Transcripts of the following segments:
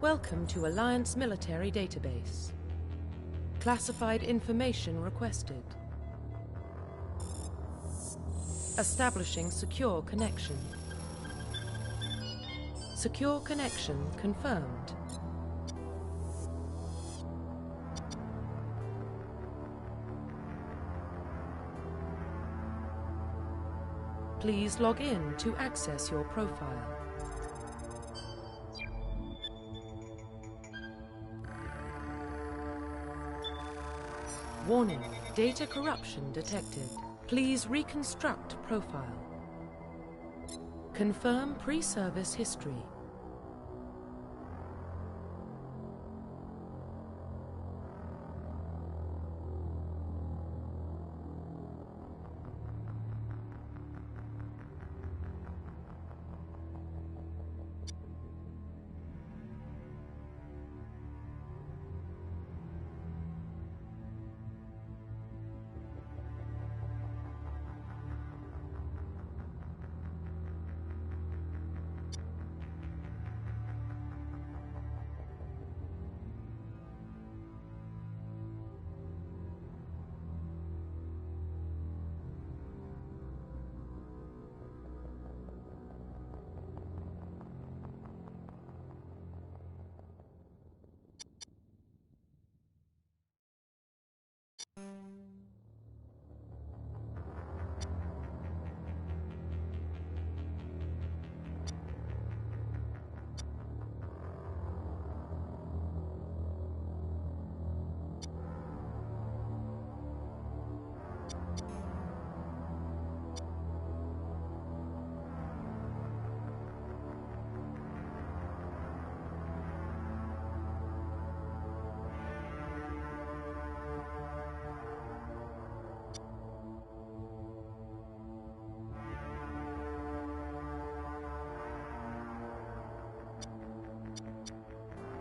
Welcome to Alliance Military Database. Classified information requested. Establishing secure connection. Secure connection confirmed. Please log in to access your profile. Warning, data corruption detected. Please reconstruct profile. Confirm pre-service history.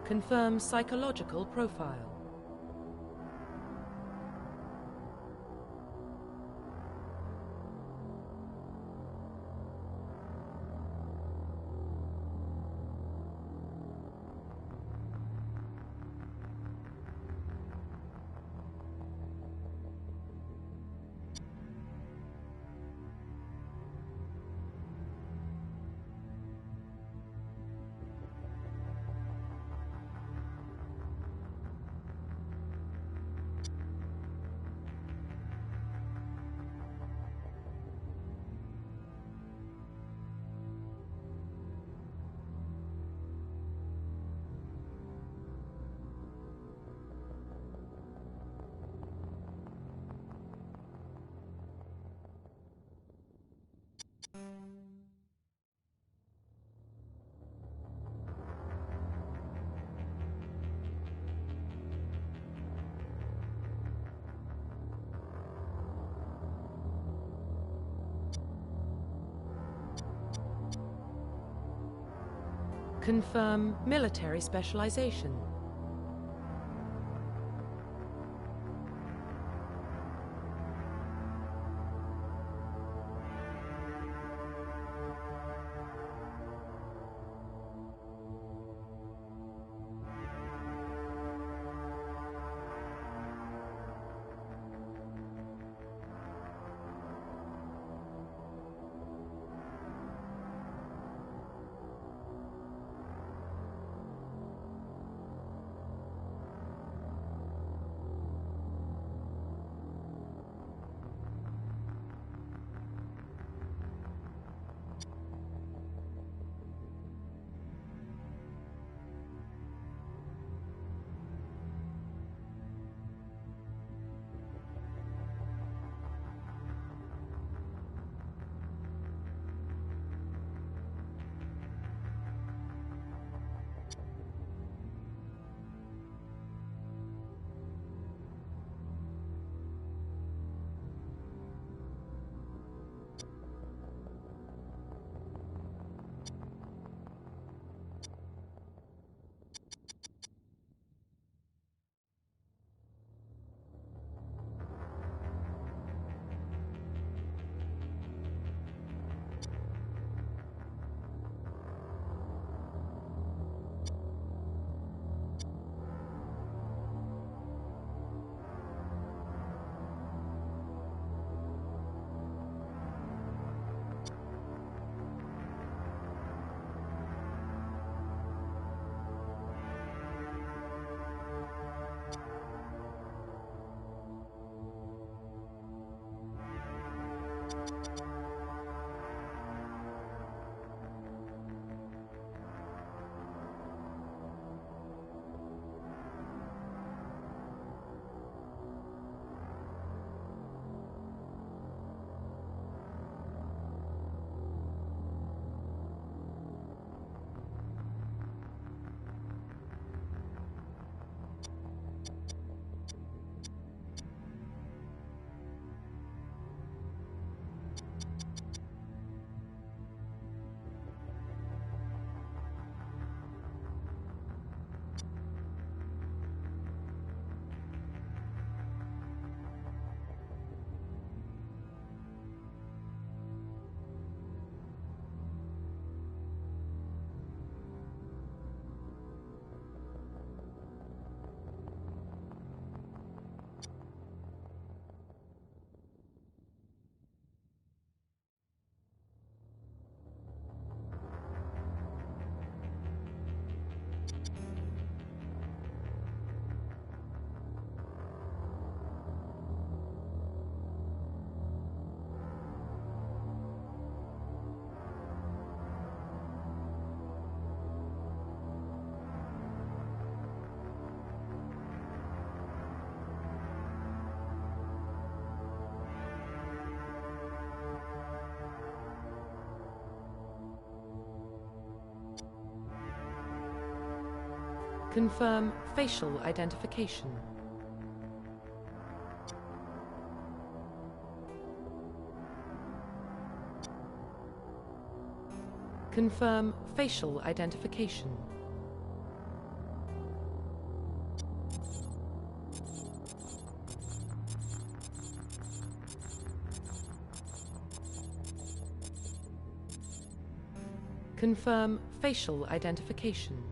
Confirm psychological profile. Confirm military specialization. Confirm facial identification. Confirm facial identification. Confirm facial identification.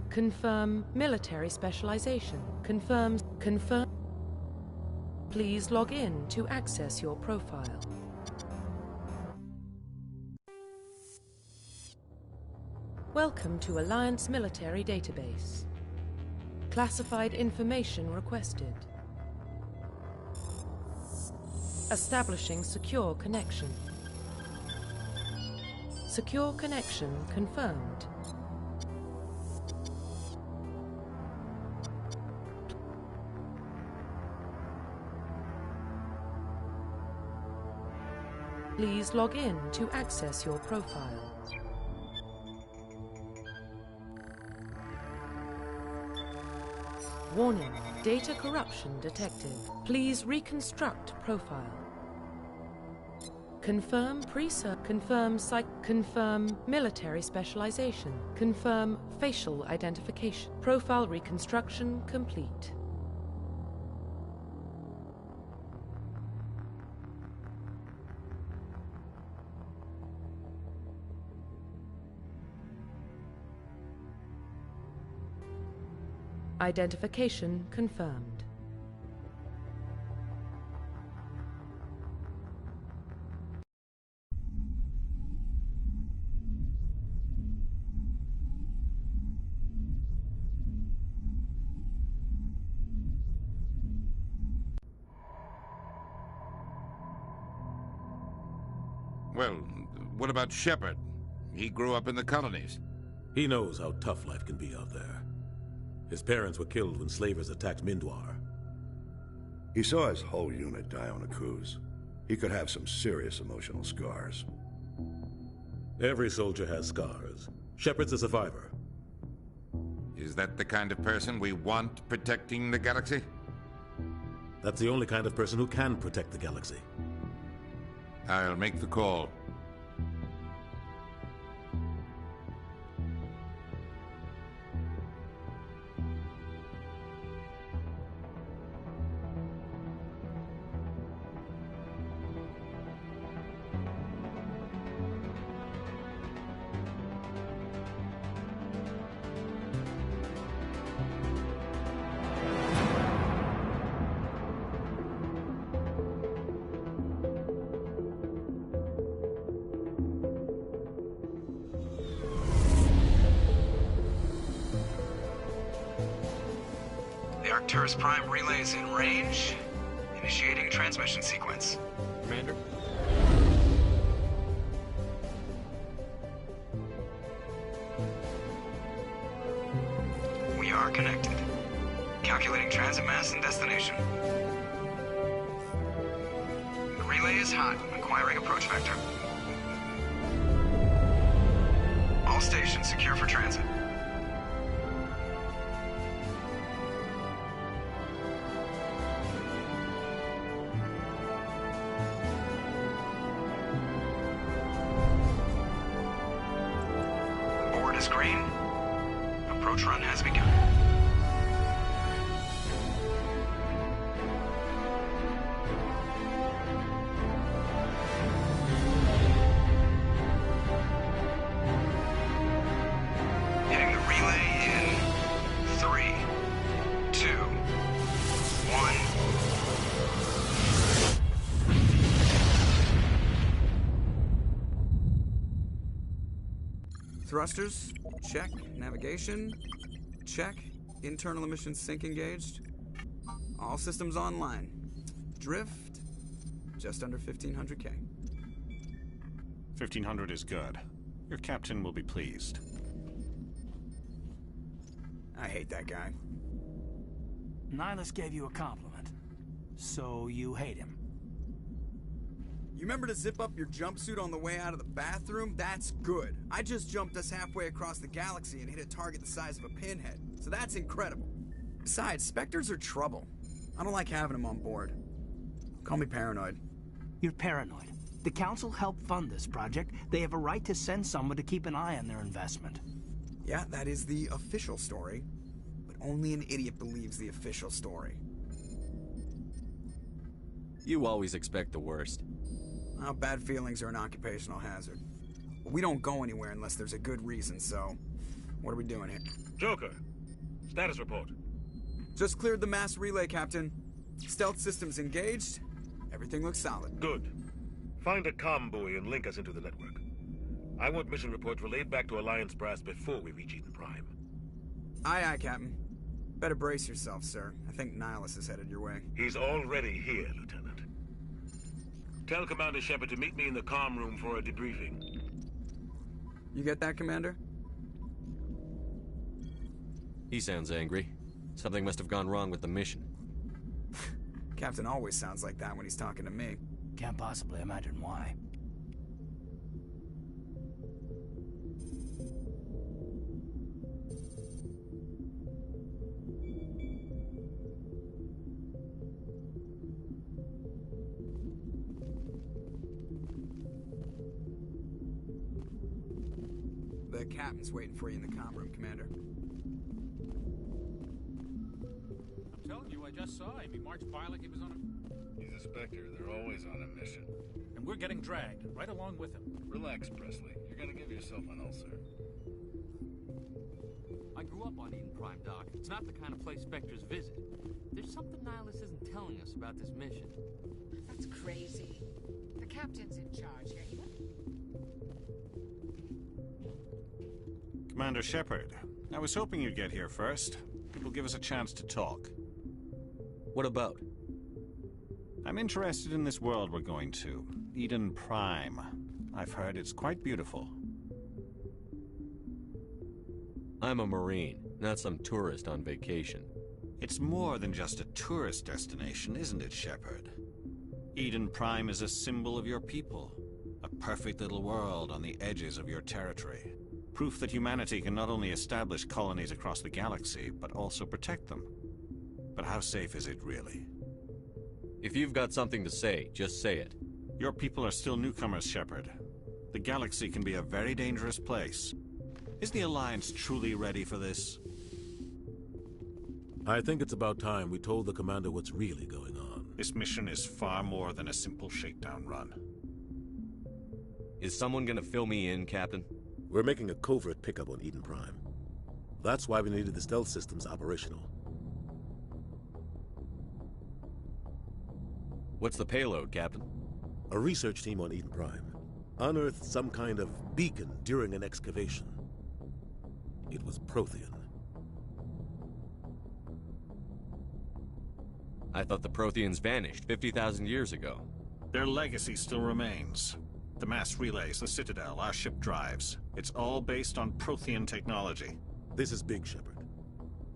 Confirm military specialization. Confirm. Please log in to access your profile. Welcome to Alliance Military Database. Classified information requested. Establishing secure connection. Secure connection confirmed. Please log in to access your profile. Warning, data corruption detected. Please reconstruct profile. Confirm confirm military specialization. Confirm facial identification. Profile reconstruction complete. Identification confirmed. Well, what about Shepard? He grew up in the colonies. He knows how tough life can be out there. His parents were killed when slavers attacked Mindwar. He saw his whole unit die on a cruise. He could have some serious emotional scars. Every soldier has scars. Shepard's a survivor. Is that the kind of person we want protecting the galaxy? That's the only kind of person who can protect the galaxy. I'll make the call. Arcturus Prime relay is in range. Initiating transmission sequence. Commander? We are connected. Calculating transit mass and destination. The relay is hot, acquiring approach vector. All stations secure for transit. Green. Approach run has begun. Hitting the relay in 3, 2, 1. Thrusters, check. Navigation, check. Internal emissions sync engaged. All systems online. Drift, just under 1500K. 1500 is good. Your captain will be pleased. I hate that guy. Nihilus gave you a compliment, so you hate him. You remember to zip up your jumpsuit on the way out of the bathroom? That's good. I just jumped us halfway across the galaxy and hit a target the size of a pinhead, so that's incredible. Besides, Spectres are trouble. I don't like having them on board. Call me paranoid. You're paranoid. The Council helped fund this project. They have a right to send someone to keep an eye on their investment. Yeah, that is the official story. But only an idiot believes the official story. You always expect the worst. Well, bad feelings are an occupational hazard. But we don't go anywhere unless there's a good reason, so... What are we doing here? Joker, status report. Just cleared the mass relay, Captain. Stealth systems engaged. Everything looks solid. Good. Find a comm buoy and link us into the network. I want mission reports relayed back to Alliance brass before we reach Eden Prime. Aye, aye, Captain. Better brace yourself, sir. I think Nihilus is headed your way. He's already here, Lieutenant. Tell Commander Shepard to meet me in the comm room for a debriefing. You get that, Commander? He sounds angry. Something must have gone wrong with the mission. Captain always sounds like that when he's talking to me. Can't possibly imagine why. The captain's waiting for you in the comm room, Commander. I'm telling you, I just saw him. He marched by like he was on a... He's a Spectre. They're always on a mission. And we're getting dragged, right along with him. Relax, Presley. You're gonna give yourself an ulcer. I grew up on Eden Prime, Doc. It's not the kind of place Spectres visit. There's something Nihilus isn't telling us about this mission. That's crazy. The captain's in charge here. Commander Shepard, I was hoping you'd get here first. It will give us a chance to talk. What about? I'm interested in this world we're going to, Eden Prime. I've heard it's quite beautiful. I'm a Marine, not some tourist on vacation. It's more than just a tourist destination, isn't it, Shepard? Eden Prime is a symbol of your people. A perfect little world on the edges of your territory. Proof that humanity can not only establish colonies across the galaxy, but also protect them. But how safe is it really? If you've got something to say, just say it. Your people are still newcomers, Shepard. The galaxy can be a very dangerous place. Is the Alliance truly ready for this? I think it's about time we told the Commander what's really going on. This mission is far more than a simple shakedown run. Is someone gonna fill me in, Captain? We're making a covert pickup on Eden Prime. That's why we needed the stealth systems operational. What's the payload, Captain? A research team on Eden Prime unearthed some kind of beacon during an excavation. It was Prothean. I thought the Protheans vanished 50,000 years ago. Their legacy still remains. The mass relays, the Citadel, our ship drives. It's all based on Prothean technology. This is big, Shepard.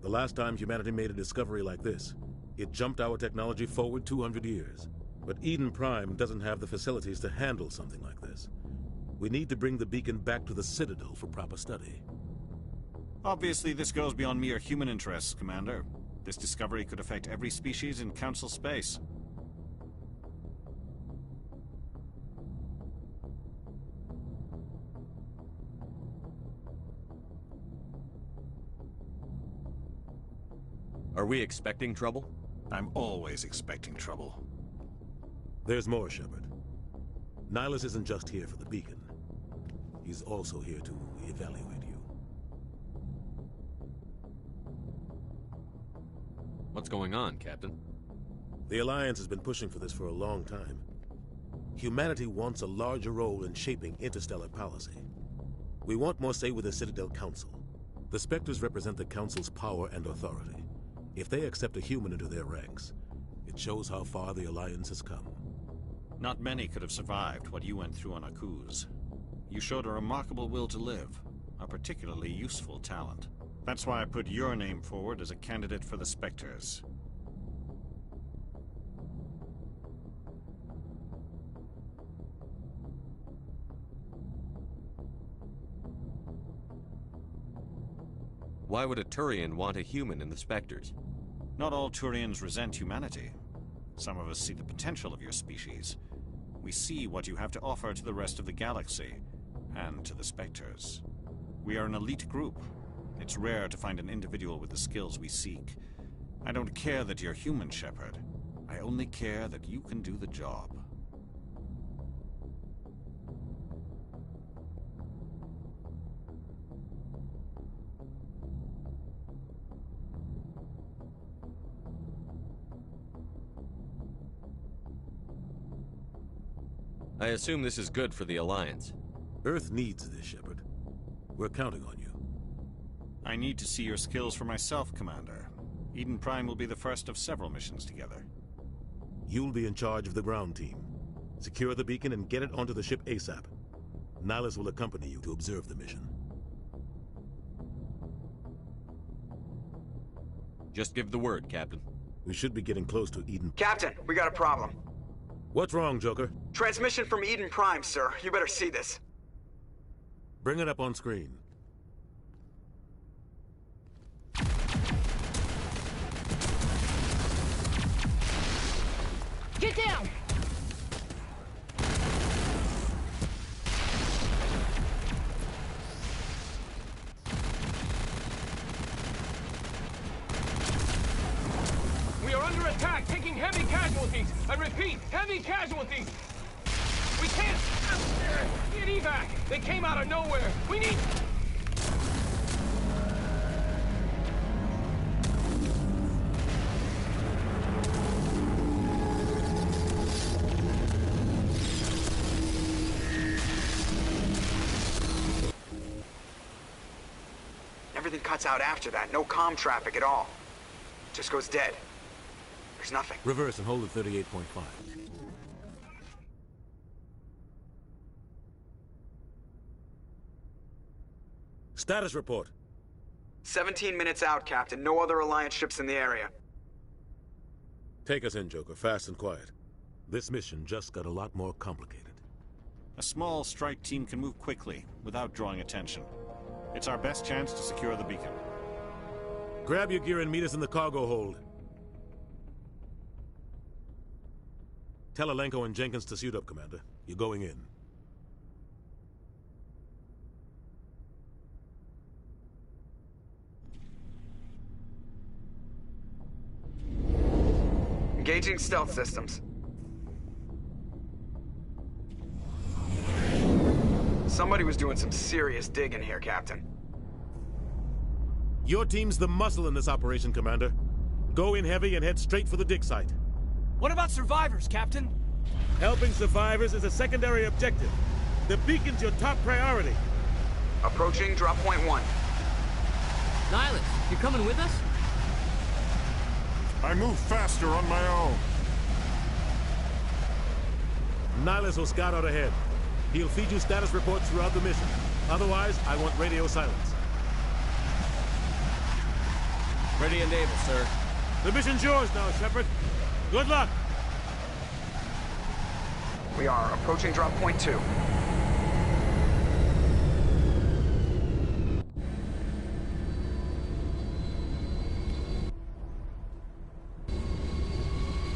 The last time humanity made a discovery like this, it jumped our technology forward 200 years. But Eden Prime doesn't have the facilities to handle something like this. We need to bring the beacon back to the Citadel for proper study. Obviously, this goes beyond mere human interests, Commander. This discovery could affect every species in Council space. Are we expecting trouble? I'm always expecting trouble. There's more, Shepard. Nihilus isn't just here for the beacon. He's also here to evaluate you. What's going on, Captain? The Alliance has been pushing for this for a long time. Humanity wants a larger role in shaping interstellar policy. We want more say with the Citadel Council. The Spectres represent the Council's power and authority. If they accept a human into their ranks, it shows how far the Alliance has come. Not many could have survived what you went through on Akuz. You showed a remarkable will to live, a particularly useful talent. That's why I put your name forward as a candidate for the Spectres. Why would a Turian want a human in the Spectres? Not all Turians resent humanity. Some of us see the potential of your species. We see what you have to offer to the rest of the galaxy, and to the Spectres. We are an elite group. It's rare to find an individual with the skills we seek. I don't care that you're human, Shepard. I only care that you can do the job. I assume this is good for the Alliance. Earth needs this, Shepard. We're counting on you. I need to see your skills for myself, Commander. Eden Prime will be the first of several missions together. You'll be in charge of the ground team. Secure the beacon and get it onto the ship ASAP. Nihilus will accompany you to observe the mission. Just give the word, Captain. We should be getting close to Eden. Captain, we got a problem. What's wrong, Joker? Transmission from Eden Prime, sir. You better see this. Bring it up on screen. Get down! We are under attack, taking heavy casualties. I repeat, heavy casualties. We can't get evac. They came out of nowhere. We need... Everything cuts out after that. No comm traffic at all. Just goes dead. There's nothing. Reverse and hold at 38.5. Status report. 17 minutes out, Captain. No other Alliance ships in the area. Take us in, Joker. Fast and quiet. This mission just got a lot more complicated. A small strike team can move quickly, without drawing attention. It's our best chance to secure the beacon. Grab your gear and meet us in the cargo hold. Tell Alenko and Jenkins to suit up, Commander. You're going in. Engaging stealth systems. Somebody was doing some serious digging here, Captain. Your team's the muscle in this operation, Commander. Go in heavy and head straight for the dig site. What about survivors, Captain? Helping survivors is a secondary objective. The beacon's your top priority. Approaching drop point 1. Nihilus, you coming with us? I move faster on my own. Nihilus will scout out ahead. He'll feed you status reports throughout the mission. Otherwise, I want radio silence. Ready and able, sir. The mission's yours now, Shepard. Good luck! We are approaching drop point 2.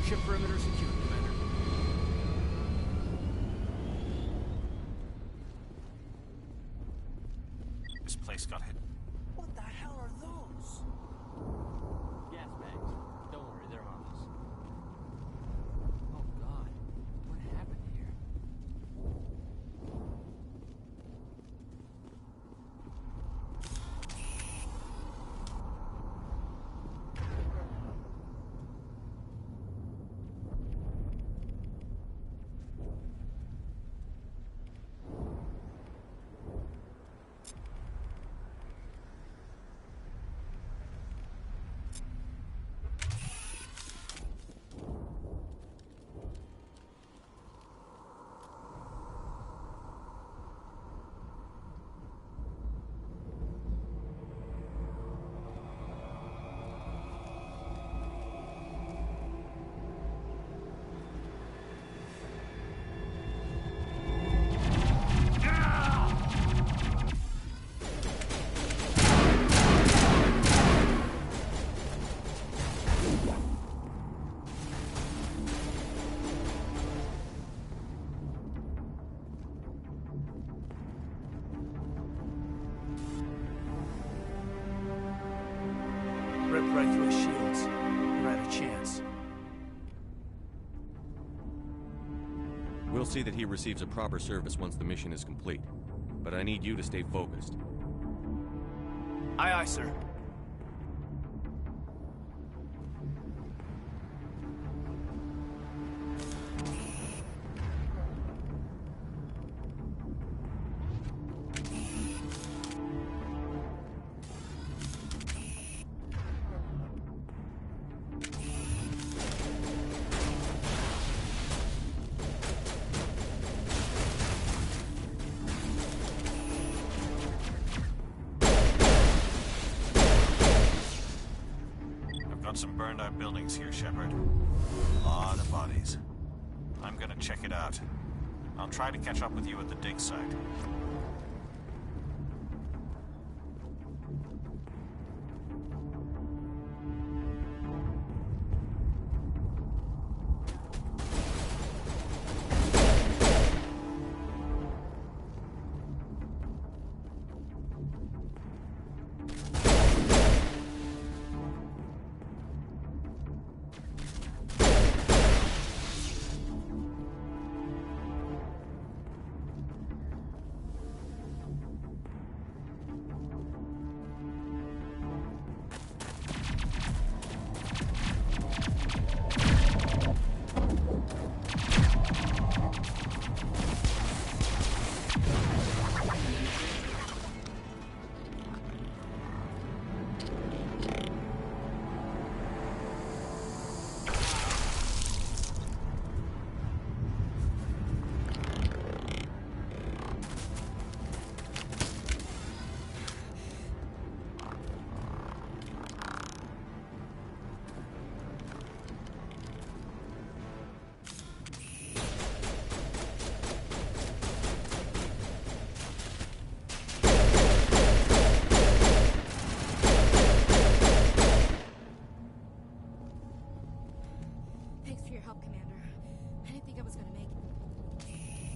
Ship perimeter secure, Commander. This place got hit. What the hell are those? Gas bags. Don't worry, they're harmless. Oh God, what happened here? We'll see that he receives a proper service once the mission is complete. But I need you to stay focused. Aye, aye, sir. Some burned out buildings here, Shepard. A lot of bodies. I'm gonna check it out. I'll try to catch up with you at the dig site.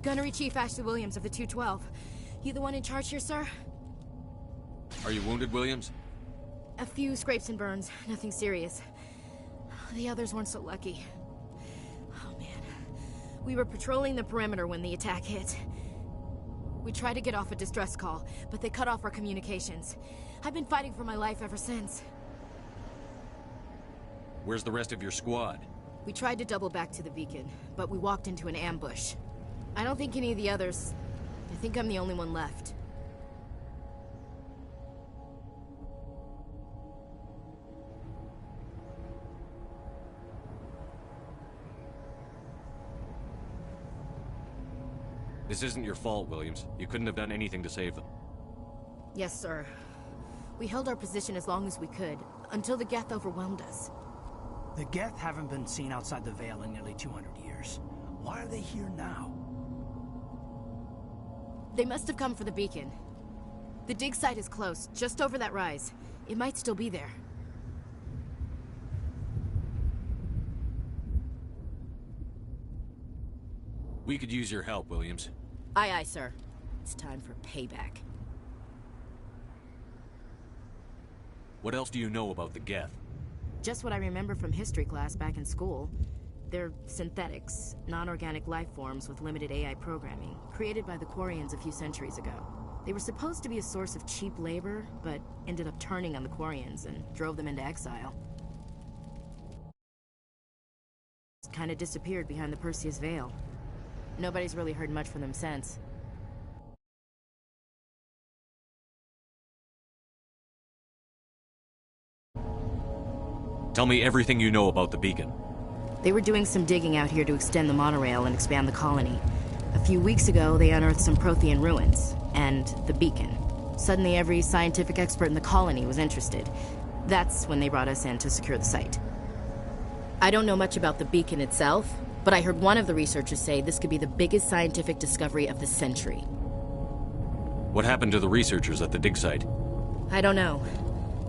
Gunnery Chief Ashley Williams of the 212. You the one in charge here, sir? Are you wounded, Williams? A few scrapes and burns, nothing serious. The others weren't so lucky. Oh man. We were patrolling the perimeter when the attack hit. We tried to get off a distress call, but they cut off our communications. I've been fighting for my life ever since. Where's the rest of your squad? We tried to double back to the beacon, but we walked into an ambush. I don't think any of the others... I think I'm the only one left. This isn't your fault, Williams. You couldn't have done anything to save them. Yes, sir. We held our position as long as we could, until the Geth overwhelmed us. The Geth haven't been seen outside the Veil in nearly 200 years. Why are they here now? They must have come for the beacon. The dig site is close, just over that rise. It might still be there. We could use your help, Williams. Aye, aye, sir. It's time for payback. What else do you know about the Geth? Just what I remember from history class back in school. They're synthetics, non-organic life forms with limited AI programming, created by the Quarians a few centuries ago. They were supposed to be a source of cheap labor, but ended up turning on the Quarians and drove them into exile. Kinda disappeared behind the Perseus Veil. Nobody's really heard much from them since. Tell me everything you know about the beacon. They were doing some digging out here to extend the monorail and expand the colony. A few weeks ago, they unearthed some Prothean ruins, and the beacon. Suddenly, every scientific expert in the colony was interested. That's when they brought us in to secure the site. I don't know much about the beacon itself, but I heard one of the researchers say this could be the biggest scientific discovery of the century. What happened to the researchers at the dig site? I don't know.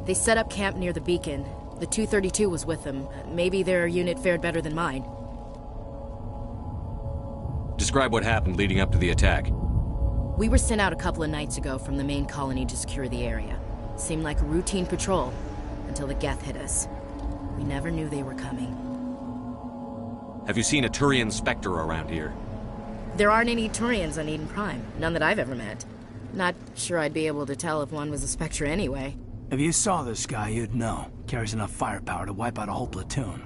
They set up camp near the beacon. The 232 was with them. Maybe their unit fared better than mine. Describe what happened leading up to the attack. We were sent out a couple of nights ago from the main colony to secure the area. Seemed like a routine patrol, until the Geth hit us. We never knew they were coming. Have you seen a Turian Spectre around here? There aren't any Turians on Eden Prime. None that I've ever met. Not sure I'd be able to tell if one was a Spectre anyway. If you saw this guy, you'd know. Carries enough firepower to wipe out a whole platoon.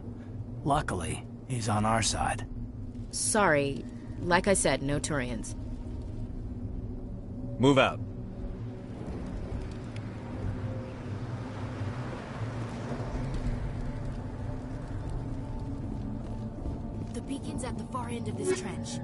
Luckily, he's on our side. Sorry. Like I said, no Turians. Move out. The beacon's at the far end of this trench.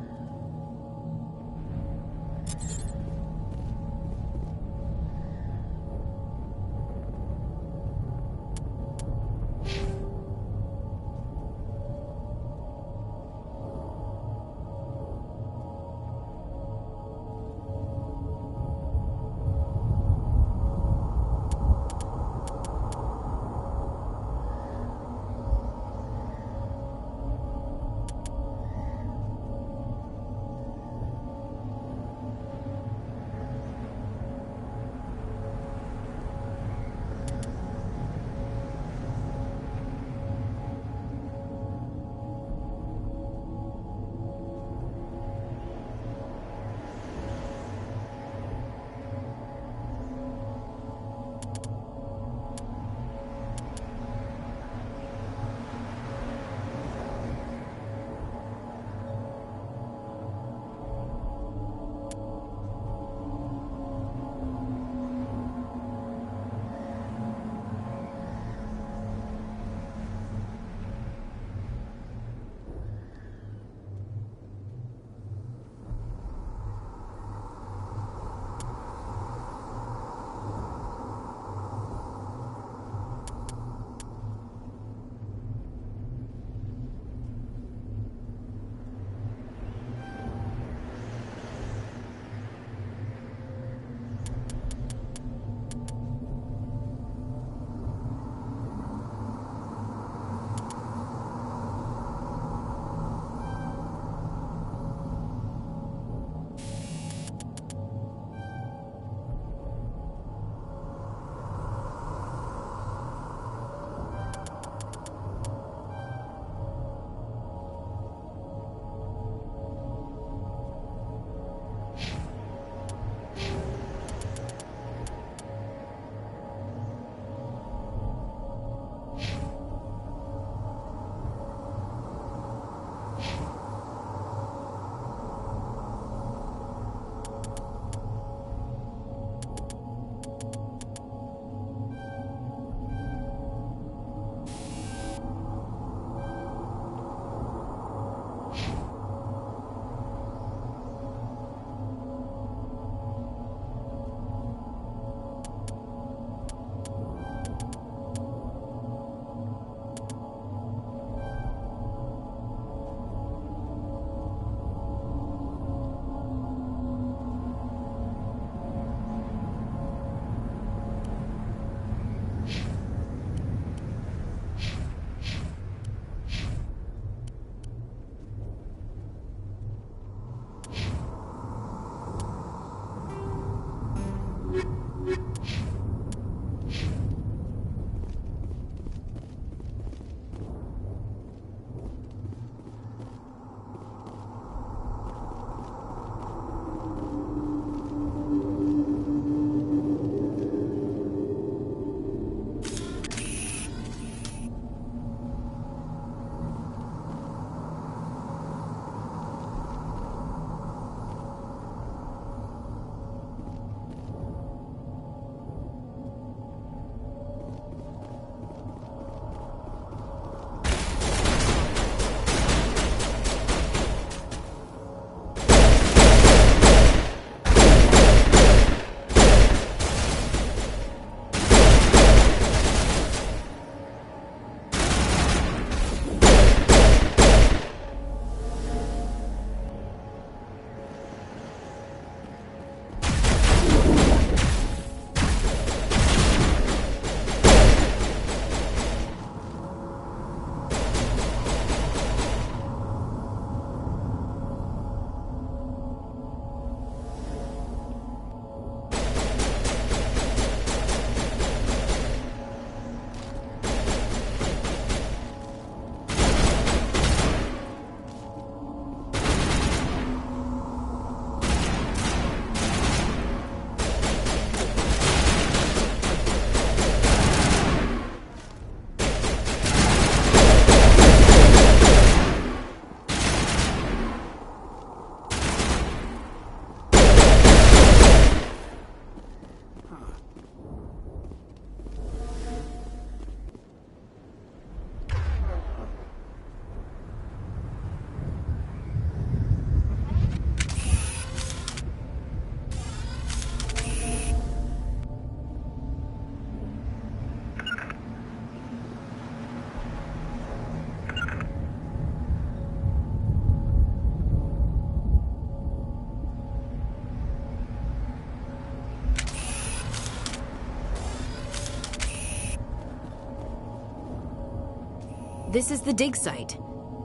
This is the dig site.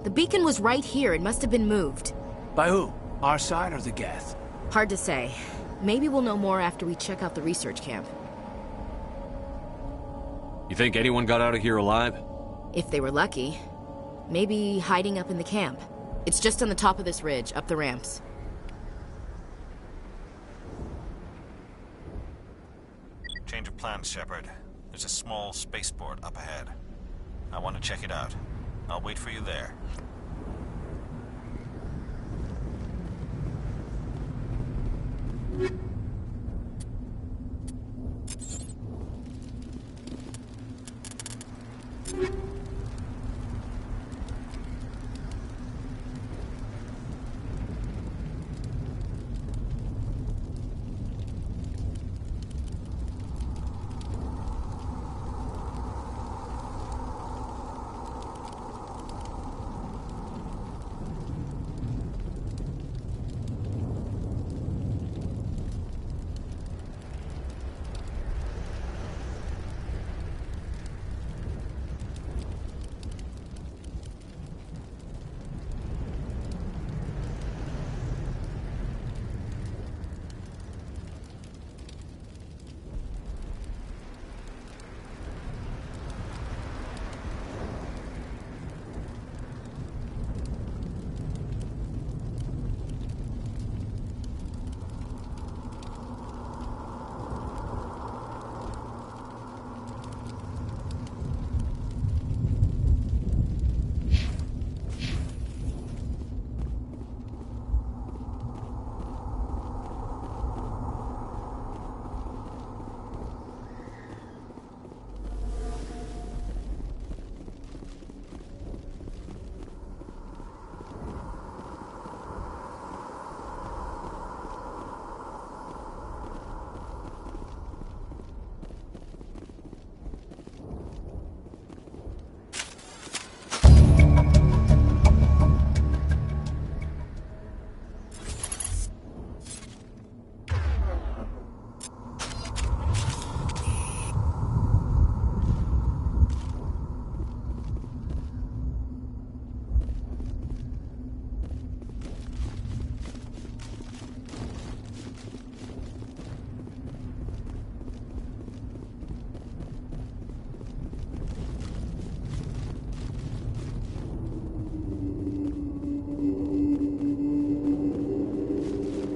The beacon was right here. It must have been moved. By who? Our side or the Geth? Hard to say. Maybe we'll know more after we check out the research camp. You think anyone got out of here alive? If they were lucky. Maybe hiding up in the camp. It's just on the top of this ridge, up the ramps. Change of plans, Shepard. There's a small spaceport up ahead. I want to check it out. I'll wait for you there.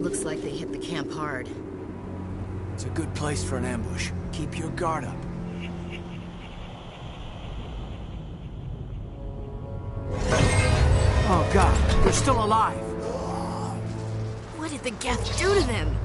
Looks like they hit the camp hard. It's a good place for an ambush. Keep your guard up. Oh God, they're still alive. What did the Geth do to them?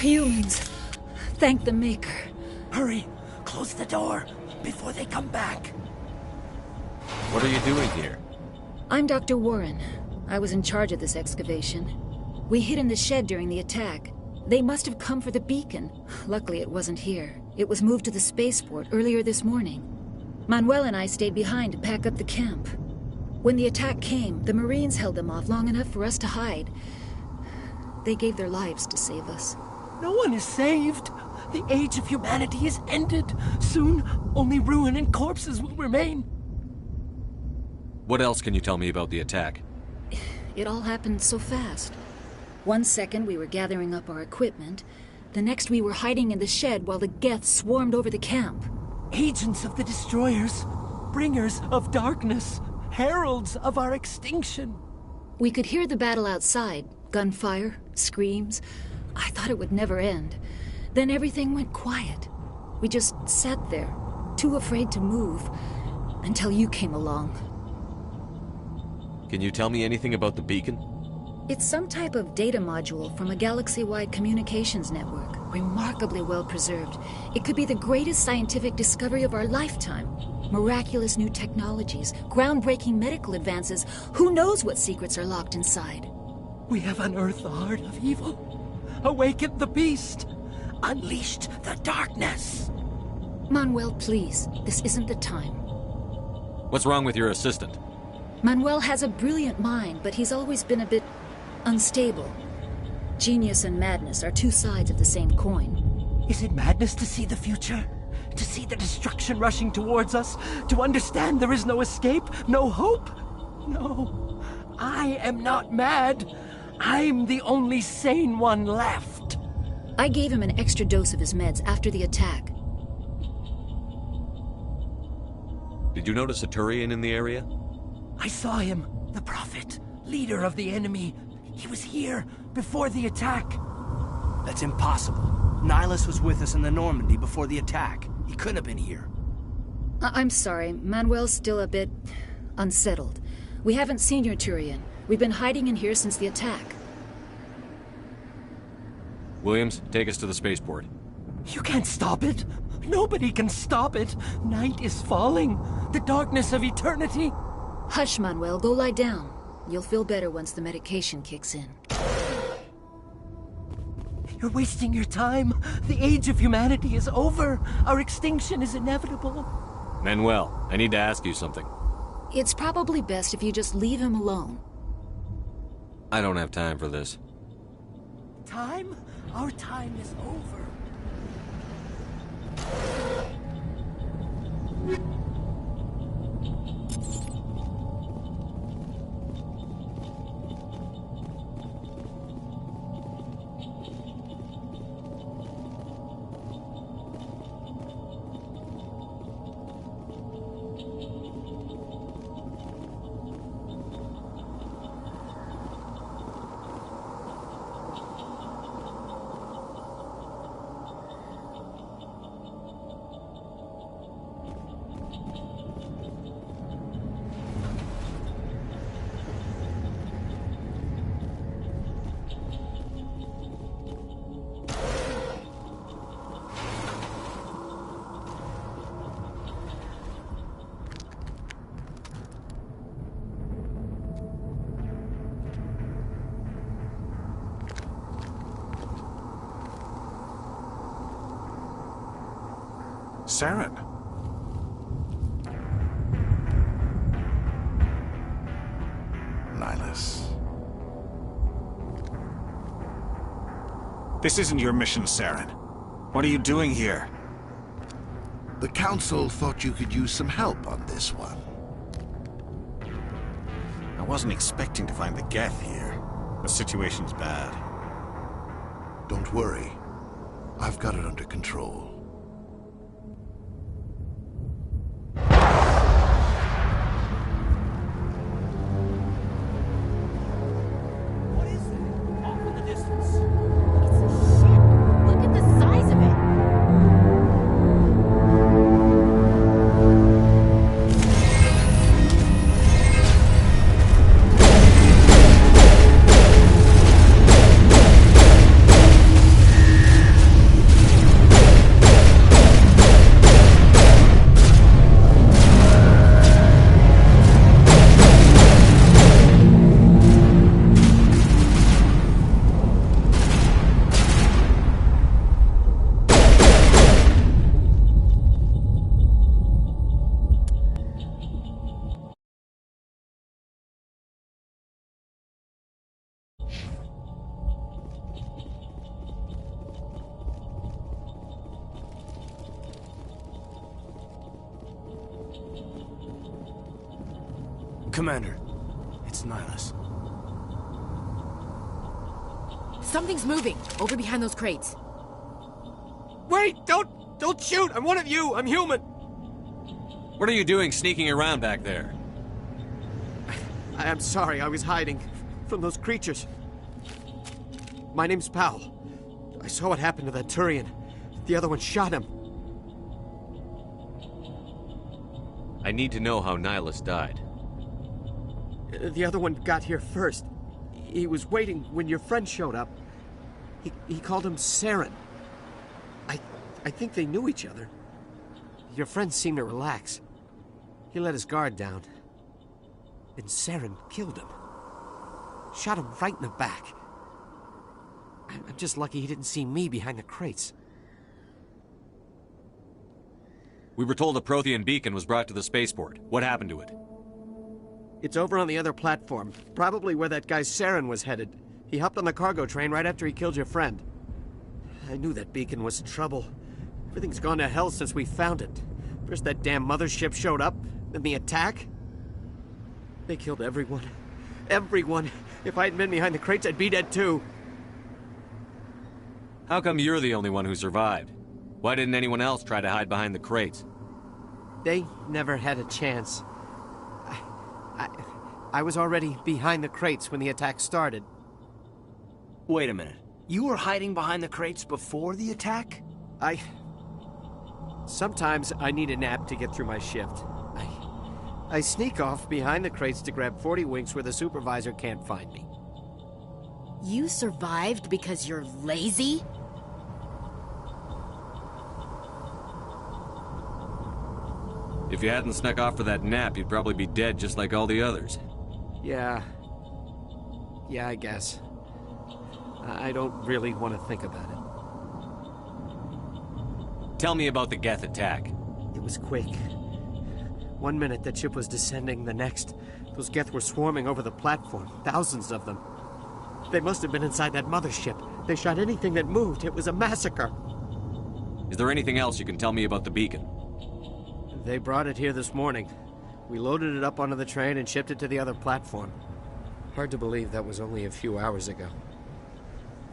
Humans. Thank the Maker. Hurry! Close the door before they come back. What are you doing here? I'm Dr. Warren. I was in charge of this excavation. We hid in the shed during the attack. They must have come for the beacon. Luckily, it wasn't here. It was moved to the spaceport earlier this morning. Manuel and I stayed behind to pack up the camp. When the attack came, the Marines held them off long enough for us to hide. They gave their lives to save us. No one is saved. The age of humanity is ended. Soon, only ruin and corpses will remain. What else can you tell me about the attack? It all happened so fast. 1 second we were gathering up our equipment. The next we were hiding in the shed while the Geth swarmed over the camp. Agents of the Destroyers. Bringers of darkness. Heralds of our extinction. We could hear the battle outside, Gunfire, screams. I thought it would never end. Then everything went quiet. We just sat there, too afraid to move, until you came along. Can you tell me anything about the beacon? It's some type of data module from a galaxy-wide communications network, remarkably well preserved. It could be the greatest scientific discovery of our lifetime. Miraculous new technologies, groundbreaking medical advances. Who knows what secrets are locked inside? We have unearthed the heart of evil, awakened the beast, unleashed the darkness. Manuel, please, this isn't the time. What's wrong with your assistant? Manuel has a brilliant mind, but he's always been a bit unstable. Genius and madness are two sides of the same coin. Is it madness to see the future? To see the destruction rushing towards us? To understand there is no escape? No hope? No. I am not mad. I'm the only sane one left. I gave him an extra dose of his meds after the attack. Did you notice a Turian in the area? I saw him. The Prophet. Leader of the enemy. He was here before the attack. That's impossible. Nihilus was with us in the Normandy before the attack. He couldn't have been here. I'm sorry. Manuel's still a bit unsettled. We haven't seen your Turian. We've been hiding in here since the attack. Williams, take us to the spaceport. You can't stop it. Nobody can stop it. Night is falling. The darkness of eternity. Hush, Manuel. Go lie down. You'll feel better once the medication kicks in. You're wasting your time. The age of humanity is over. Our extinction is inevitable. Manuel, I need to ask you something. It's probably best if you just leave him alone. I don't have time for this. Time? Our time is over. Saren. Nihilus. This isn't your mission, Saren. What are you doing here? The Council thought you could use some help on this one. I wasn't expecting to find the Geth here. The situation's bad. Don't worry. I've got it under control. Commander, it's Nihilus. Something's moving over behind those crates. Wait! Don't shoot! I'm one of you! I'm human! What are you doing sneaking around back there? I'm sorry, I was hiding from those creatures. My name's Powell. I saw what happened to that Turian. The other one shot him. I need to know how Nihilus died. The other one got here first. He was waiting when your friend showed up. He called him Saren. I think they knew each other. Your friend seemed to relax. He let his guard down. And Saren killed him. Shot him right in the back. I'm just lucky he didn't see me behind the crates. We were told a Prothean beacon was brought to the spaceport. What happened to it? It's over on the other platform. Probably where that guy Saren was headed. He hopped on the cargo train right after he killed your friend. I knew that beacon was trouble. Everything's gone to hell since we found it. First that damn mothership showed up, then the attack. They killed everyone. Everyone. If I hadn't been behind the crates, I'd be dead too. How come you're the only one who survived? Why didn't anyone else try to hide behind the crates? They never had a chance. I was already behind the crates when the attack started. Wait a minute. You were hiding behind the crates before the attack? Sometimes I need a nap to get through my shift. I sneak off behind the crates to grab 40 winks where the supervisor can't find me. You survived because you're lazy? If you hadn't snuck off for that nap, you'd probably be dead just like all the others. Yeah, I guess. I don't really want to think about it. Tell me about the Geth attack. It was quick. 1 minute that ship was descending, the next, those Geth were swarming over the platform, thousands of them. They must have been inside that mothership. They shot anything that moved. It was a massacre. Is there anything else you can tell me about the beacon? They brought it here this morning. We loaded it up onto the train and shipped it to the other platform. Hard to believe that was only a few hours ago.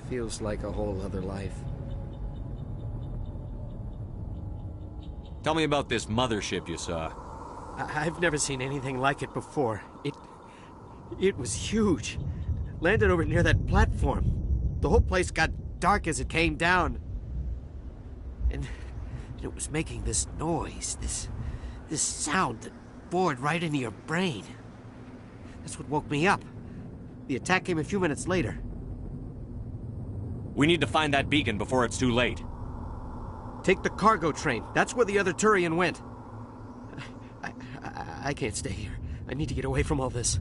Feels like a whole other life. Tell me about this mothership you saw. I've never seen anything like it before. It was huge. Landed over near that platform. The whole place got dark as it came down. And it was making this noise, this sound that bored right into your brain. That's what woke me up. The attack came a few minutes later. We need to find that beacon before it's too late. Take the cargo train. That's where the other Turian went. I can't stay here. I need to get away from all this.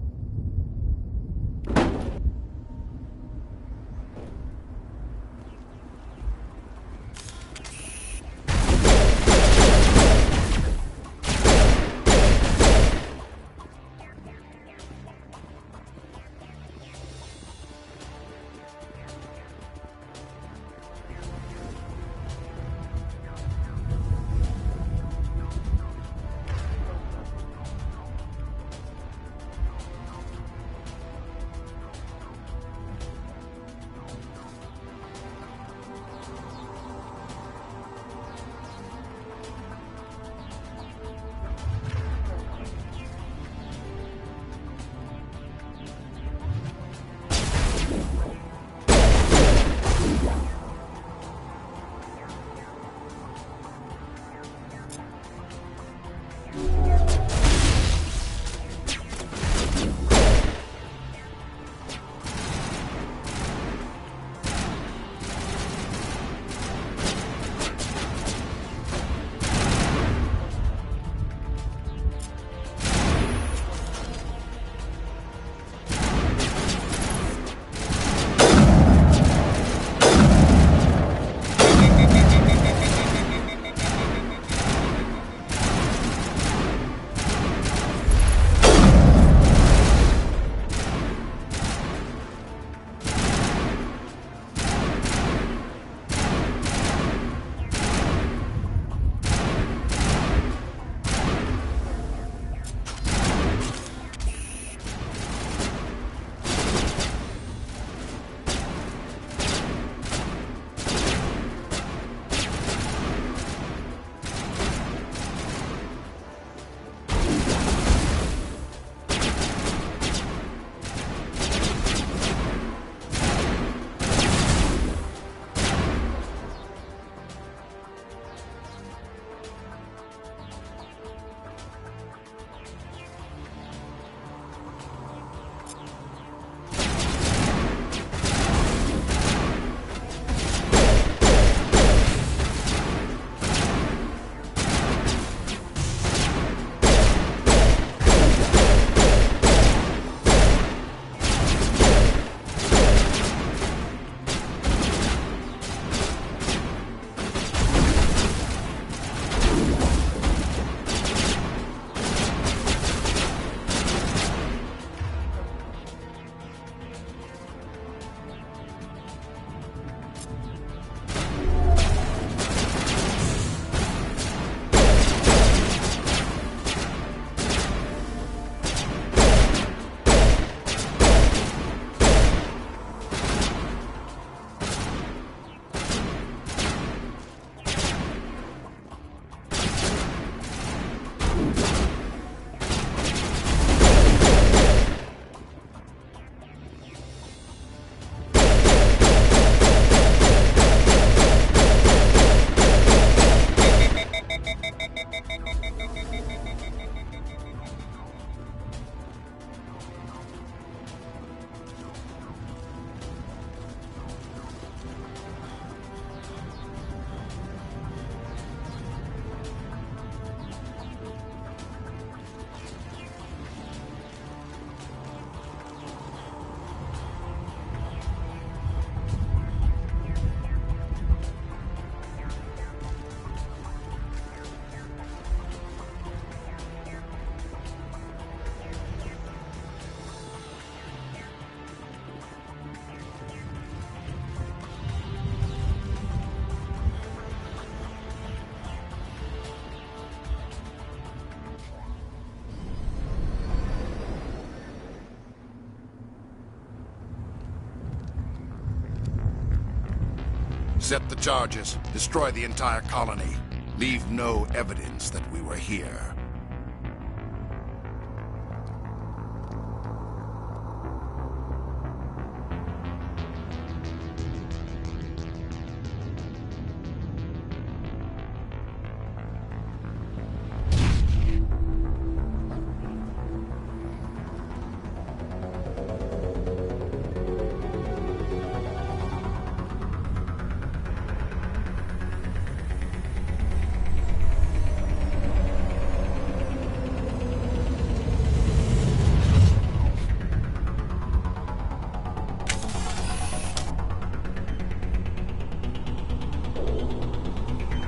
Set the charges. Destroy the entire colony. Leave no evidence that we were here.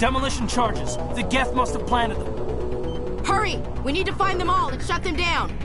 Demolition charges. The Geth must have planted them. Hurry! We need to find them all and shut them down!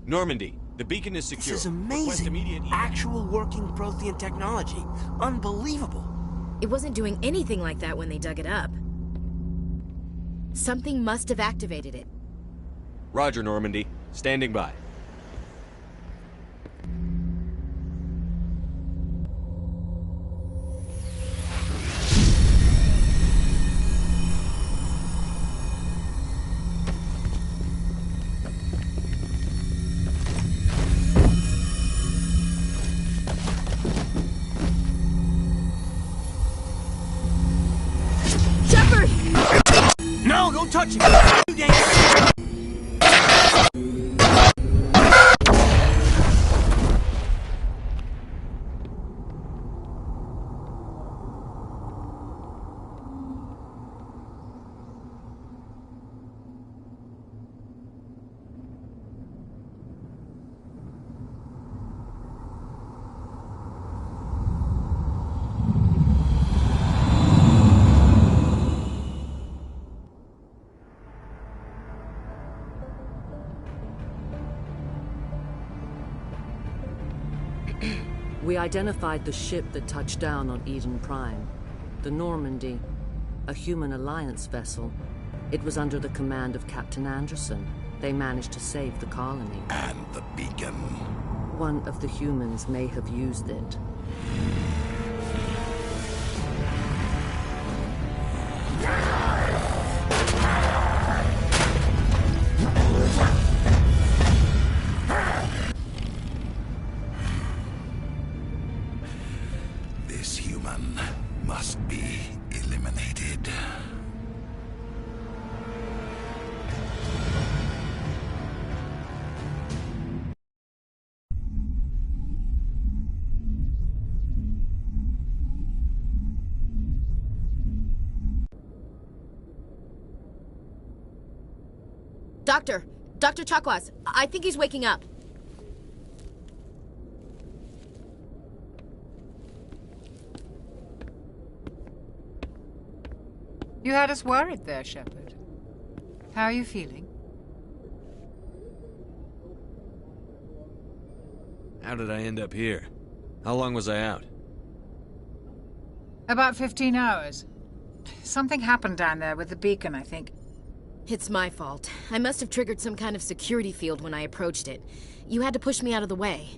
Normandy, the beacon is secure. This is Request amazing. immediate evac. Actual working Prothean technology. Unbelievable. It wasn't doing anything like that when they dug it up. Something must have activated it. Roger, Normandy. Standing by. No, don't touch it! Too dangerous! We identified the ship that touched down on Eden Prime. The Normandy, a human alliance vessel. It was under the command of Captain Anderson. They managed to save the colony. And the beacon. One of the humans may have used it. This human must be eliminated. Dr. Chakwas, I think he's waking up. You had us worried there, Shepard. How are you feeling? How did I end up here? How long was I out? About 15 hours. Something happened down there with the beacon, I think. It's my fault. I must have triggered some kind of security field when I approached it. You had to push me out of the way.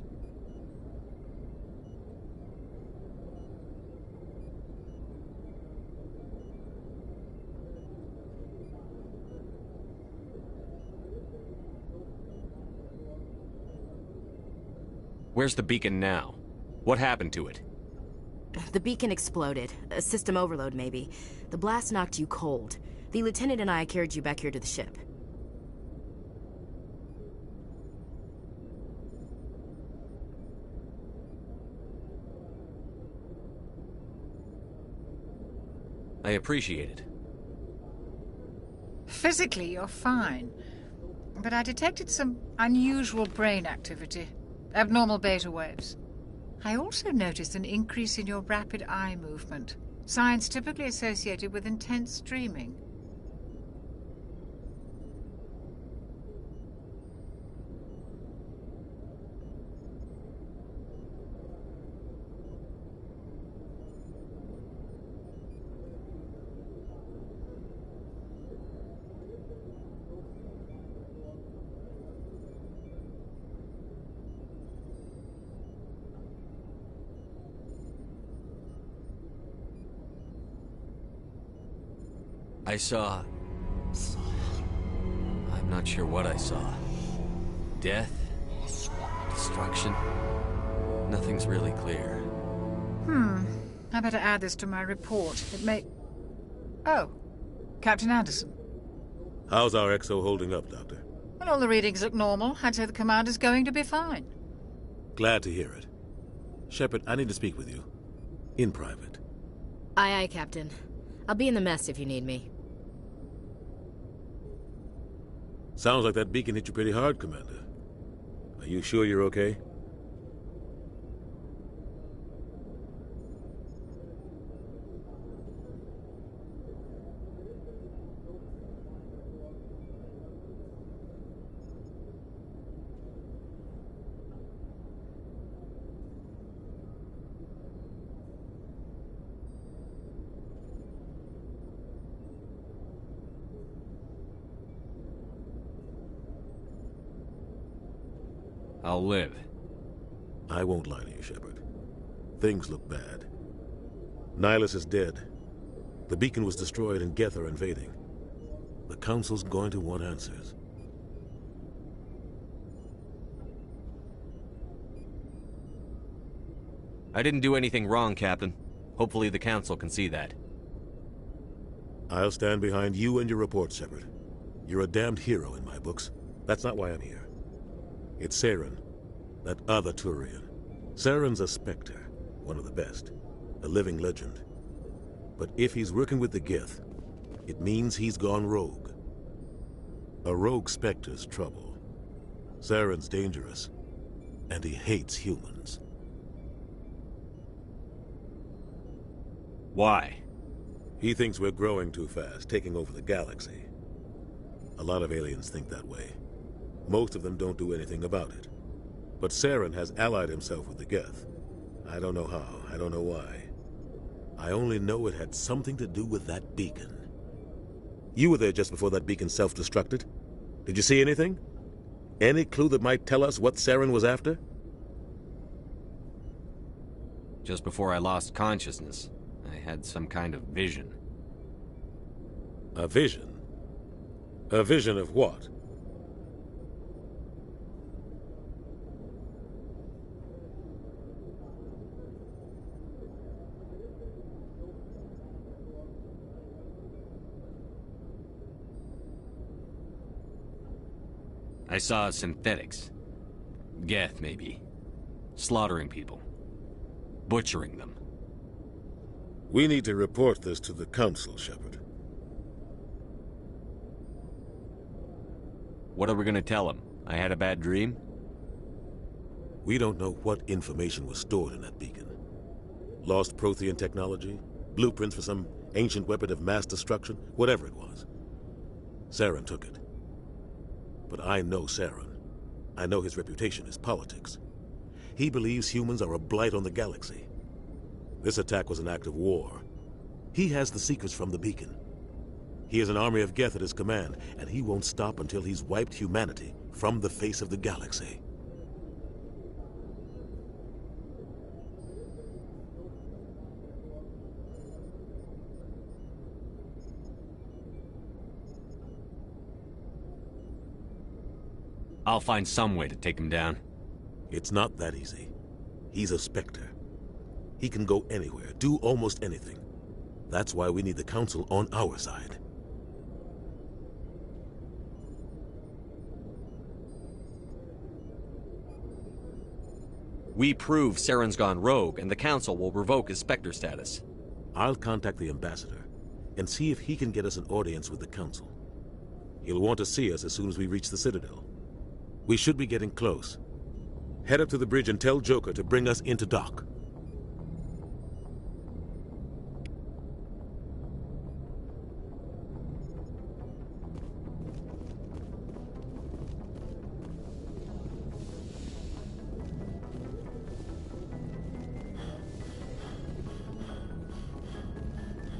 Where's the beacon now? What happened to it? The beacon exploded. A system overload, maybe. The blast knocked you cold. The lieutenant and I carried you back here to the ship. I appreciate it. Physically, you're fine. But I detected some unusual brain activity. Abnormal beta waves. I also noticed an increase in your rapid eye movement. Signs typically associated with intense dreaming. I saw... I'm not sure what I saw. Death? Destruction? Nothing's really clear. I better add this to my report. It may... Oh, Captain Anderson. How's our XO holding up, Doctor? Well, all the readings look normal. I'd say the commander's going to be fine. Glad to hear it. Shepard, I need to speak with you. In private. Aye, aye, Captain. I'll be in the mess if you need me. Sounds like that beacon hit you pretty hard, Commander. Are you sure you're okay? I'll live. I won't lie to you, Shepard. Things look bad. Nihilus is dead. The beacon was destroyed and Geth are invading. The Council's going to want answers. I didn't do anything wrong, Captain. Hopefully the Council can see that. I'll stand behind you and your report, Shepard. You're a damned hero in my books. That's not why I'm here. It's Saren, that other Turian. Saren's a Spectre, one of the best, a living legend. But if he's working with the Geth, it means he's gone rogue. A rogue Spectre's trouble. Saren's dangerous, and he hates humans. Why? He thinks we're growing too fast, taking over the galaxy. A lot of aliens think that way. Most of them don't do anything about it. But Saren has allied himself with the Geth. I don't know how, I don't know why. I only know it had something to do with that beacon. You were there just before that beacon self-destructed. Did you see anything? Any clue that might tell us what Saren was after? Just before I lost consciousness, I had some kind of vision. A vision? A vision of what? I saw synthetics. Geth, maybe. Slaughtering people. Butchering them. We need to report this to the Council, Shepard. What are we gonna tell them? I had a bad dream? We don't know what information was stored in that beacon. Lost Prothean technology? Blueprints for some ancient weapon of mass destruction? Whatever it was. Saren took it. But I know Saren. I know his reputation is politics. He believes humans are a blight on the galaxy. This attack was an act of war. He has the secrets from the beacon. He has an army of Geth at his command, and he won't stop until he's wiped humanity from the face of the galaxy. I'll find some way to take him down. It's not that easy. He's a Spectre. He can go anywhere, do almost anything. That's why we need the Council on our side. We prove Saren's gone rogue, and the Council will revoke his Spectre status. I'll contact the Ambassador and see if he can get us an audience with the Council. He'll want to see us as soon as we reach the Citadel. We should be getting close. Head up to the bridge and tell Joker to bring us into dock.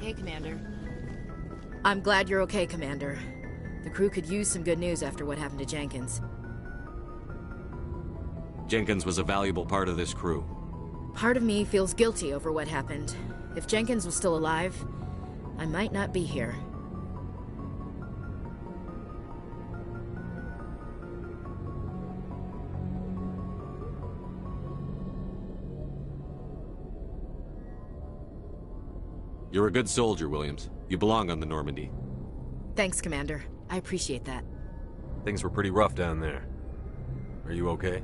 Hey, Commander. I'm glad you're okay, Commander. The crew could use some good news after what happened to Jenkins. Jenkins was a valuable part of this crew. Part of me feels guilty over what happened. If Jenkins was still alive, I might not be here. You're a good soldier, Williams. You belong on the Normandy. Thanks, Commander. I appreciate that. Things were pretty rough down there. Are you okay?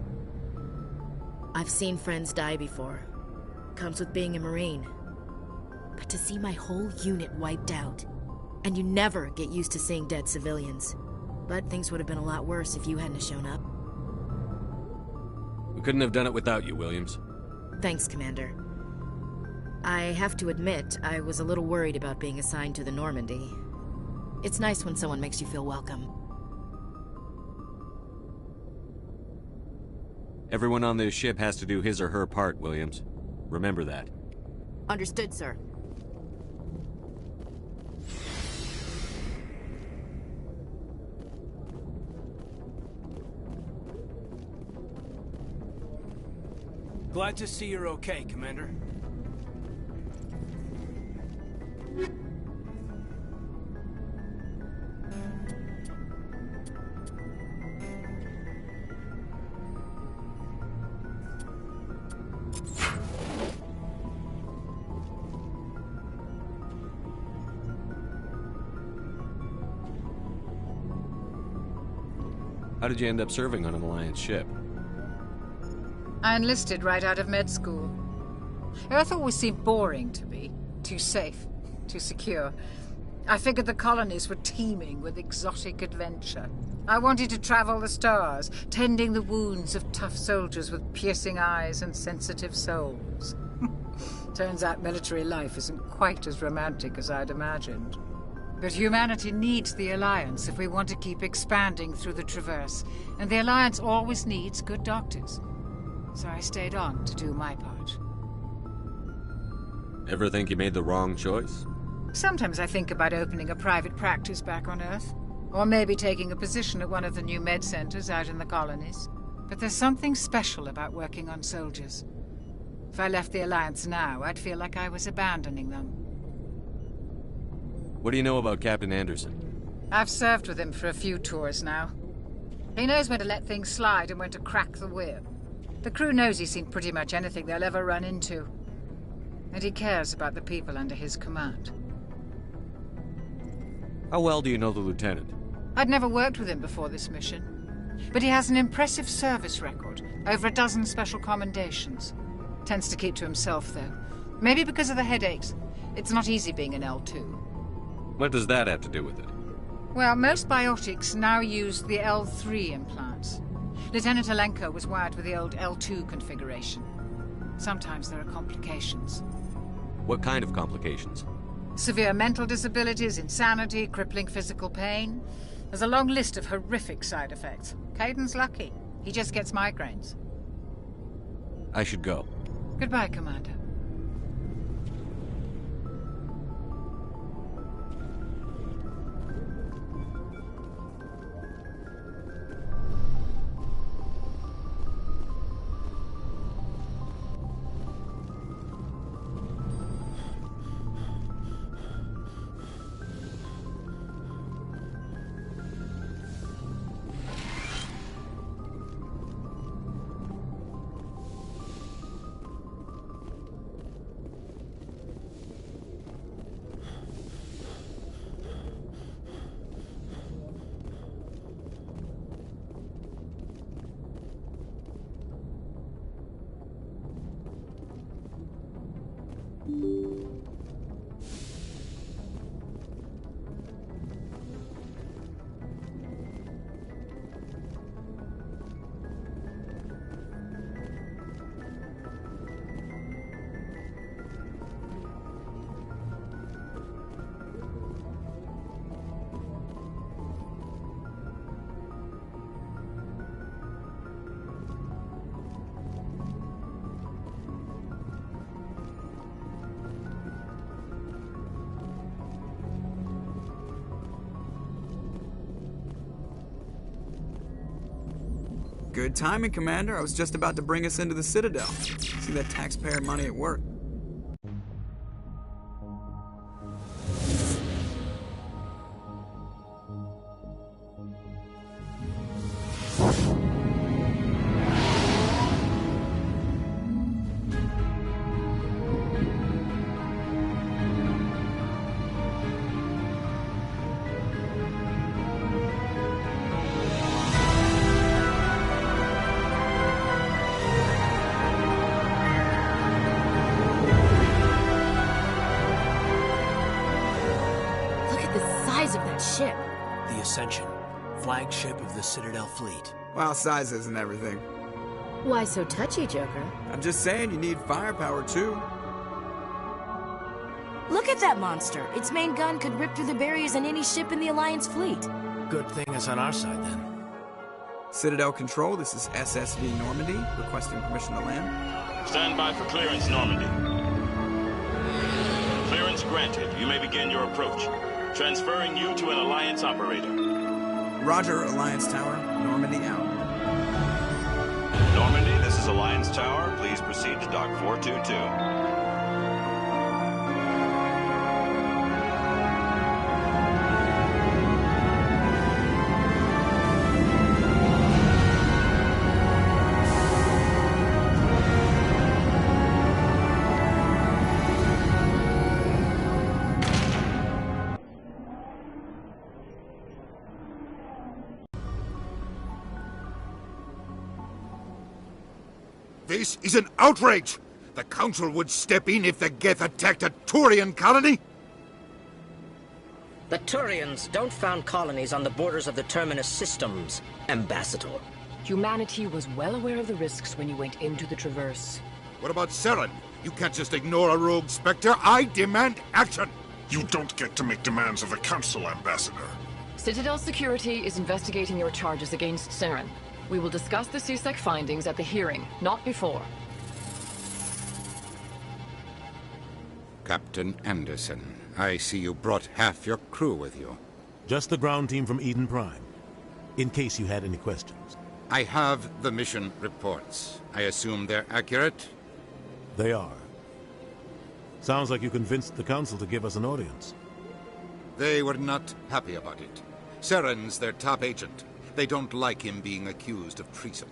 I've seen friends die before. Comes with being a Marine. But to see my whole unit wiped out, and you never get used to seeing dead civilians. But things would have been a lot worse if you hadn't shown up. We couldn't have done it without you, Williams. Thanks, Commander. I have to admit, I was a little worried about being assigned to the Normandy. It's nice when someone makes you feel welcome. Everyone on this ship has to do his or her part, Williams. Remember that. Understood, sir. Glad to see you're okay, Commander. How did you end up serving on an Alliance ship? I enlisted right out of med school. Earth always seemed boring to me. Too safe, too secure. I figured the colonies were teeming with exotic adventure. I wanted to travel the stars, tending the wounds of tough soldiers with piercing eyes and sensitive souls. Turns out military life isn't quite as romantic as I'd imagined. But humanity needs the Alliance if we want to keep expanding through the Traverse, and the Alliance always needs good doctors. So I stayed on to do my part. Ever think you made the wrong choice? Sometimes I think about opening a private practice back on Earth, or maybe taking a position at one of the new med centers out in the colonies. But there's something special about working on soldiers. If I left the Alliance now, I'd feel like I was abandoning them. What do you know about Captain Anderson? I've served with him for a few tours now. He knows when to let things slide and when to crack the whip. The crew knows he's seen pretty much anything they'll ever run into. And he cares about the people under his command. How well do you know the Lieutenant? I'd never worked with him before this mission. But he has an impressive service record, over 12 special commendations. Tends to keep to himself, though. Maybe because of the headaches. It's not easy being an L2. What does that have to do with it? Well, most biotics now use the L3 implants. Lieutenant Alenko was wired with the old L2 configuration. Sometimes there are complications. What kind of complications? Severe mental disabilities, insanity, crippling physical pain. There's a long list of horrific side effects. Caden's lucky. He just gets migraines. I should go. Goodbye, Commander. Good timing, Commander. I was just about to bring us into the Citadel. See that taxpayer money at work. Ship. The Ascension, flagship of the Citadel fleet. Well, size isn't everything. Why so touchy, Joker? I'm just saying you need firepower, too. Look at that monster. Its main gun could rip through the barriers in any ship in the Alliance fleet. Good thing it's on our side, then. Citadel Control, this is SSV Normandy, requesting permission to land. Stand by for clearance, Normandy. Clearance granted. You may begin your approach. Transferring you to an Alliance operator. Roger, Alliance Tower. Normandy out. Normandy, this is Alliance Alliance Tower, please proceed to Dock 422. This is an outrage! The Council would step in if the Geth attacked a Turian colony? The Turians don't found colonies on the borders of the Terminus systems, Ambassador. Humanity was well aware of the risks when you went into the Traverse. What about Saren? You can't just ignore a rogue Spectre. I demand action! You don't get to make demands of the Council, Ambassador. Citadel Security is investigating your charges against Saren. We will discuss the CSEC findings at the hearing, not before. Captain Anderson, I see you brought half your crew with you. Just the ground team from Eden Prime, in case you had any questions. I have the mission reports. I assume they're accurate? They are. Sounds like you convinced the Council to give us an audience. They were not happy about it. Saren's their top agent. They don't like him being accused of treason.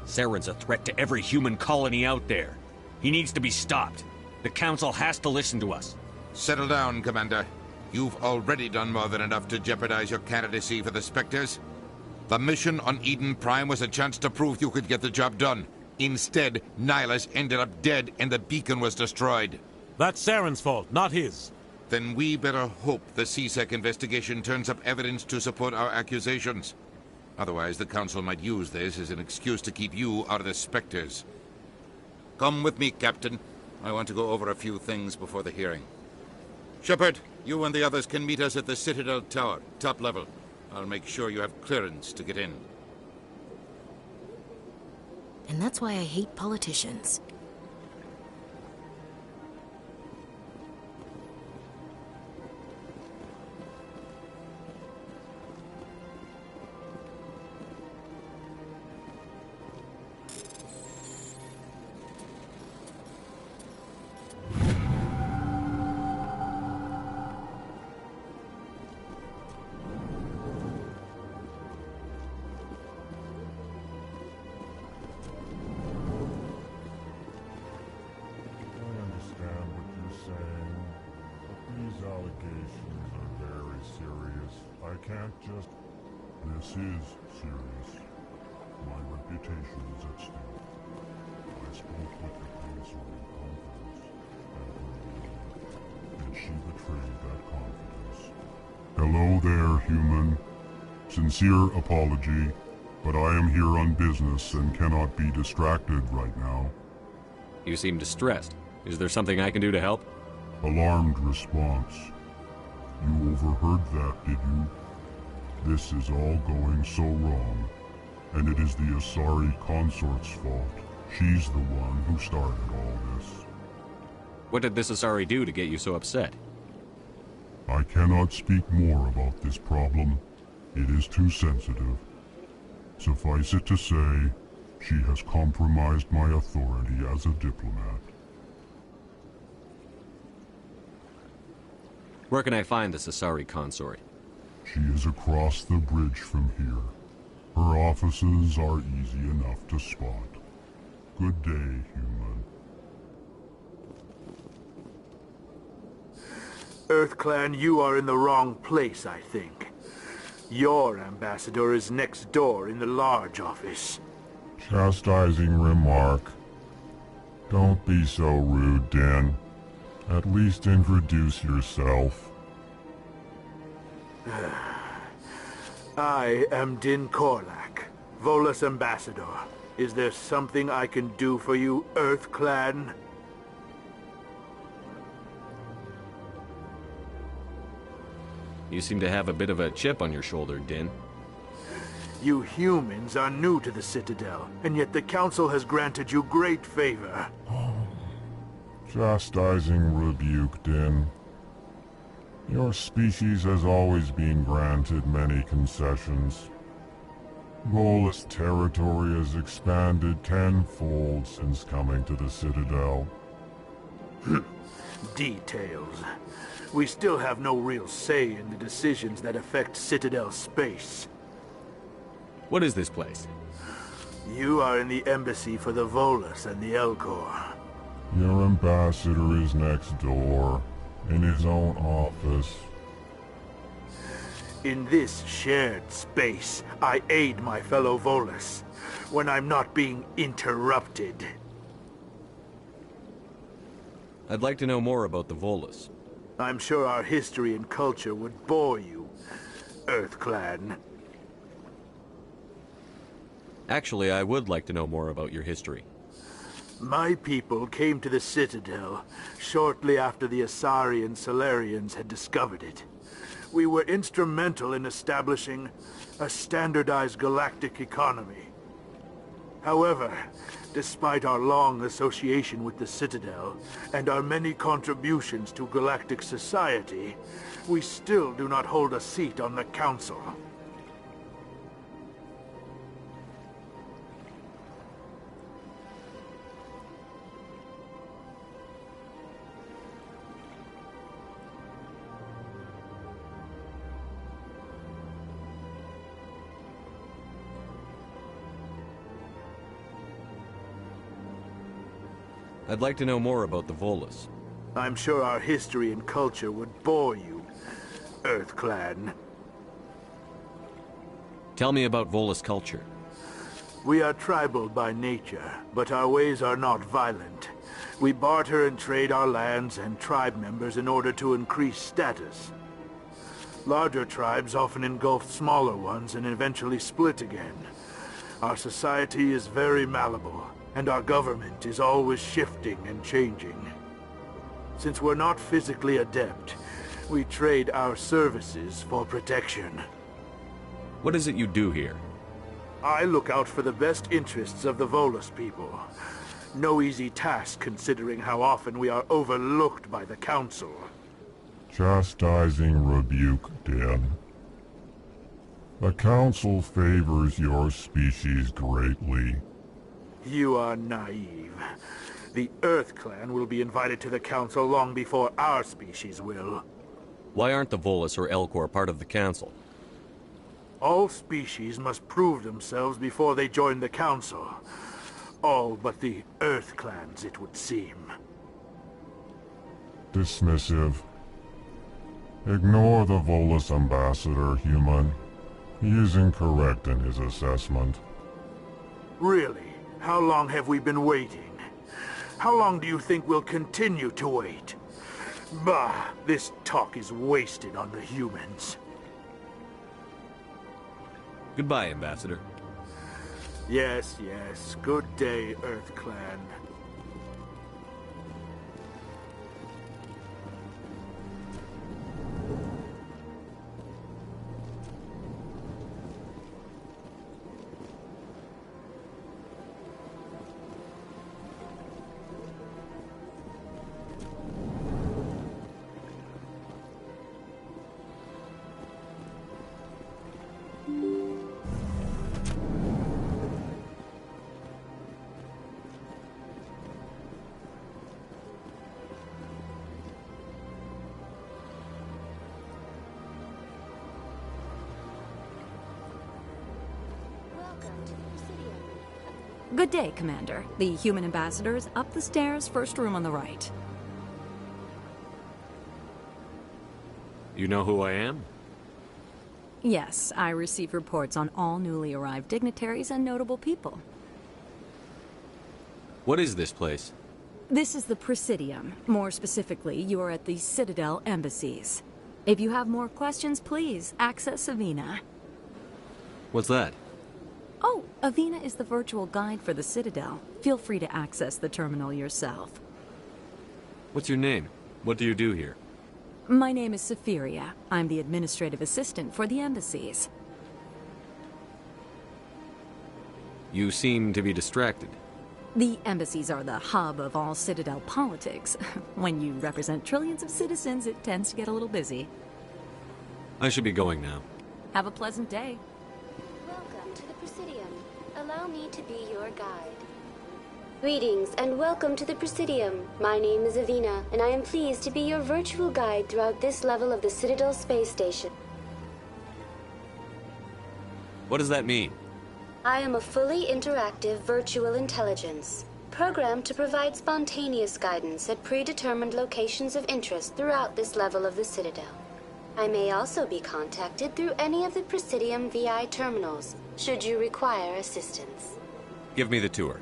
Saren's a threat to every human colony out there. He needs to be stopped. The Council has to listen to us. Settle down, Commander. You've already done more than enough to jeopardize your candidacy for the Spectres. The mission on Eden Prime was a chance to prove you could get the job done. Instead, Nihilus ended up dead and the beacon was destroyed. That's Saren's fault, not his. Then we better hope the CSEC investigation turns up evidence to support our accusations. Otherwise, the Council might use this as an excuse to keep you out of the Spectres. Come with me, Captain. I want to go over a few things before the hearing. Shepard, you and the others can meet us at the Citadel Tower, top level. I'll make sure you have clearance to get in. And that's why I hate politicians. This is serious. My reputation is at stake. I spoke with the Council in confidence and she betrayed that confidence. Hello there, human. Sincere apology, but I am here on business and cannot be distracted right now. You seem distressed. Is there something I can do to help? Alarmed response. You overheard that, did you? This is all going so wrong, and it is the Asari consort's fault. She's the one who started all this. What did this Asari do to get you so upset? I cannot speak more about this problem. It is too sensitive. Suffice it to say, she has compromised my authority as a diplomat. Where can I find this Asari consort? She is across the bridge from here. Her offices are easy enough to spot. Good day, human. EarthClan, you are in the wrong place, I think. Your ambassador is next door in the large office. Chastising remark. Don't be so rude, Den. At least introduce yourself. I am Din Korlak, Volus Ambassador. Is there something I can do for you, EarthClan? You seem to have a bit of a chip on your shoulder, Din. You humans are new to the Citadel, and yet the Council has granted you great favor. Chastising rebuke, Din. Your species has always been granted many concessions. Volus territory has expanded tenfold since coming to the Citadel. Details. We still have no real say in the decisions that affect Citadel space. What is this place? You are in the embassy for the Volus and the Elcor. Your ambassador is next door, in his own office. In this shared space, I aid my fellow Volus when I'm not being interrupted. I'd like to know more about the Volus. I'm sure our history and culture would bore you, EarthClan. Actually, I would like to know more about your history. My people came to the Citadel shortly after the Asari and Solarians had discovered it. We were instrumental in establishing a standardized galactic economy. However, despite our long association with the Citadel and our many contributions to galactic society, we still do not hold a seat on the Council. I'd like to know more about the Volus. I'm sure our history and culture would bore you, EarthClan. Tell me about Volus culture. We are tribal by nature, but our ways are not violent. We barter and trade our lands and tribe members in order to increase status. Larger tribes often engulf smaller ones and eventually split again. Our society is very malleable, and our government is always shifting and changing. Since we're not physically adept, we trade our services for protection. What is it you do here? I look out for the best interests of the Volus people. No easy task considering how often we are overlooked by the Council. Chastising rebuke, Din. The Council favors your species greatly. You are naive. The EarthClan will be invited to the Council long before our species will. Why aren't the Volus or Elcor part of the Council? All species must prove themselves before they join the Council. All but the EarthClans, it would seem. Dismissive. Ignore the Volus ambassador, human. He is incorrect in his assessment. Really? How long have we been waiting? How long do you think we'll continue to wait? Bah, this talk is wasted on the humans. Goodbye, Ambassador. Yes, yes. Good day, EarthClan. Good day, Commander. The human ambassador is up the stairs, first room on the right. You know who I am? Yes, I receive reports on all newly arrived dignitaries and notable people. What is this place? This is the Presidium. More specifically, you are at the Citadel embassies. If you have more questions, please access Avina. What's that? Oh, Avina is the virtual guide for the Citadel. Feel free to access the terminal yourself. What's your name? What do you do here? My name is Safiria. I'm the administrative assistant for the embassies. You seem to be distracted. The embassies are the hub of all Citadel politics. When you represent trillions of citizens, it tends to get a little busy. I should be going now. Have a pleasant day. Welcome to the Presidium. Allow me to be your guide. Greetings and welcome to the Presidium. My name is Avina, and I am pleased to be your virtual guide throughout this level of the Citadel space station. What does that mean? I am a fully interactive virtual intelligence, programmed to provide spontaneous guidance at predetermined locations of interest throughout this level of the Citadel. I may also be contacted through any of the Presidium VI terminals, should you require assistance. Give me the tour.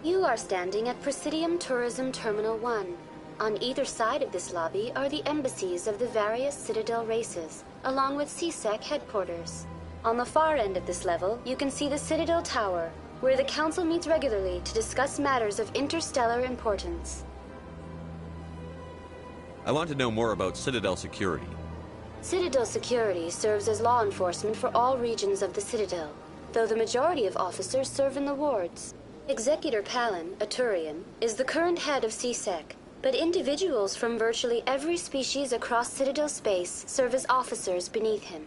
You are standing at Presidium Tourism Terminal 1. On either side of this lobby are the embassies of the various Citadel races, along with CSEC headquarters. On the far end of this level, you can see the Citadel Tower, where the Council meets regularly to discuss matters of interstellar importance. I want to know more about Citadel security. Citadel security serves as law enforcement for all regions of the Citadel, though the majority of officers serve in the wards. Executor Palin, a Turian, is the current head of CSEC, but individuals from virtually every species across Citadel space serve as officers beneath him.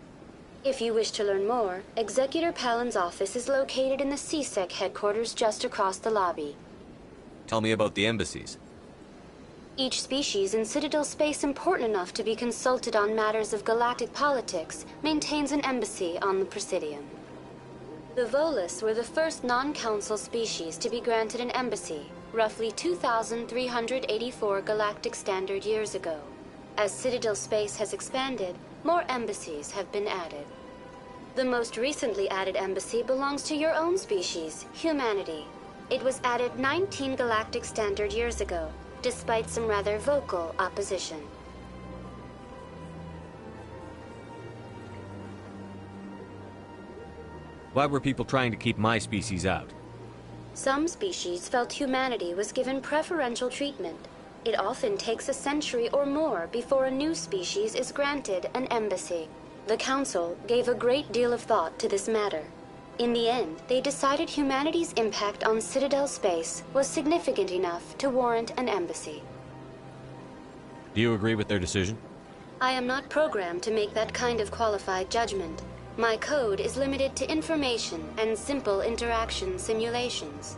If you wish to learn more, Executor Palin's office is located in the CSEC headquarters just across the lobby. Tell me about the embassies. Each species in Citadel space important enough to be consulted on matters of galactic politics maintains an embassy on the Presidium. The Volus were the first non-council species to be granted an embassy, roughly 2,384 galactic standard years ago. As Citadel space has expanded, more embassies have been added. The most recently added embassy belongs to your own species, humanity. It was added 19 galactic standard years ago, despite some rather vocal opposition. Why were people trying to keep my species out? Some species felt humanity was given preferential treatment. It often takes a century or more before a new species is granted an embassy. The Council gave a great deal of thought to this matter. In the end, they decided humanity's impact on Citadel space was significant enough to warrant an embassy. Do you agree with their decision? I am not programmed to make that kind of qualified judgment. My code is limited to information and simple interaction simulations.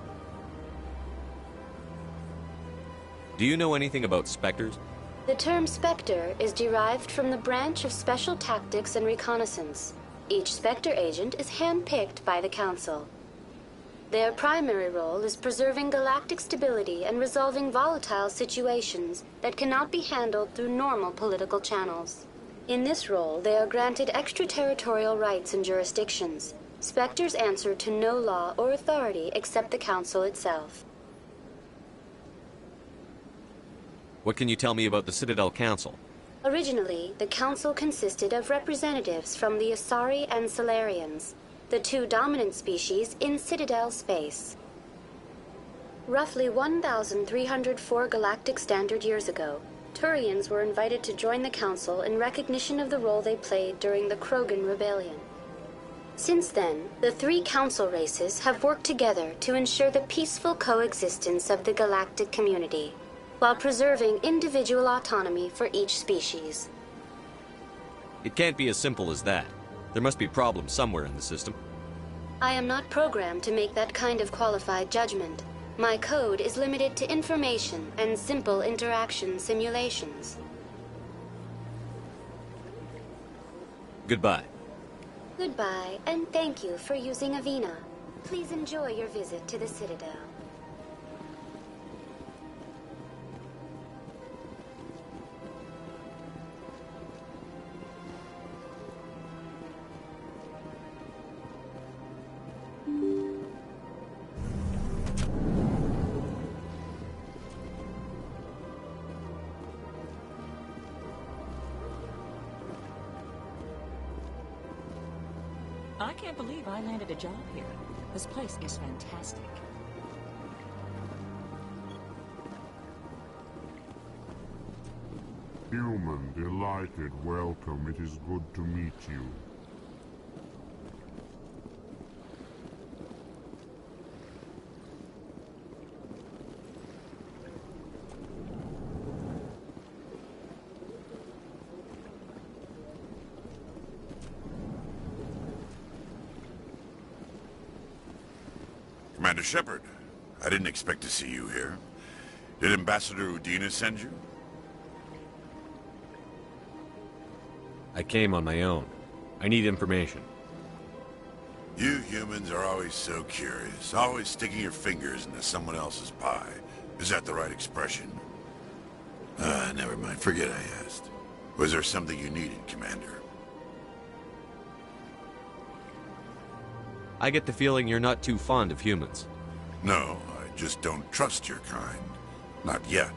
Do you know anything about Spectres? The term Spectre is derived from the branch of Special Tactics and Reconnaissance. Each Spectre agent is hand-picked by the Council. Their primary role is preserving galactic stability and resolving volatile situations that cannot be handled through normal political channels. In this role, they are granted extraterritorial rights and jurisdictions. Spectres answer to no law or authority except the Council itself. What can you tell me about the Citadel Council? Originally, the Council consisted of representatives from the Asari and Solarians, the two dominant species in Citadel space. Roughly 1,304 galactic standard years ago, Turians were invited to join the Council in recognition of the role they played during the Krogan Rebellion. Since then, the three Council races have worked together to ensure the peaceful coexistence of the galactic community, while preserving individual autonomy for each species. It can't be as simple as that. There must be problems somewhere in the system. I am not programmed to make that kind of qualified judgment. My code is limited to information and simple interaction simulations. Goodbye. Goodbye, and thank you for using Avina. Please enjoy your visit to the Citadel. I can't believe I landed a job here. This place is fantastic. Human, delighted, welcome. It is good to meet you. Commander Shepard, I didn't expect to see you here. Did Ambassador Udina send you? I came on my own. I need information. You humans are always so curious, always sticking your fingers into someone else's pie. Is that the right expression? Never mind. Forget I asked. Was there something you needed, Commander? I get the feeling you're not too fond of humans. No, I just don't trust your kind. Not yet.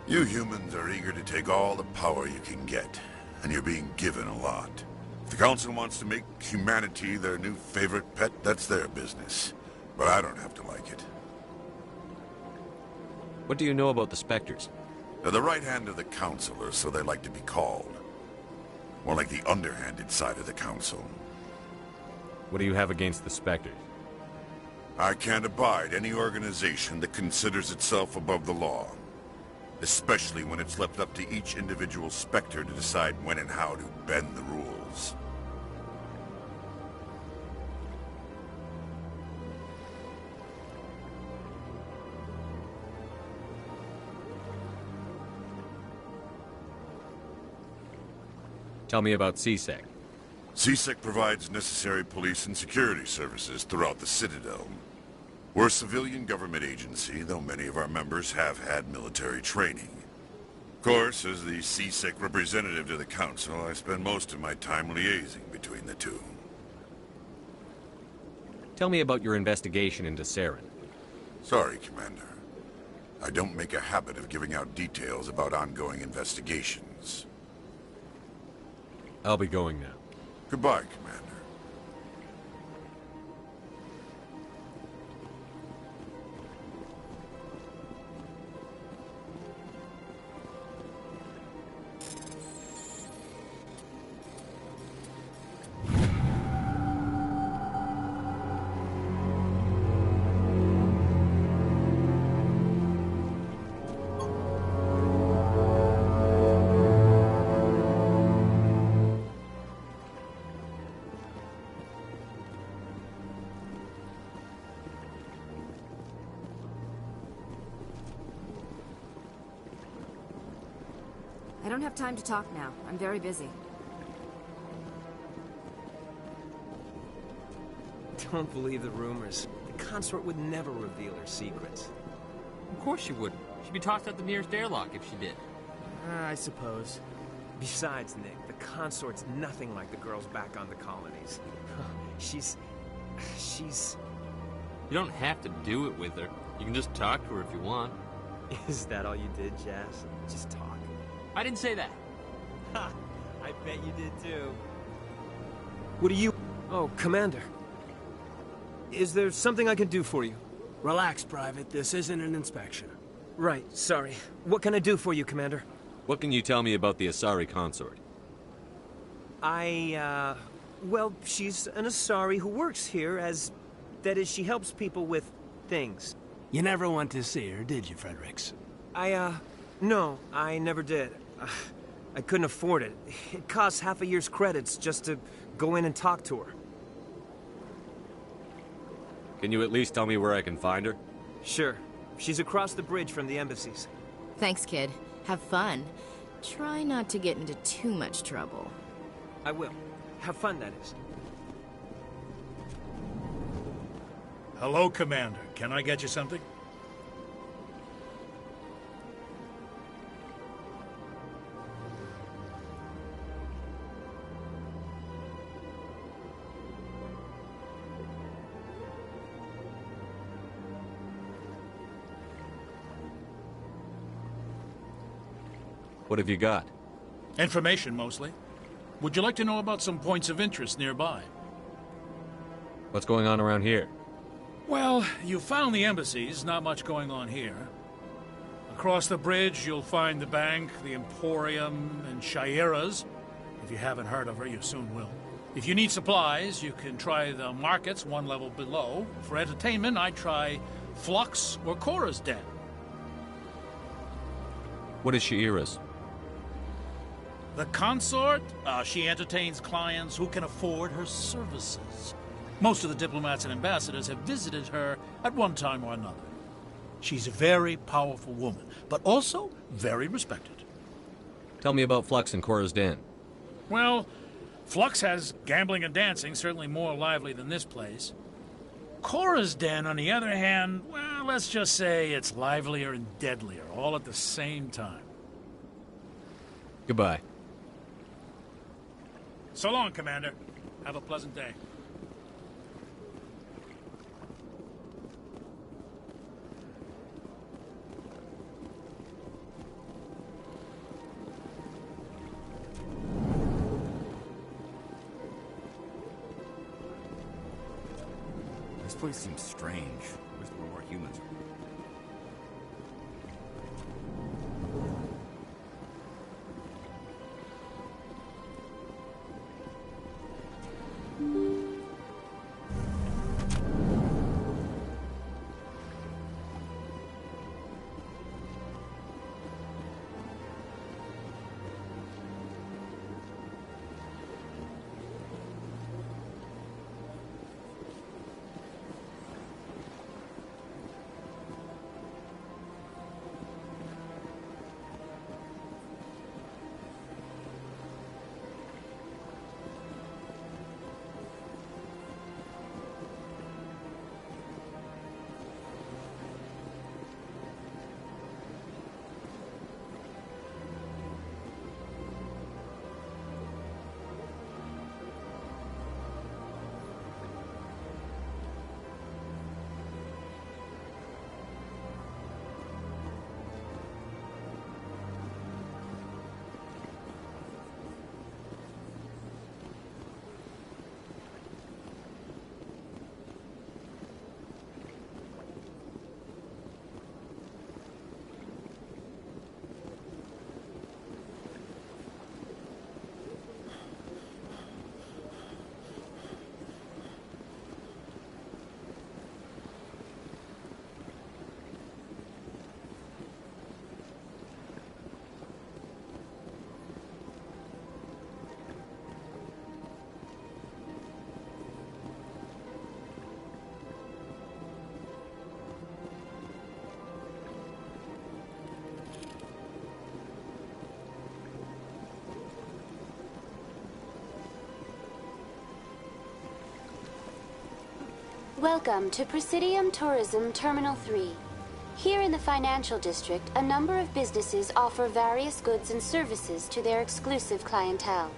You humans are eager to take all the power you can get, and you're being given a lot. If the Council wants to make humanity their new favorite pet, that's their business. But I don't have to like it. What do you know about the Spectres? They're the right hand of the Council, or so they like to be called. More like the underhanded side of the Council. What do you have against the Spectres? I can't abide any organization that considers itself above the law. Especially when it's left up to each individual Spectre to decide when and how to bend the rules. Tell me about CSEC. CSEC provides necessary police and security services throughout the Citadel. We're a civilian government agency, though many of our members have had military training. Of course, as the CSEC representative to the Council, I spend most of my time liaising between the two. Tell me about your investigation into Saren. Sorry, Commander. I don't make a habit of giving out details about ongoing investigations. I'll be going now. Goodbye, Commander. I don't have time to talk now. I'm very busy. Don't believe the rumors. The consort would never reveal her secrets. Of course she wouldn't. She'd be tossed out the nearest airlock if she did. I suppose. Besides, Nick, the consort's nothing like the girls back on the colonies. She's... You don't have to do it with her. You can just talk to her if you want. Is that all you did, Jazz? Just talk? I didn't say that. Ha! I bet you did too. What do you... Oh, Commander. Is there something I can do for you? Relax, Private. This isn't an inspection. Right, sorry. What can I do for you, Commander? What can you tell me about the Asari consort? Well, she's an Asari who works here as... That is, she helps people with things. You never went to see her, did you, Fredericks? No, I never did. I couldn't afford it. It costs half a year's credits just to go in and talk to her. Can you at least tell me where I can find her? Sure. She's across the bridge from the embassies. Thanks, kid. Have fun. Try not to get into too much trouble. I will. Have fun, that is. Hello, Commander. Can I get you something? What have you got? Information, mostly. Would you like to know about some points of interest nearby? What's going on around here? Well, you found the embassies, not much going on here. Across the bridge, you'll find the bank, the Emporium, and Shaira's. If you haven't heard of her, you soon will. If you need supplies, you can try the markets one level below. For entertainment, I'd try Flux or Cora's Den. What is Shaira's? The consort? She entertains clients who can afford her services. Most of the diplomats and ambassadors have visited her at one time or another. She's a very powerful woman, but also very respected. Tell me about Flux and Cora's Den. Well, Flux has gambling and dancing, certainly more lively than this place. Cora's Den, on the other hand, well, let's just say it's livelier and deadlier, all at the same time. Goodbye. So long, Commander. Have a pleasant day. This place seems strange. Wish there were more humans. Welcome to Presidium Tourism Terminal 3. Here in the financial district, a number of businesses offer various goods and services to their exclusive clientele.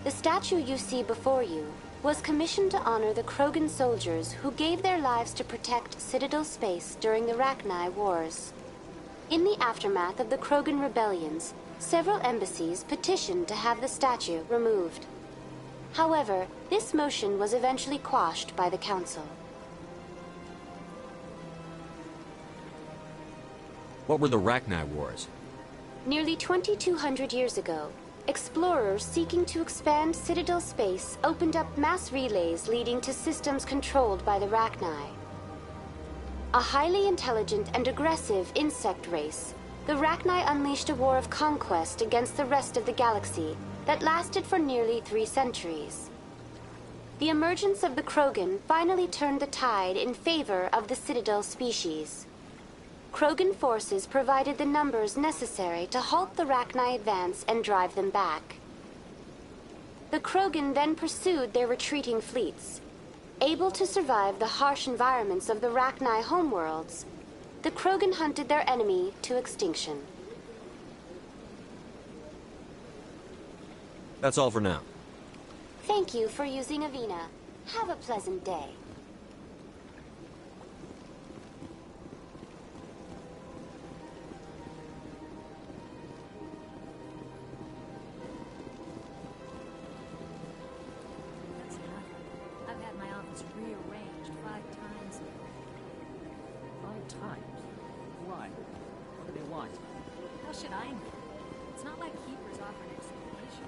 The statue you see before you was commissioned to honor the Krogan soldiers who gave their lives to protect Citadel space during the Rachni Wars. In the aftermath of the Krogan rebellions, several embassies petitioned to have the statue removed. However, this motion was eventually quashed by the Council. What were the Rachni Wars? Nearly 2,200 years ago, explorers seeking to expand Citadel space opened up mass relays leading to systems controlled by the Rachni. A highly intelligent and aggressive insect race, the Rachni unleashed a war of conquest against the rest of the galaxy that lasted for nearly 3 centuries. The emergence of the Krogan finally turned the tide in favor of the Citadel species. Krogan forces provided the numbers necessary to halt the Rachni advance and drive them back. The Krogan then pursued their retreating fleets. Able to survive the harsh environments of the Rachni homeworlds, the Krogan hunted their enemy to extinction. That's all for now. Thank you for using Avina. Have a pleasant day. That's enough. I've had my office rearranged 5 times. 5 times? Why? What do they want? How should I know? It's not like Keepers offer an explanation.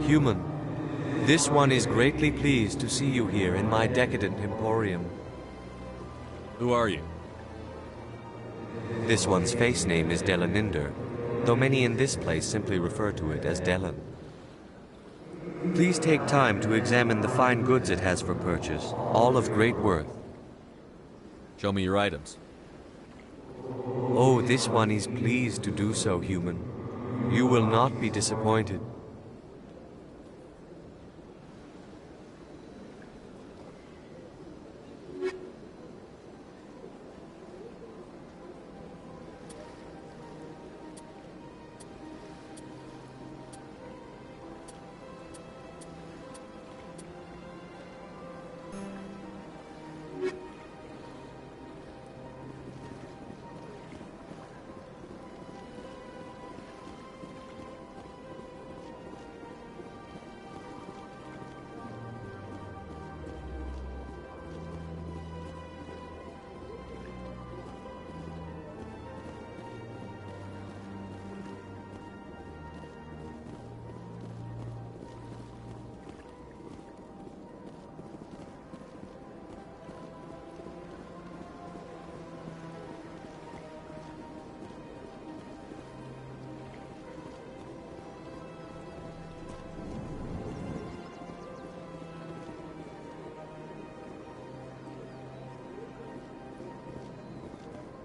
human. This one is greatly pleased to see you here in my decadent emporium. Who are you? This one's face name is Delaninder, though many in this place simply refer to it as Delan. Please take time to examine the fine goods it has for purchase, all of great worth. Show me your items. Oh, this one is pleased to do so, human. You will not be disappointed.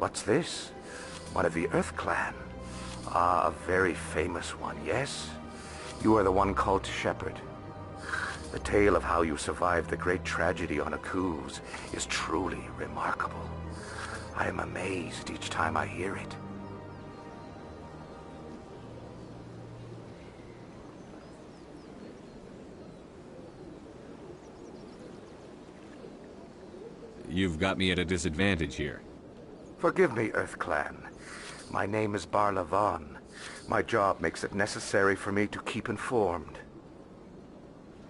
What's this? One of the Earth Clan. Ah, a very famous one, yes? You are the one called Shepard. The tale of how you survived the great tragedy on Akuz is truly remarkable. I am amazed each time I hear it. You've got me at a disadvantage here. Forgive me, Earth Clan. My name is Barla Vaughn. My job makes it necessary for me to keep informed.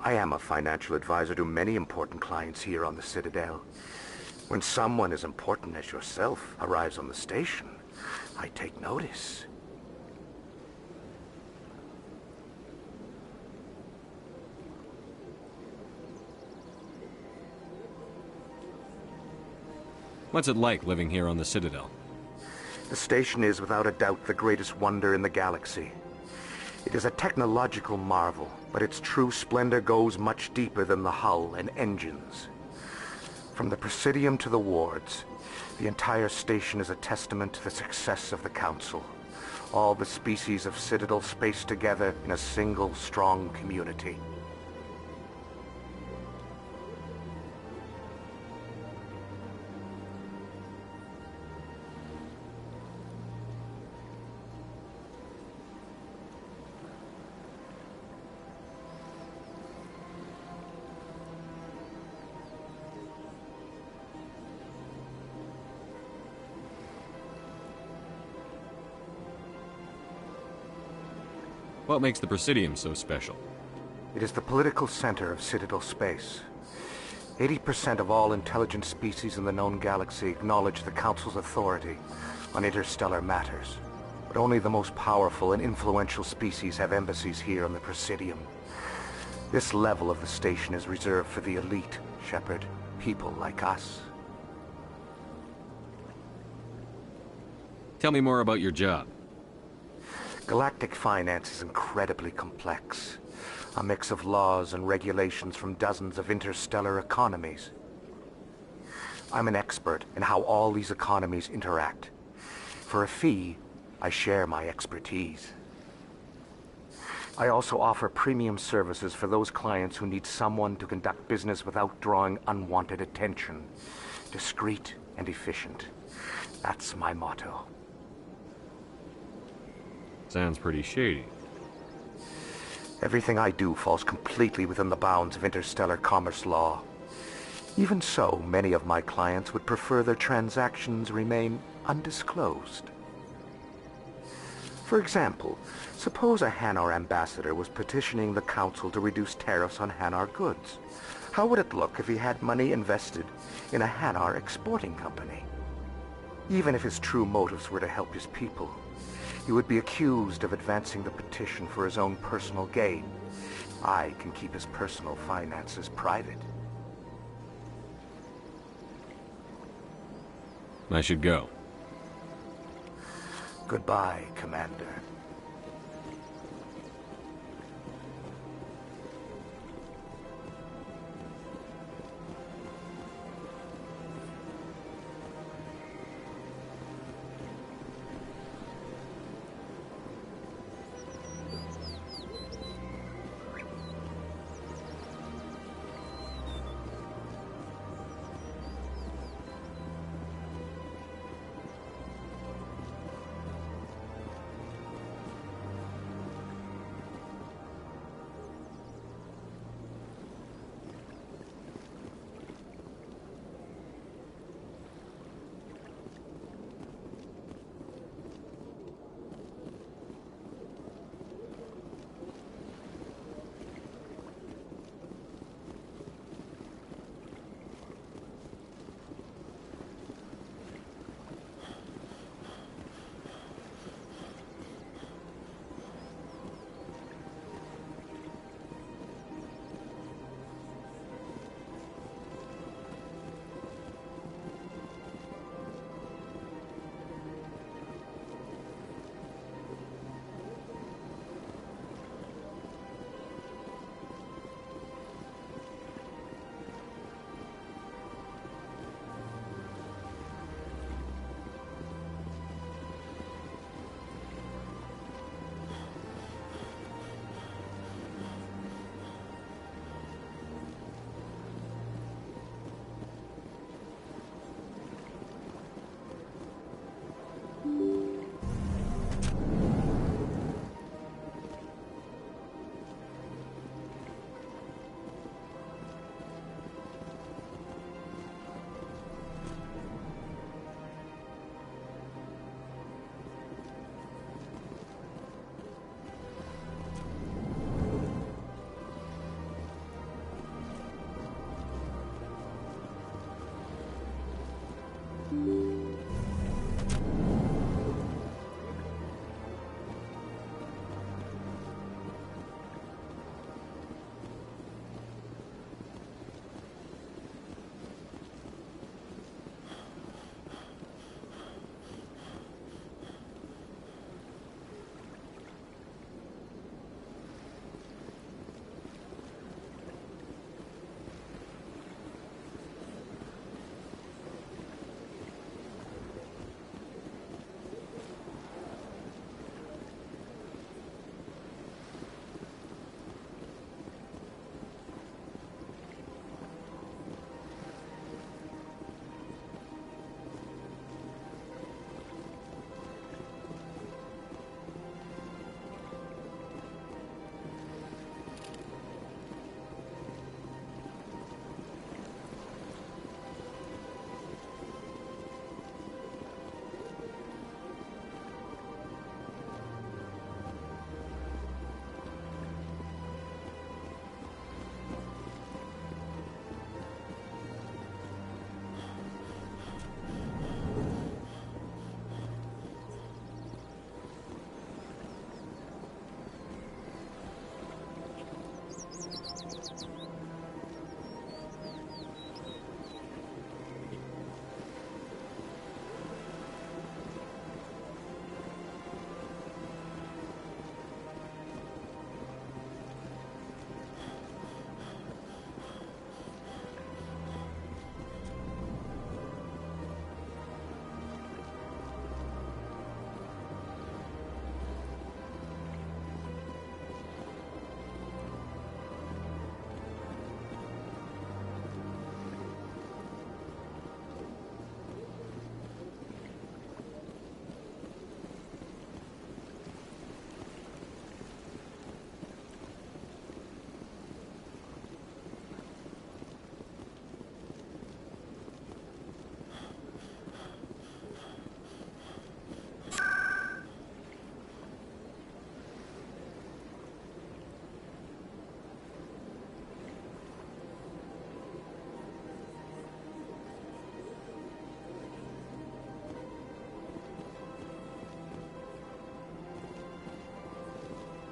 I am a financial advisor to many important clients here on the Citadel. When someone as important as yourself arrives on the station, I take notice. What's it like living here on the Citadel? The station is without a doubt the greatest wonder in the galaxy. It is a technological marvel, but its true splendor goes much deeper than the hull and engines. From the Presidium to the wards, the entire station is a testament to the success of the Council. All the species of Citadel spaced together in a single strong community. What makes the Presidium so special? It is the political center of Citadel space. 80% of all intelligent species in the known galaxy acknowledge the Council's authority on interstellar matters. But only the most powerful and influential species have embassies here on the Presidium. This level of the station is reserved for the elite, Shepard. People like us. Tell me more about your job. Galactic finance is incredibly complex. A mix of laws and regulations from dozens of interstellar economies. I'm an expert in how all these economies interact. For a fee, I share my expertise. I also offer premium services for those clients who need someone to conduct business without drawing unwanted attention. Discreet and efficient. That's my motto. Sounds pretty shady. Everything I do falls completely within the bounds of interstellar commerce law. Even so, many of my clients would prefer their transactions remain undisclosed. For example, suppose a Hanar ambassador was petitioning the Council to reduce tariffs on Hanar goods. How would it look if he had money invested in a Hanar exporting company? Even if his true motives were to help his people, He would be accused of advancing the petition for his own personal gain. I can keep his personal finances private. I should go. Goodbye, Commander.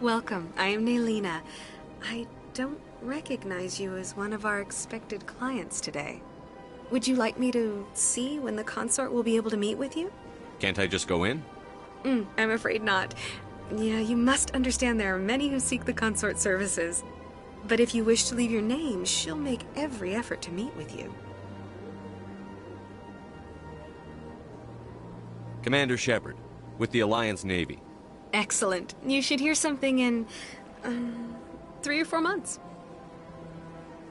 Welcome. I am Naylina. I don't recognize you as one of our expected clients today. Would you like me to see when the consort will be able to meet with you? Can't I just go in? I'm afraid not. Yeah, you must understand there are many who seek the consort services. But if you wish to leave your name, she'll make every effort to meet with you. Commander Shepard, with the Alliance Navy. Excellent. You should hear something in 3 or 4 months.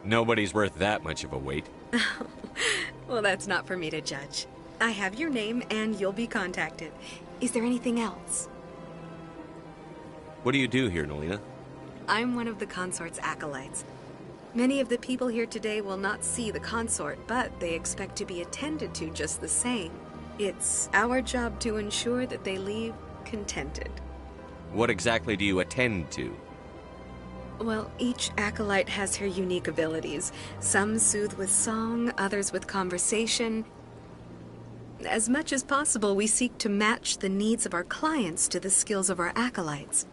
Nobody's worth that much of a wait. Well, that's not for me to judge. I have your name and you'll be contacted. Is there anything else? What do you do here, Naylina? I'm one of the consort's acolytes. Many of the people here today will not see the consort, but they expect to be attended to just the same. It's our job to ensure that they leave contented. What exactly do you attend to? Well, each acolyte has her unique abilities. Some soothe with song, others with conversation. As much as possible, we seek to match the needs of our clients to the skills of our acolytes.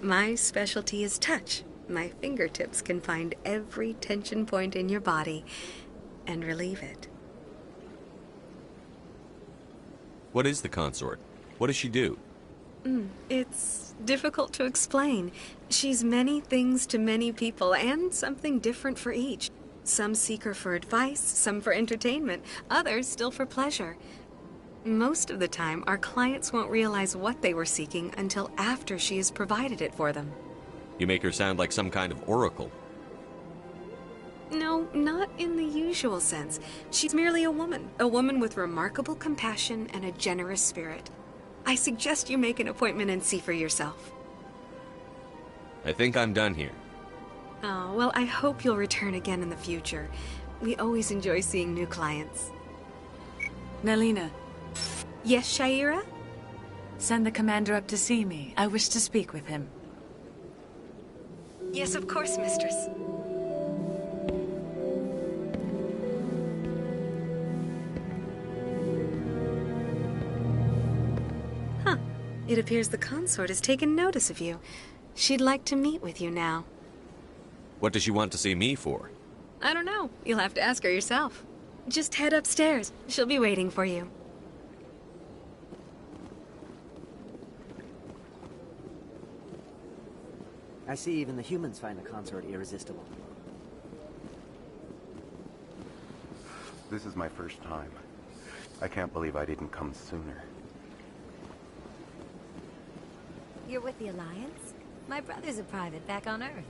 My specialty is touch. My fingertips can find every tension point in your body and relieve it. What is the consort? What does she do? It's difficult to explain. She's many things to many people, and something different for each. Some seek her for advice, some for entertainment, others still for pleasure. Most of the time, our clients won't realize what they were seeking until after she has provided it for them. You make her sound like some kind of oracle. No, not in the usual sense. She's merely a woman with remarkable compassion and a generous spirit. I suggest you make an appointment and see for yourself. I think I'm done here. Oh, well, I hope you'll return again in the future. We always enjoy seeing new clients. Naylina. Yes, Shaira? Send the commander up to see me. I wish to speak with him. Yes, of course, mistress. Huh. It appears the consort has taken notice of you. She'd like to meet with you now. What does she want to see me for? I don't know. You'll have to ask her yourself. Just head upstairs. She'll be waiting for you. I see even the humans find the consort irresistible. This is my first time. I can't believe I didn't come sooner. You're with the Alliance? My brother's a private back on Earth.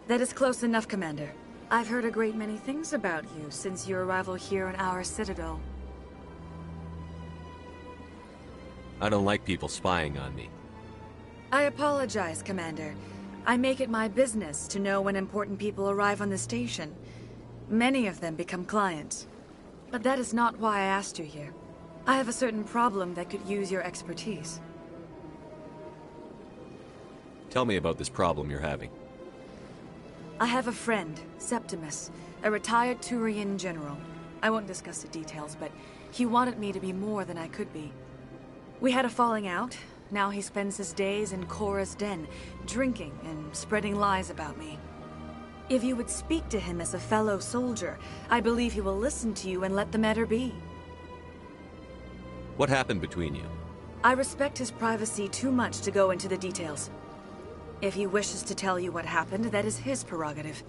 That is close enough, Commander. I've heard a great many things about you since your arrival here in our citadel. I don't like people spying on me. I apologize, Commander. I make it my business to know when important people arrive on the station. Many of them become clients. But that is not why I asked you here. I have a certain problem that could use your expertise. Tell me about this problem you're having. I have a friend, Septimus, a retired Turian general. I won't discuss the details, but he wanted me to be more than I could be. We had a falling out. Now he spends his days in Cora's den, drinking and spreading lies about me. If you would speak to him as a fellow soldier, I believe he will listen to you and let the matter be. What happened between you? I respect his privacy too much to go into the details. If he wishes to tell you what happened, that is his prerogative.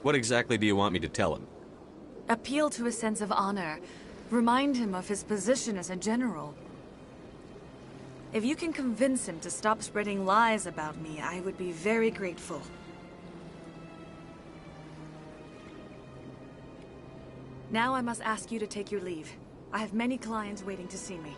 What exactly do you want me to tell him? Appeal to his sense of honor. Remind him of his position as a general. If you can convince him to stop spreading lies about me, I would be very grateful. Now I must ask you to take your leave. I have many clients waiting to see me.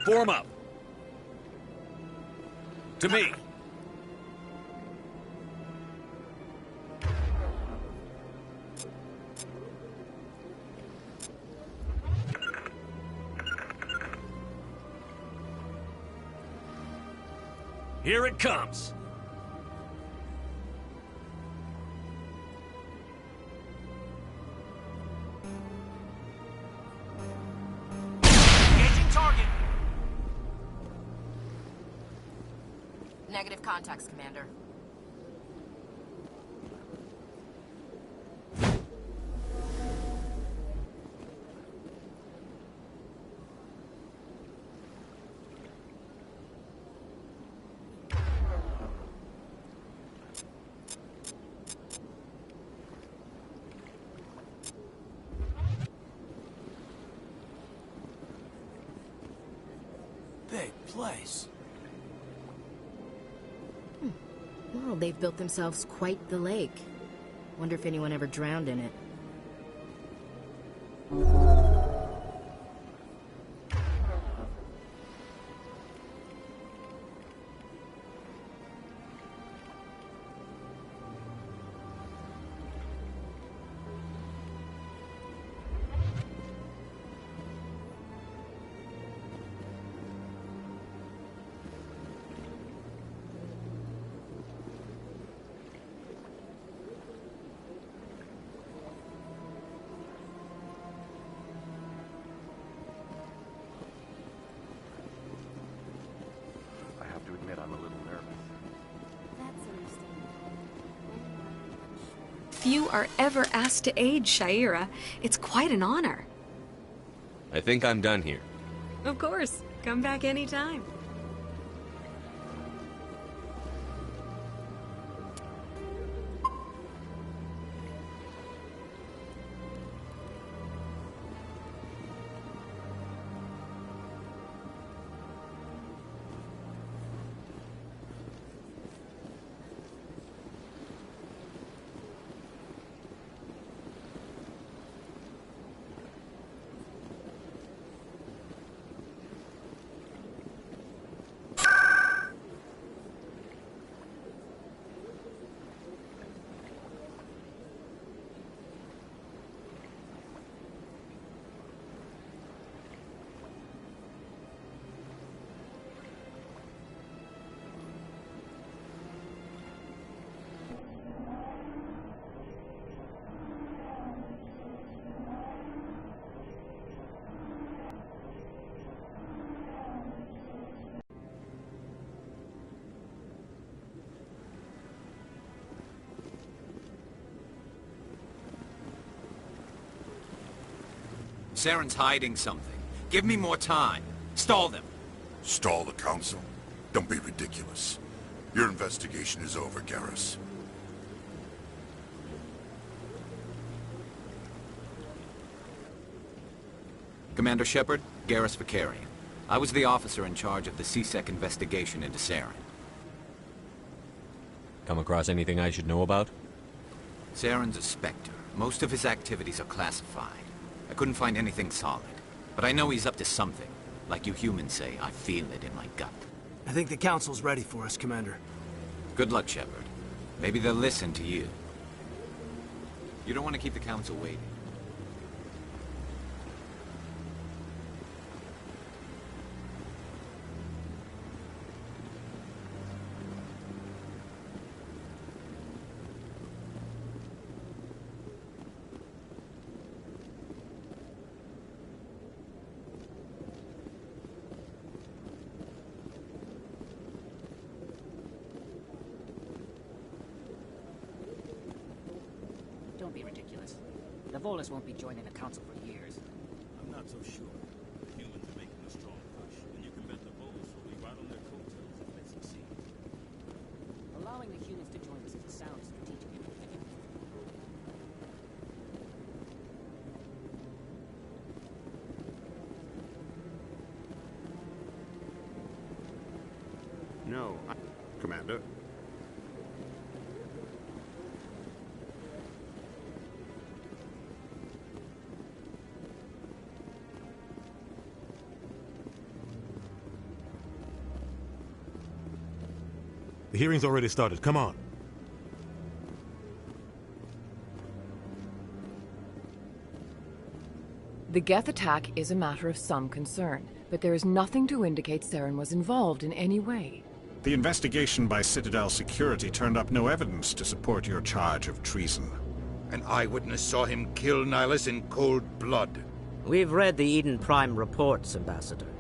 Form up. To me. Here it comes. Engaging target. Negative contacts, Commander. Big place. Well, they've built themselves quite the lake. Wonder if anyone ever drowned in it. I have to admit I'm a little nervous. Few are ever asked to aid Shaira. It's quite an honor. I think I'm done here. Of course. Come back anytime. Saren's hiding something. Give me more time. Stall them. Stall the council? Don't be ridiculous. Your investigation is over, Garrus. Commander Shepard, Garrus Vicarian. I was the officer in charge of the CSEC investigation into Saren. Come across anything I should know about? Saren's a Spectre. Most of his activities are classified. I couldn't find anything solid. But I know he's up to something. Like you humans say, I feel it in my gut. I think the council's ready for us, Commander. Good luck, Shepard. Maybe they'll listen to you. You don't want to keep the council waiting. Don't be ridiculous. The Volus won't be joining the council for years. not so sure. The humans are making a strong push, and you can bet the Volus will be right on their coattails if they succeed. Allowing the humans to join us is a sound strategic move. No, Commander. The hearing's already started. Come on. The Geth attack is a matter of some concern, but there is nothing to indicate Saren was involved in any way. The investigation by Citadel Security turned up no evidence to support your charge of treason. An eyewitness saw him kill Nihilus in cold blood. We've read the Eden Prime reports, Ambassador.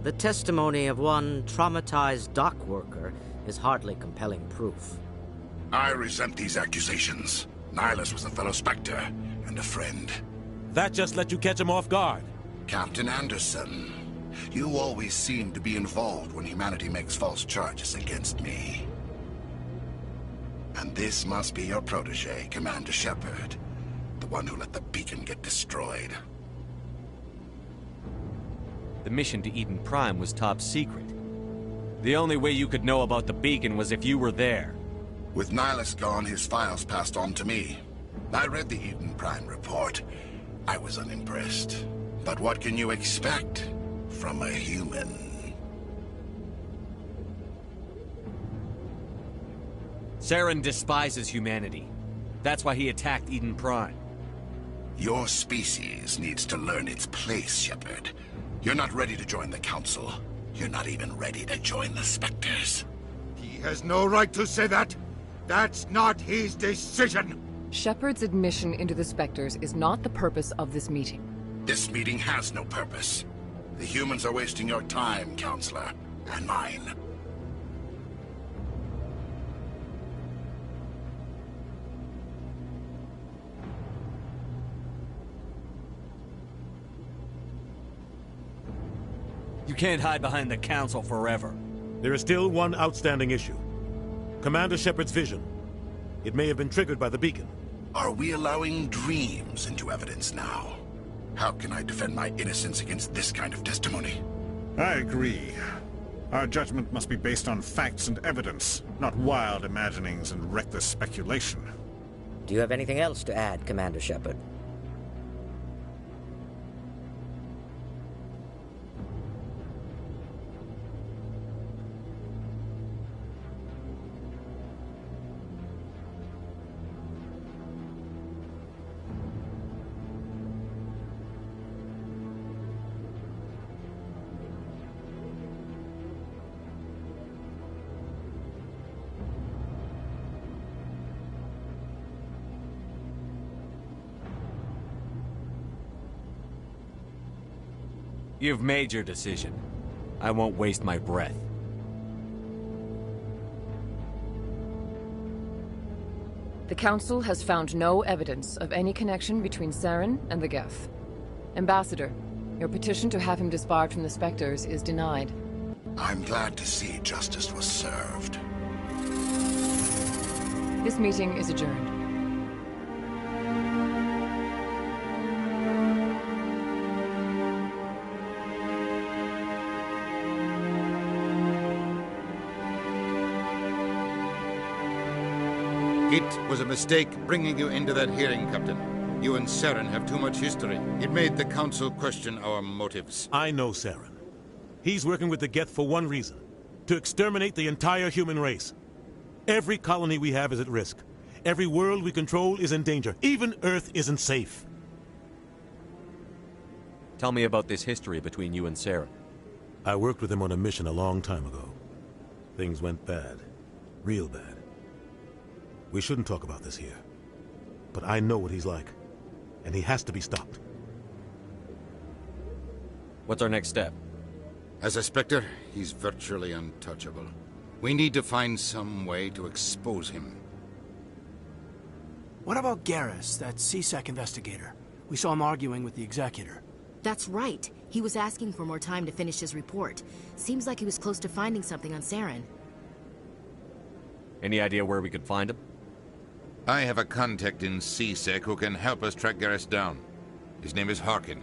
The testimony of one traumatized dock worker is hardly compelling proof. I resent these accusations. Nihilus was a fellow Spectre and a friend. That just let you catch him off guard. Captain Anderson, you always seem to be involved when humanity makes false charges against me. And this must be your protege, Commander Shepard, the one who let the beacon get destroyed. The mission to Eden Prime was top secret. The only way you could know about the beacon was if you were there. With Nihilus gone, his files passed on to me. I read the Eden Prime report. I was unimpressed. But what can you expect from a human? Saren despises humanity. That's why he attacked Eden Prime. Your species needs to learn its place, Shepard. You're not ready to join the Council. You're not even ready to join the Spectres. He has no right to say that. That's not his decision. Shepard's admission into the Spectres is not the purpose of this meeting. This meeting has no purpose. The humans are wasting your time, Counselor, and mine. You can't hide behind the Council forever. There is still one outstanding issue. Commander Shepard's vision. It may have been triggered by the beacon. Are we allowing dreams into evidence now? How can I defend my innocence against this kind of testimony? I agree. Our judgment must be based on facts and evidence, not wild imaginings and reckless speculation. Do you have anything else to add, Commander Shepard? You've made your decision. I won't waste my breath. The Council has found no evidence of any connection between Saren and the Geth. Ambassador, your petition to have him disbarred from the Spectres is denied. I'm glad to see justice was served. This meeting is adjourned. It was a mistake bringing you into that hearing, Captain. You and Saren have too much history. It made the Council question our motives. I know Saren. He's working with the Geth for one reason. To exterminate the entire human race. Every colony we have is at risk. Every world we control is in danger. Even Earth isn't safe. Tell me about this history between you and Saren. I worked with him on a mission a long time ago. Things went bad. Real bad. We shouldn't talk about this here. But I know what he's like. And he has to be stopped. What's our next step? As a Spectre, he's virtually untouchable. We need to find some way to expose him. What about Garrus, that CSEC investigator? We saw him arguing with the Executor. That's right. He was asking for more time to finish his report. Seems like he was close to finding something on Saren. Any idea where we could find him? I have a contact in CSEC who can help us track Garrus down. His name is Harkin.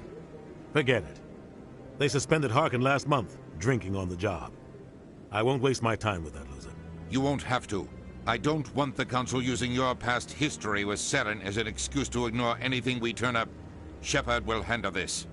Forget it. They suspended Harkin last month, drinking on the job. I won't waste my time with that loser. You won't have to. I don't want the Council using your past history with Saren as an excuse to ignore anything we turn up. Shepard will handle this.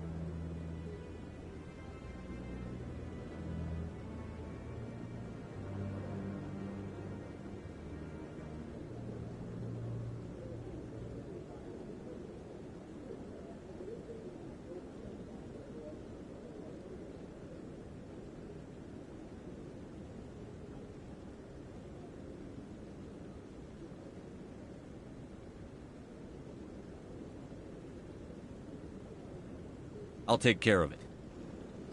I'll take care of it.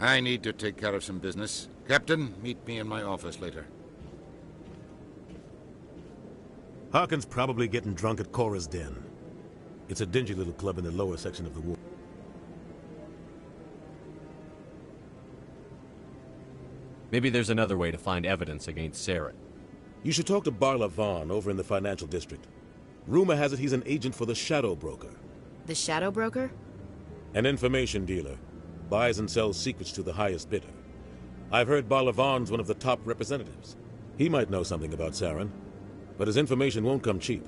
I need to take care of some business. Captain, meet me in my office later. Harkin's probably getting drunk at Cora's Den. It's a dingy little club in the lower section of the ward. Maybe there's another way to find evidence against Saren. You should talk to Barla Vaughn over in the financial district. Rumor has it he's an agent for the Shadow Broker. The Shadow Broker? An information dealer. Buys and sells secrets to the highest bidder. I've heard Barla Vaughn's one of the top representatives. He might know something about Saren, but his information won't come cheap.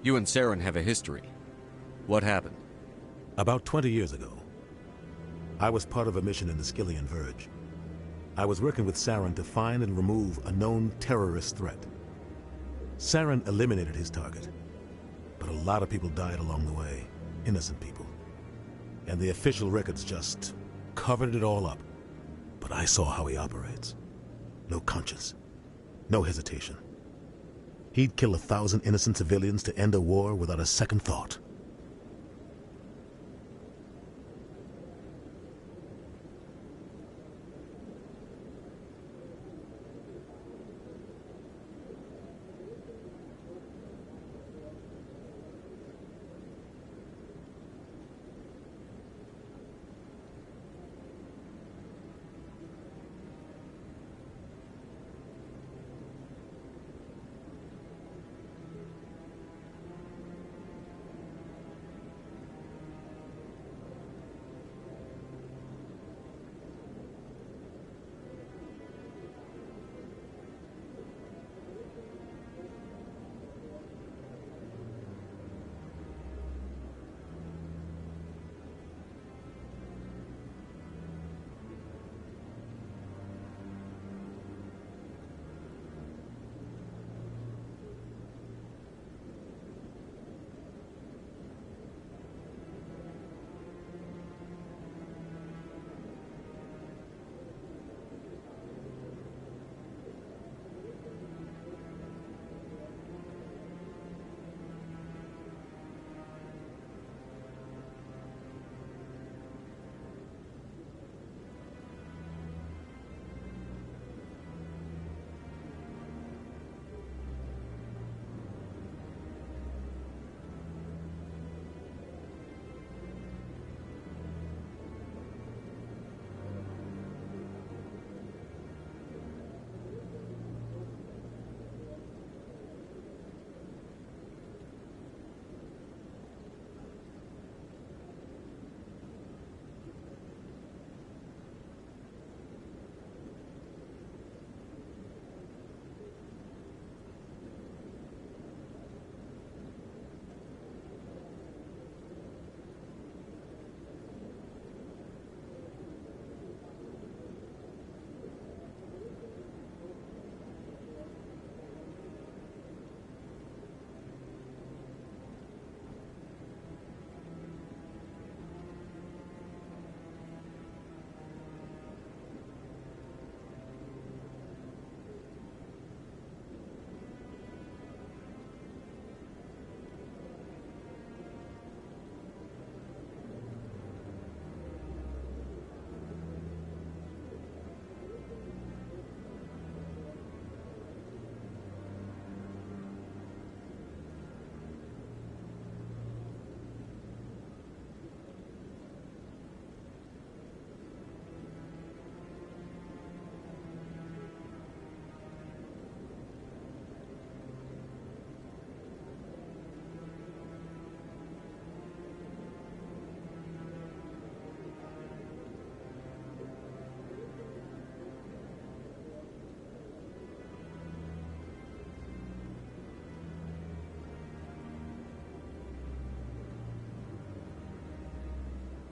You and Saren have a history. What happened? About 20 years ago, I was part of a mission in the Skillian Verge. I was working with Saren to find and remove a known terrorist threat. Saren eliminated his target, but a lot of people died along the way, innocent people. And the official records just covered it all up. But I saw how he operates. No conscience, no hesitation. He'd kill 1,000 innocent civilians to end a war without a second thought.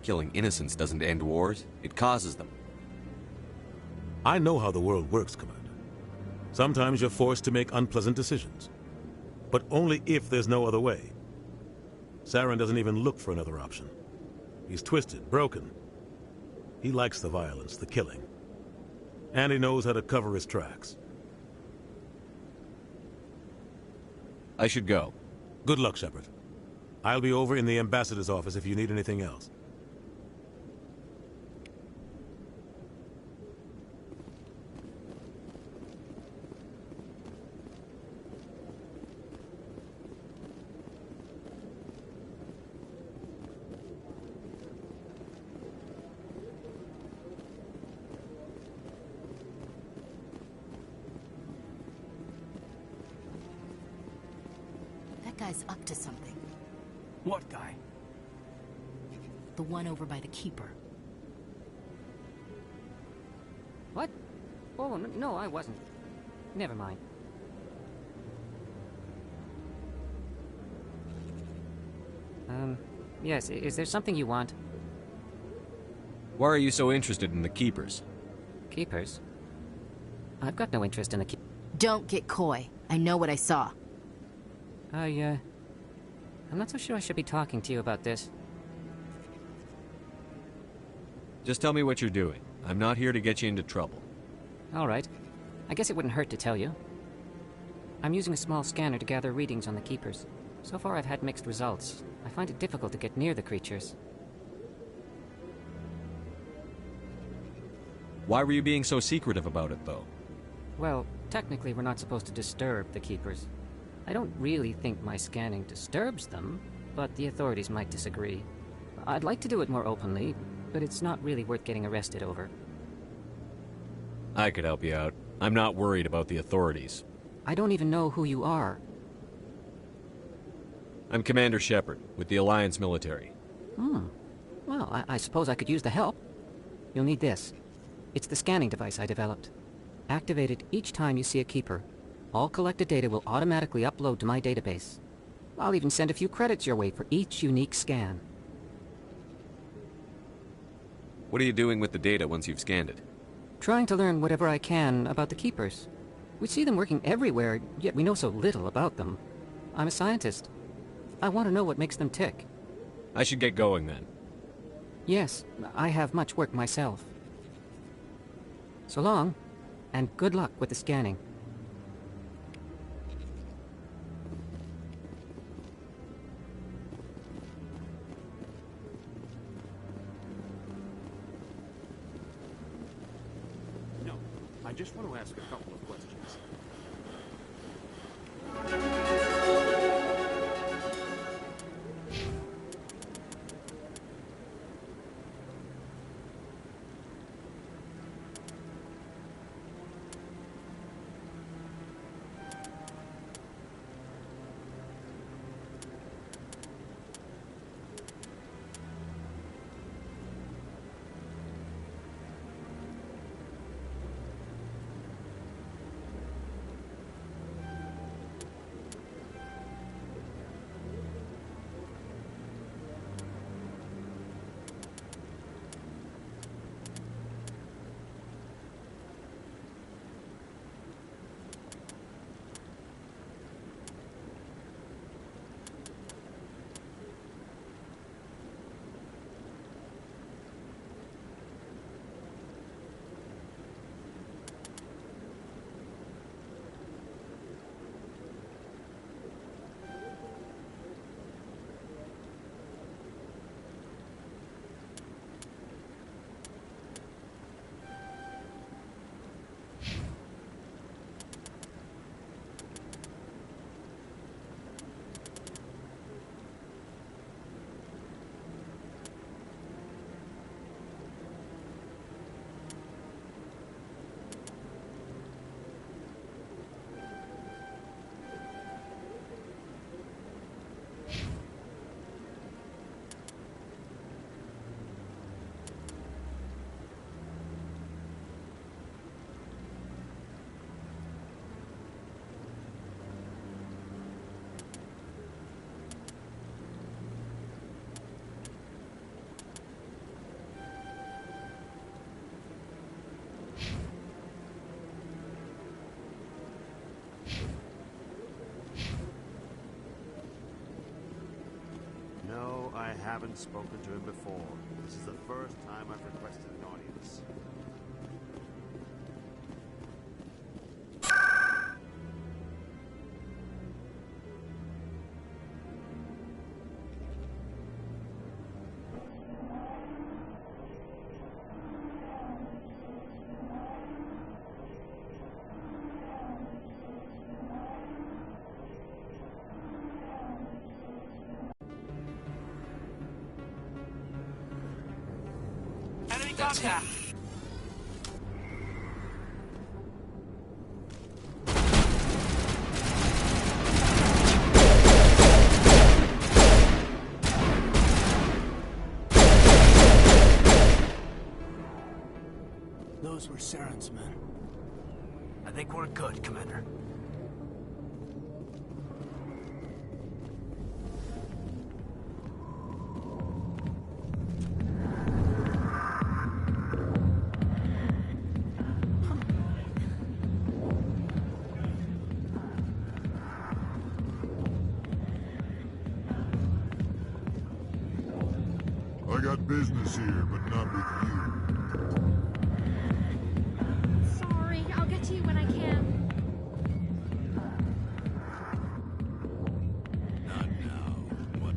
Killing innocents doesn't end wars, it causes them. I know how the world works, Commander. Sometimes you're forced to make unpleasant decisions. But only if there's no other way. Saren doesn't even look for another option. He's twisted, broken. He likes the violence, the killing. And he knows how to cover his tracks. I should go. Good luck, Shepard. I'll be over in the ambassador's office if you need anything else. That guy's up to something. What guy? The one over by the Keeper. What? Oh, no, I wasn't. Never mind. Yes, is there something you want? Why are you so interested in the Keepers? Keepers? I've got no interest in the Don't get coy. I know what I saw. I'm not so sure I should be talking to you about this. Just tell me what you're doing. I'm not here to get you into trouble. All right. I guess it wouldn't hurt to tell you. I'm using a small scanner to gather readings on the Keepers. So far I've had mixed results. I find it difficult to get near the creatures. Why were you being so secretive about it, though? Well, technically we're not supposed to disturb the Keepers. I don't really think my scanning disturbs them, but the authorities might disagree. I'd like to do it more openly, but it's not really worth getting arrested over. I could help you out. I'm not worried about the authorities. I don't even know who you are. I'm Commander Shepard, with the Alliance military. Well, I suppose I could use the help. You'll need this. It's the scanning device I developed. Activate it each time you see a Keeper. All collected data will automatically upload to my database. I'll even send a few credits your way for each unique scan. What are you doing with the data once you've scanned it? Trying to learn whatever I can about the Keepers. We see them working everywhere, yet we know so little about them. I'm a scientist. I want to know what makes them tick. I should get going then. Yes, I have much work myself. So long, and good luck with the scanning. No, I just want to ask a couple of questions. haven't spoken to him before. This is the first time I've requested an audience. That's him. Those were Saren's men. I think we're good, Commander. I got business here, but not with you. Sorry, I'll get to you when I can. Not now. What?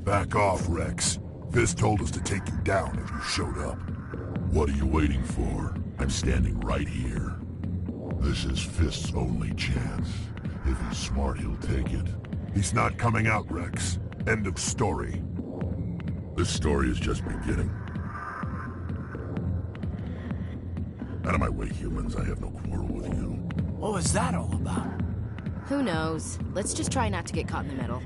Back off, Rex. Fist told us to take you down if you showed up. What are you waiting for? I'm standing right here. This is Fist's only chance. If he's smart, he'll take it. He's not coming out, Rex. End of story. This story is just beginning. Out of my way, humans. I have no quarrel with you. What was that all about? Who knows? Let's just try not to get caught in the middle.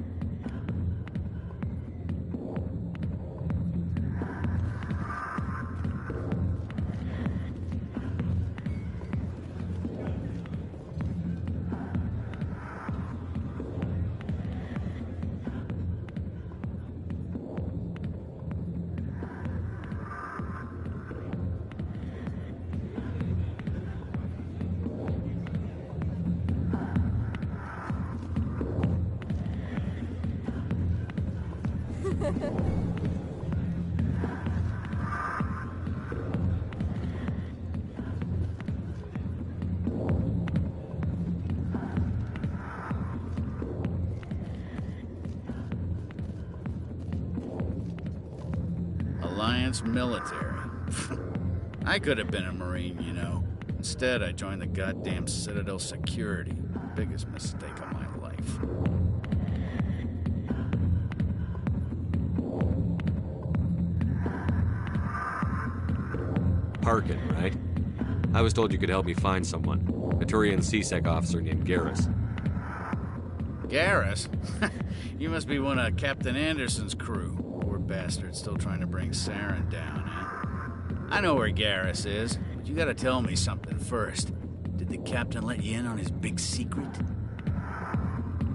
Alliance military. I could have been a Marine, you know. Instead, I joined the goddamn Citadel security. Biggest mistake of my life. Parkin, right? I was told you could help me find someone. A Turian CSEC officer named Garrus. Garrus? You must be one of Captain Anderson's crew. Poor bastard still trying to bring Saren down, huh? I know where Garrus is, but you gotta tell me something first. Did the captain let you in on his big secret?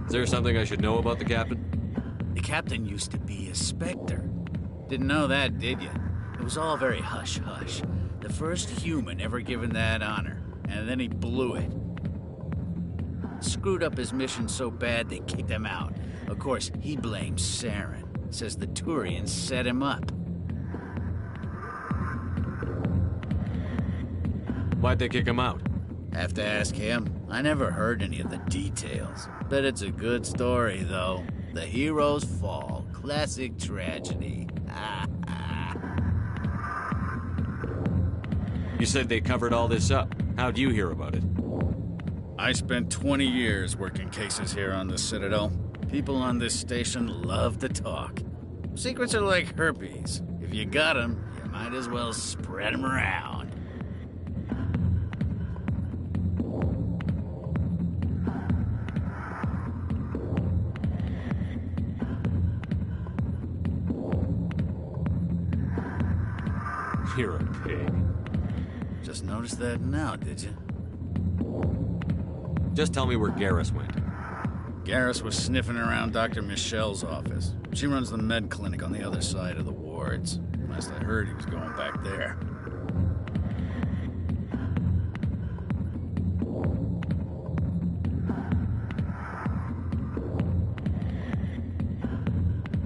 Is there something I should know about the captain? The captain used to be a Spectre. Didn't know that, did you? It was all very hush-hush. The first human ever given that honor, and then he blew it. Screwed up his mission so bad they kicked him out. Of course, he blames Saren. Says the Turians set him up. Why'd they kick him out? Have to ask him. I never heard any of the details. Bet it's a good story, though. The heroes fall. Classic tragedy. You said they covered all this up. How'd you hear about it? I spent 20 years working cases here on the Citadel. People on this station love to talk. Secrets are like herpes. If you got them, you might as well spread them around. You're a pig. Just noticed that now, did you? Just tell me where Garrus went. Garrus was sniffing around Dr. Michelle's office. She runs the med clinic on the other side of the wards. Last I heard, he was going back there.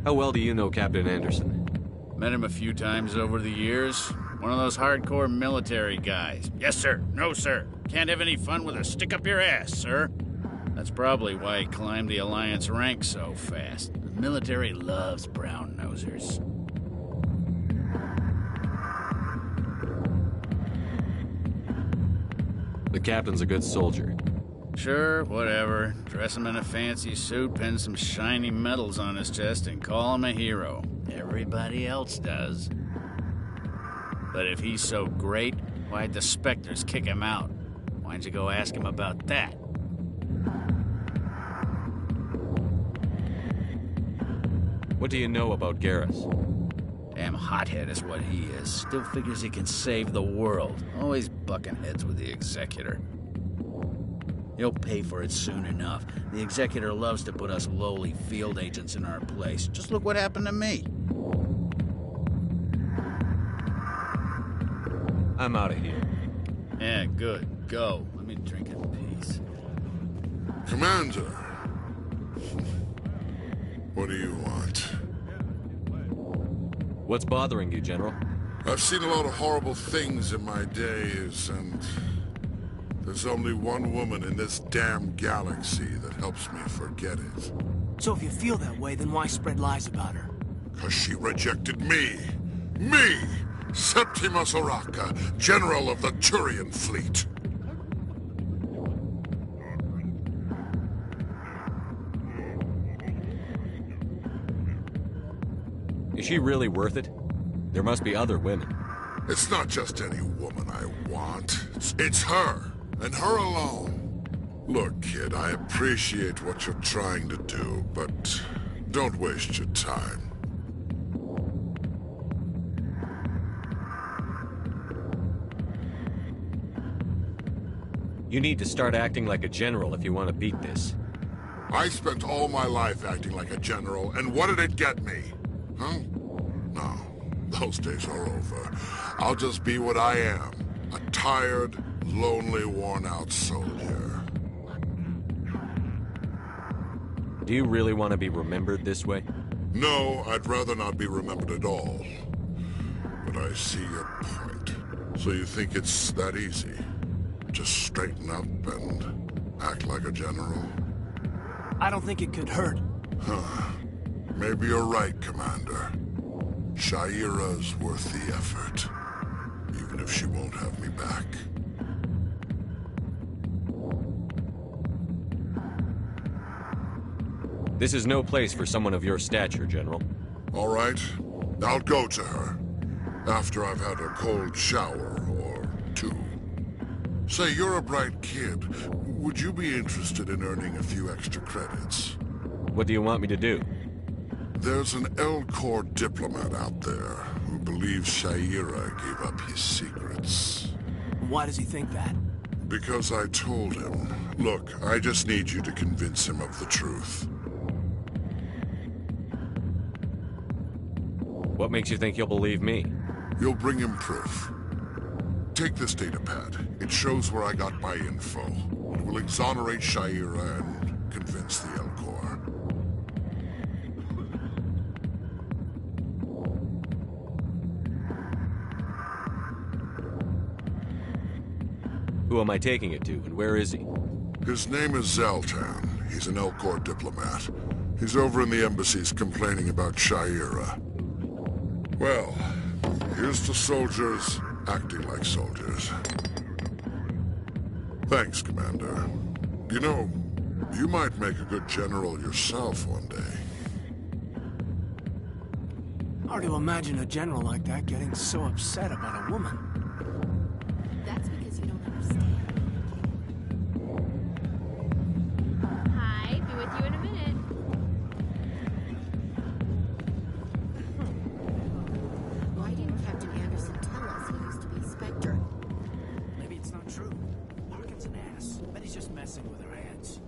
How well do you know Captain Anderson? Met him a few times over the years. One of those hardcore military guys. Yes, sir. No, sir. Can't have any fun with a stick up your ass, sir. That's probably why he climbed the Alliance ranks so fast. The military loves brown-nosers. The captain's a good soldier. Sure, whatever. Dress him in a fancy suit, pin some shiny medals on his chest, and call him a hero. Everybody else does. But if he's so great, why'd the Spectres kick him out? Why'd you go ask him about that? What do you know about Garrus? Damn hothead is what he is. Still figures he can save the world. Always bucking heads with the Executor. He'll pay for it soon enough. The Executor loves to put us lowly field agents in our place. Just look what happened to me. I'm out of here. Yeah, good. Go. Let me drink in peace. Commander. What do you want? What's bothering you, General? I've seen a lot of horrible things in my days, and there's only one woman in this damn galaxy that helps me forget it. So if you feel that way, then why spread lies about her? 'Cause she rejected me! Me! Septimus Oraka, General of the Turian Fleet! Is she really worth it? There must be other women. It's not just any woman I want. It's her, and her alone. Look, kid, I appreciate what you're trying to do, but don't waste your time. You need to start acting like a general if you want to beat this. I spent all my life acting like a general, and what did it get me? Huh? No, those days are over. I'll just be what I am. A tired, lonely, worn-out soldier. Do you really want to be remembered this way? No, I'd rather not be remembered at all. But I see your point. So you think it's that easy? Just straighten up and act like a general? I don't think it could hurt. Huh. Maybe you're right, Commander. Shaira's worth the effort. Even if she won't have me back. This is no place for someone of your stature, General. All right. I'll go to her. After I've had a cold shower or two. Say, you're a bright kid. Would you be interested in earning a few extra credits? What do you want me to do? There's an L-Corps diplomat out there who believes Shaira gave up his secrets. Why does he think that? Because I told him. Look, I just need you to convince him of the truth. What makes you think he'll believe me? You'll bring him proof. Take this datapad. It shows where I got my info. It will exonerate Shaira and convince the L-Corps. Who am I taking it to, and where is he? His name is Zaltan. He's an L-Corps diplomat. He's over in the embassies complaining about Shaira. Well, here's to soldiers acting like soldiers. Thanks, Commander. You know, you might make a good general yourself one day. Hard to imagine a general like that getting so upset about a woman. That's because you don't understand. Hi, be with you in a minute. Why didn't Captain Anderson tell us he used to be a Spectre? Maybe it's not true. Larkin's an ass. Bet he's just messing with her heads.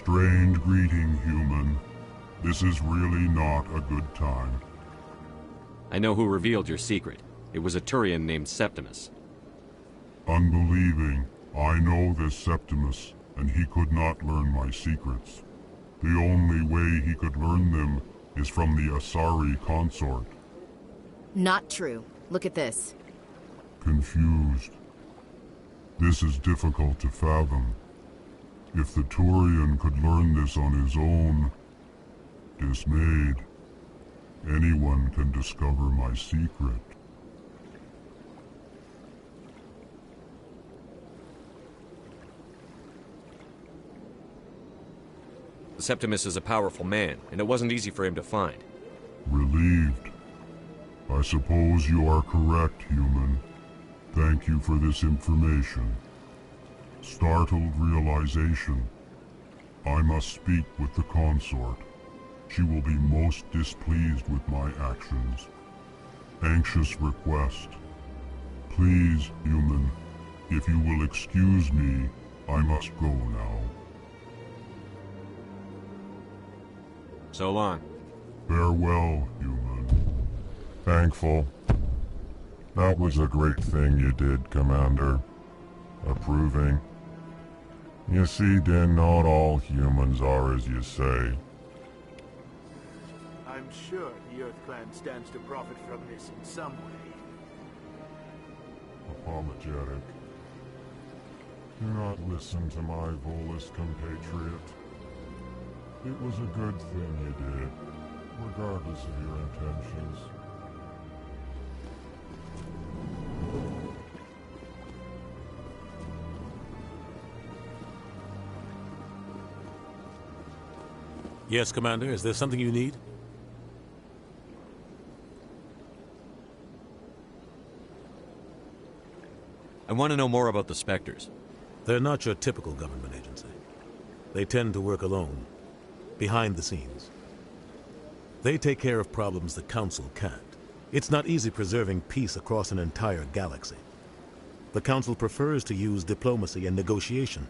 strange greeting, human. This is really not a good time. I know who revealed your secret. It was a Turian named Septimus. Unbelieving, I know this Septimus, and he could not learn my secrets. The only way he could learn them is from the Asari consort. Not true. Look at this. Confused. This is difficult to fathom. If the Turian could learn this on his own, dismayed, anyone can discover my secret. Septimus is a powerful man, and it wasn't easy for him to find. Relieved. I suppose you are correct, human. Thank you for this information. Startled realization. I must speak with the consort. She will be most displeased with my actions. Anxious request. Please, human, if you will excuse me, I must go now. So long. Farewell, human. Thankful. That was a great thing you did, Commander. Approving. You see, Din, not all humans are as you say. I'm sure the Earth Clan stands to profit from this in some way. Apologetic. Do not listen to my Volus compatriot. It was a good thing you did, regardless of your intentions. Yes, Commander. Is there something you need? I want to know more about the Spectres. They're not your typical government agency. They tend to work alone, behind the scenes. They take care of problems the Council can't. It's not easy preserving peace across an entire galaxy. The Council prefers to use diplomacy and negotiation.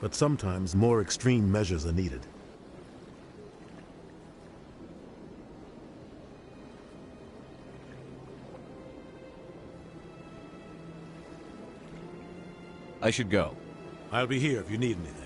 But sometimes more extreme measures are needed. I should go. I'll be here if you need anything.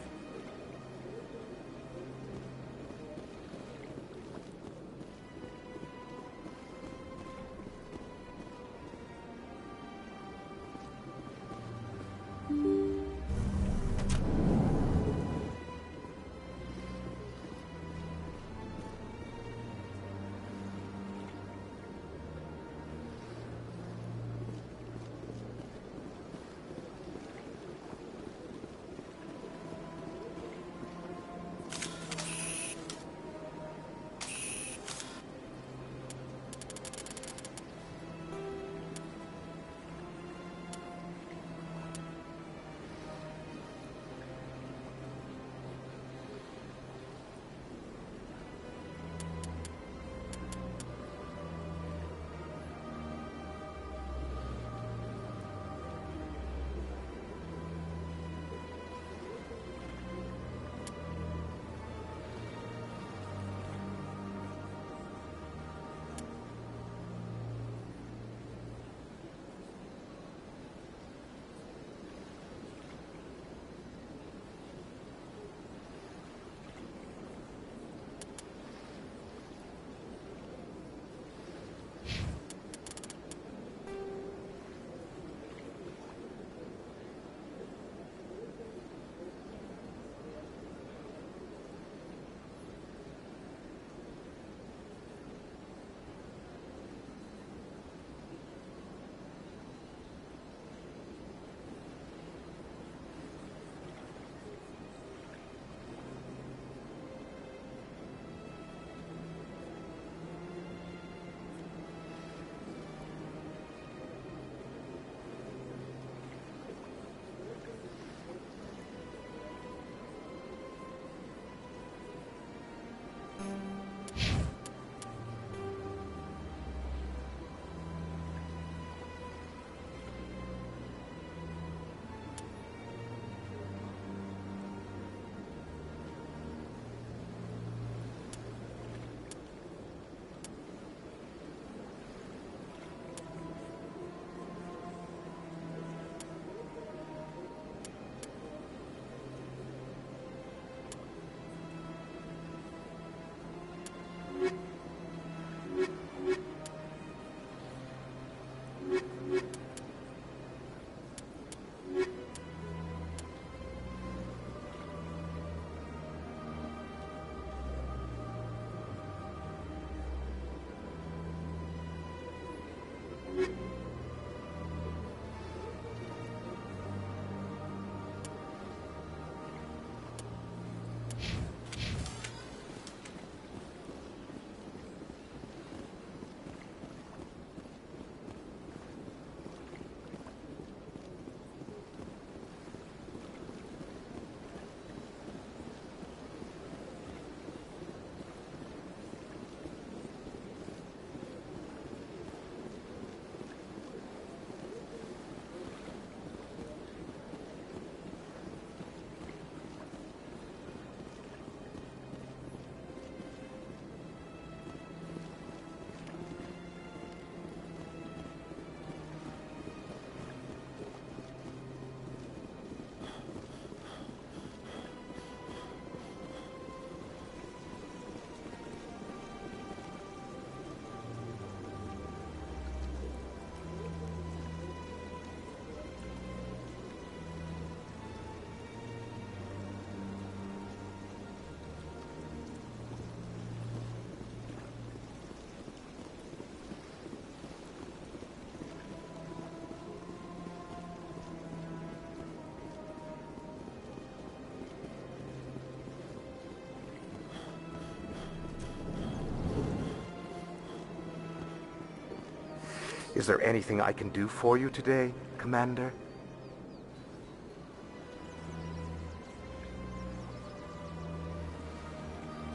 Is there anything I can do for you today, Commander?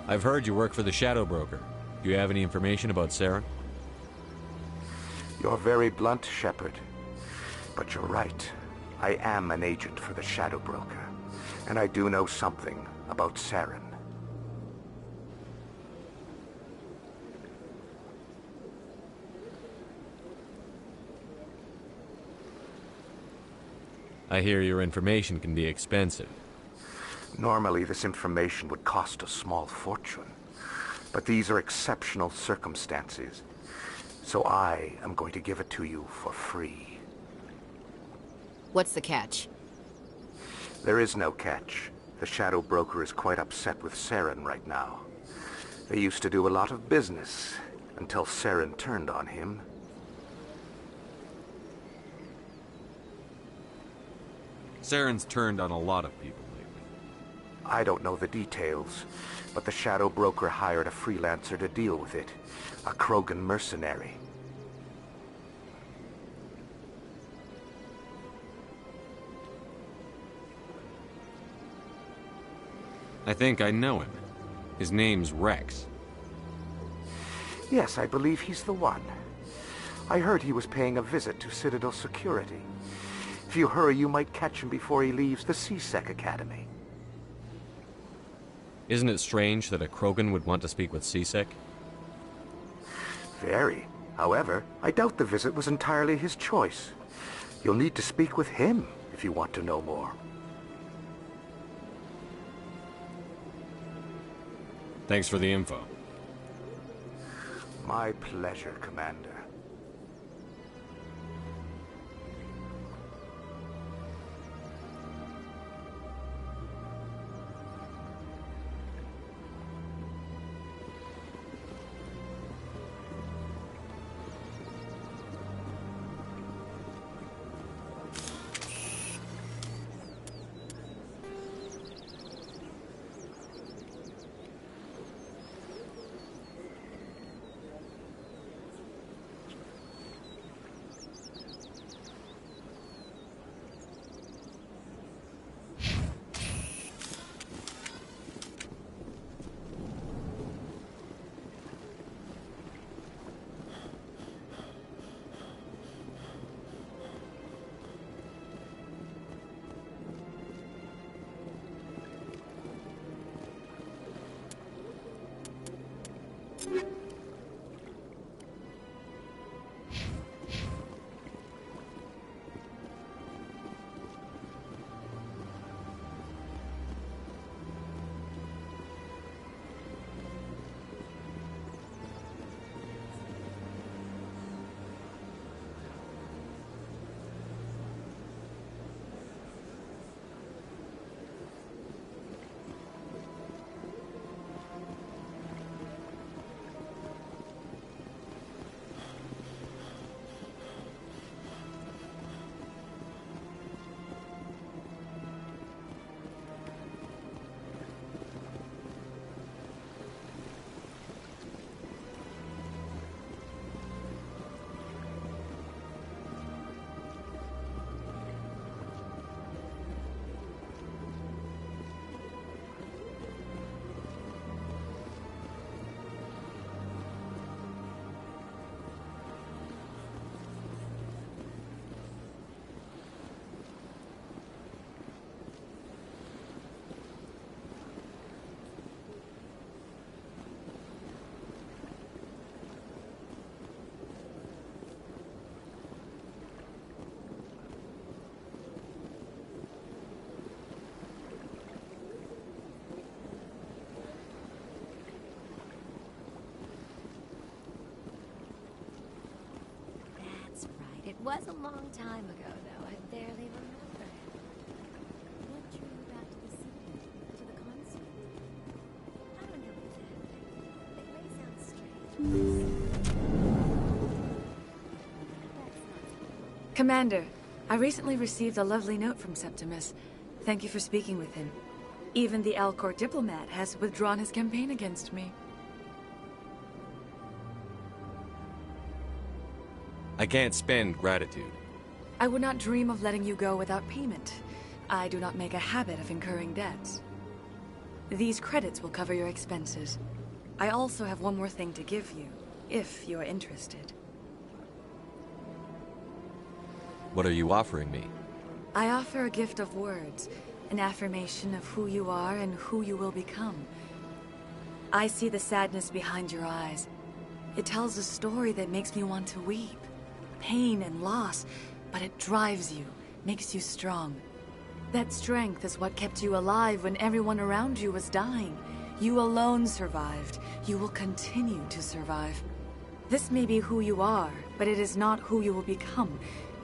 I've heard you work for the Shadow Broker. Do you have any information about Saren? You're very blunt, Shepard. But you're right. I am an agent for the Shadow Broker. And I do know something about Saren. I hear your information can be expensive. Normally, this information would cost a small fortune. But these are exceptional circumstances. So I am going to give it to you for free. What's the catch? There is no catch. The Shadow Broker is quite upset with Saren right now. They used to do a lot of business until Saren turned on him. Saren's turned on a lot of people lately. I don't know the details, but the Shadow Broker hired a freelancer to deal with it. A Krogan mercenary. I think I know him. His name's Rex. Yes, I believe he's the one. I heard he was paying a visit to Citadel security. If you hurry, you might catch him before he leaves the C-Sec Academy. Isn't it strange that a Krogan would want to speak with C-Sec? Very. However, I doubt the visit was entirely his choice. You'll need to speak with him if you want to know more. Thanks for the info. My pleasure, Commander. It was a long time ago, though. I barely remember it. What drew you back to the city? To the consulate? I don't know exactly. It may sound strange. Commander, I recently received a lovely note from Septimus. Thank you for speaking with him. Even the Alcor diplomat has withdrawn his campaign against me. I can't spend gratitude. I would not dream of letting you go without payment. I do not make a habit of incurring debts. These credits will cover your expenses. I also have one more thing to give you, if you are interested. What are you offering me? I offer a gift of words, an affirmation of who you are and who you will become. I see the sadness behind your eyes. It tells a story that makes me want to weep. Pain and loss, but it drives you, makes you strong. That strength is what kept you alive when everyone around you was dying. You alone survived. You will continue to survive. This may be who you are, but it is not who you will become.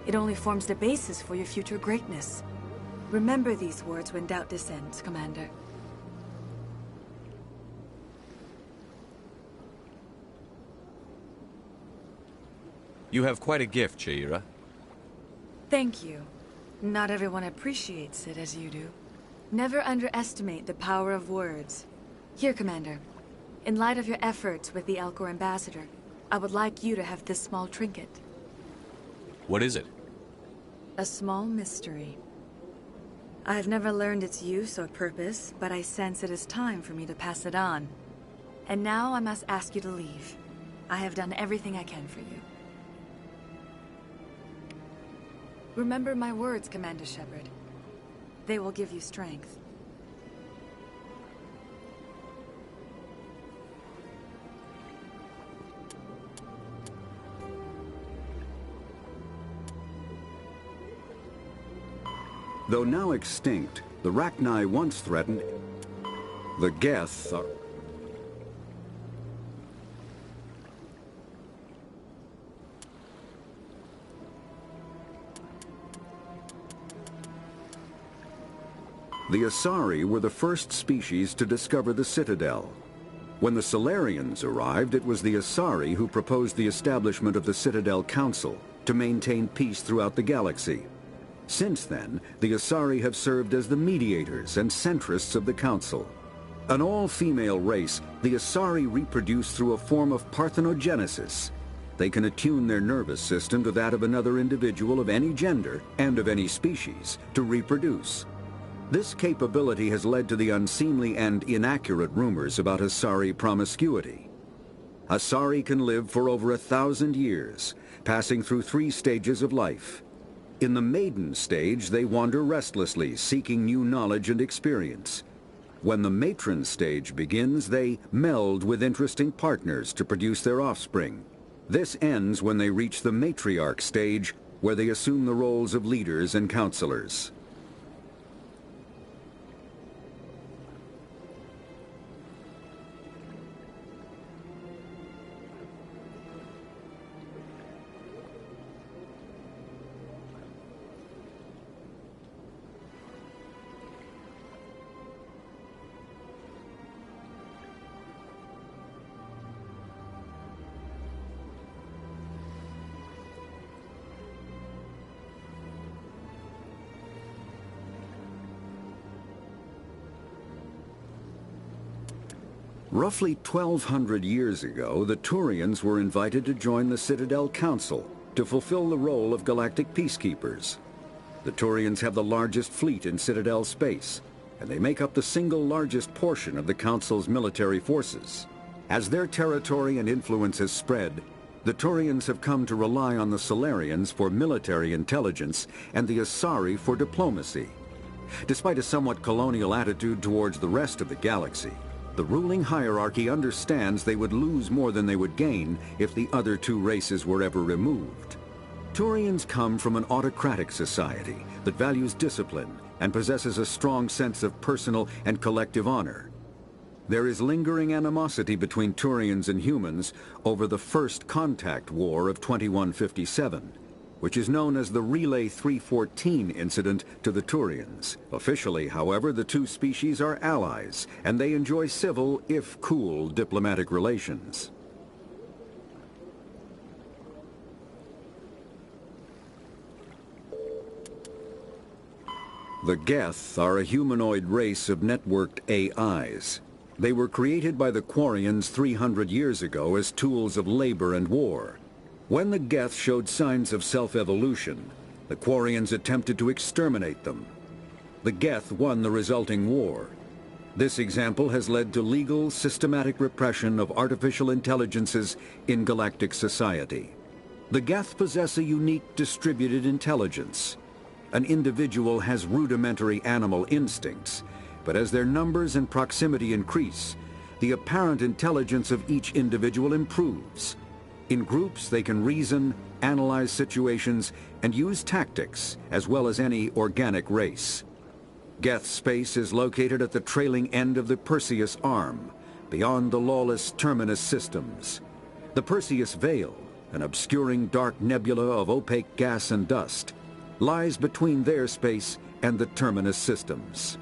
It only forms the basis for your future greatness. Remember these words when doubt descends, Commander. You have quite a gift, Cheira. Thank you. Not everyone appreciates it as you do. Never underestimate the power of words. Here, Commander. In light of your efforts with the Alcor Ambassador, I would like you to have this small trinket. What is it? A small mystery. I have never learned its use or purpose, but I sense it is time for me to pass it on. And now I must ask you to leave. I have done everything I can for you. Remember my words, Commander Shepard. They will give you strength. Though now extinct, the Rachni once threatened. The Geth are... The Asari were the first species to discover the Citadel. When the Solarians arrived, it was the Asari who proposed the establishment of the Citadel Council to maintain peace throughout the galaxy. Since then, the Asari have served as the mediators and centrists of the Council. An all-female race, the Asari reproduce through a form of parthenogenesis. They can attune their nervous system to that of another individual of any gender and of any species to reproduce. This capability has led to the unseemly and inaccurate rumors about Asari promiscuity. Asari can live for over 1,000 years, passing through 3 stages of life. In the maiden stage, they wander restlessly, seeking new knowledge and experience. When the matron stage begins, they meld with interesting partners to produce their offspring. This ends when they reach the matriarch stage, where they assume the roles of leaders and counselors. Roughly 1,200 years ago, the Turians were invited to join the Citadel Council to fulfill the role of galactic peacekeepers. The Turians have the largest fleet in Citadel space, and they make up the single largest portion of the Council's military forces. As their territory and influence has spread, the Turians have come to rely on the Solarians for military intelligence and the Asari for diplomacy. Despite a somewhat colonial attitude towards the rest of the galaxy, the ruling hierarchy understands they would lose more than they would gain if the other 2 races were ever removed. Turians come from an autocratic society that values discipline and possesses a strong sense of personal and collective honor. There is lingering animosity between Turians and humans over the First Contact War of 2157, which is known as the Relay 314 incident to the Turians. Officially, however, the 2 species are allies, and they enjoy civil, if cool, diplomatic relations. The Geth are a humanoid race of networked AIs. They were created by the Quarians 300 years ago as tools of labor and war. When the Geth showed signs of self-evolution, the Quarians attempted to exterminate them. The Geth won the resulting war. This example has led to legal, systematic repression of artificial intelligences in galactic society. The Geth possess a unique distributed intelligence. An individual has rudimentary animal instincts, but as their numbers and proximity increase, the apparent intelligence of each individual improves. In groups, they can reason, analyze situations, and use tactics, as well as any organic race. Geth space is located at the trailing end of the Perseus Arm, beyond the lawless Terminus systems. The Perseus Veil, an obscuring dark nebula of opaque gas and dust, lies between their space and the Terminus systems.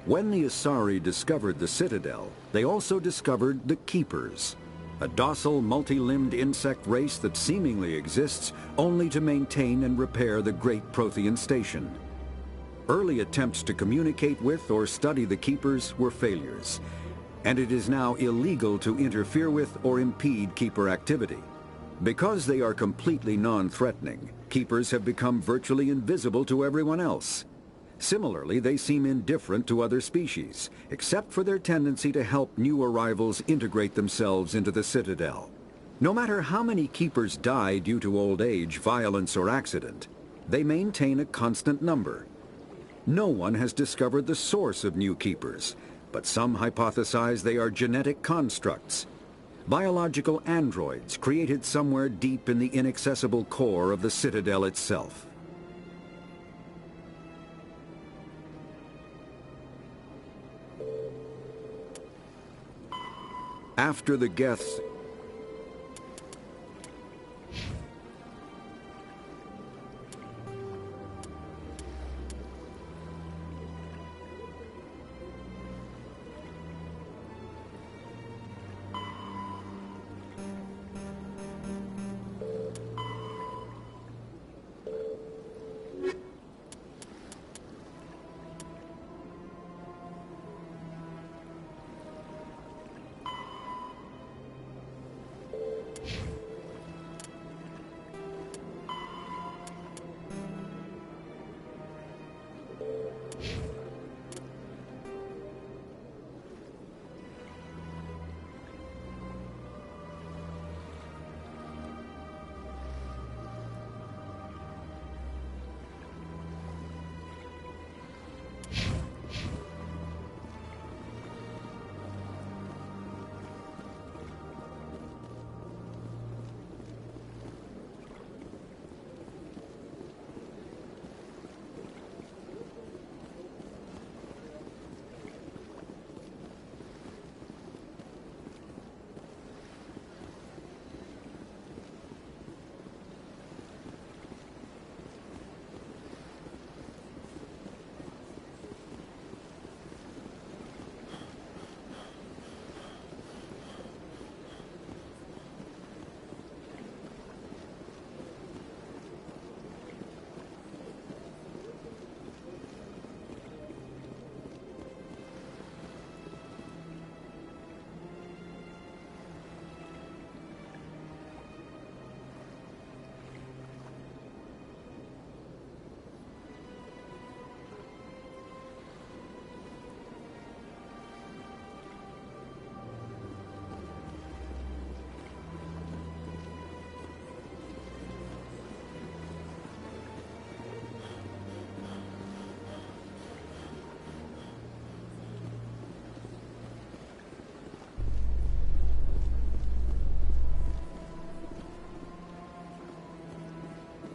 When the Asari discovered the Citadel, they also discovered the Keepers, a docile, multi-limbed insect race that seemingly exists only to maintain and repair the Great Prothean Station. Early attempts to communicate with or study the Keepers were failures, and it is now illegal to interfere with or impede Keeper activity. Because they are completely non-threatening, Keepers have become virtually invisible to everyone else. Similarly, they seem indifferent to other species, except for their tendency to help new arrivals integrate themselves into the Citadel. No matter how many Keepers die due to old age, violence, or accident, they maintain a constant number. No one has discovered the source of new Keepers, but some hypothesize they are genetic constructs, biological androids created somewhere deep in the inaccessible core of the Citadel itself. After the Geths...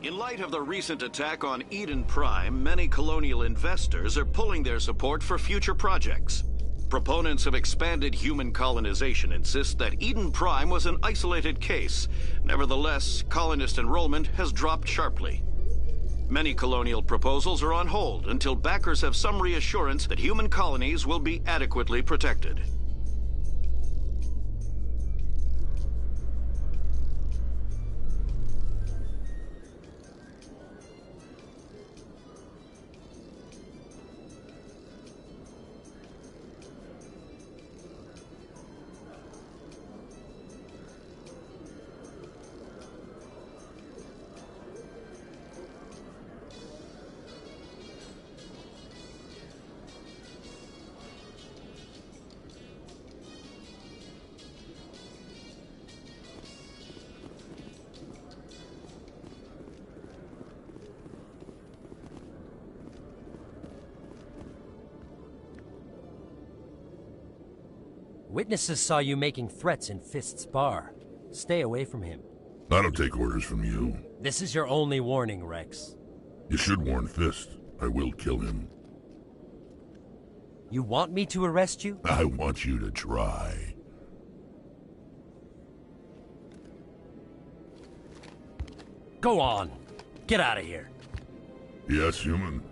In light of the recent attack on Eden Prime, many colonial investors are pulling their support for future projects. Proponents of expanded human colonization insist that Eden Prime was an isolated case. Nevertheless, colonist enrollment has dropped sharply. Many colonial proposals are on hold until backers have some reassurance that human colonies will be adequately protected. Witnesses saw you making threats in Fist's bar. Stay away from him. I don't take orders from you. This is your only warning, Rex. You should warn Fist. I will kill him. You want me to arrest you? I want you to try. Go on. Get out of here. Yes, human.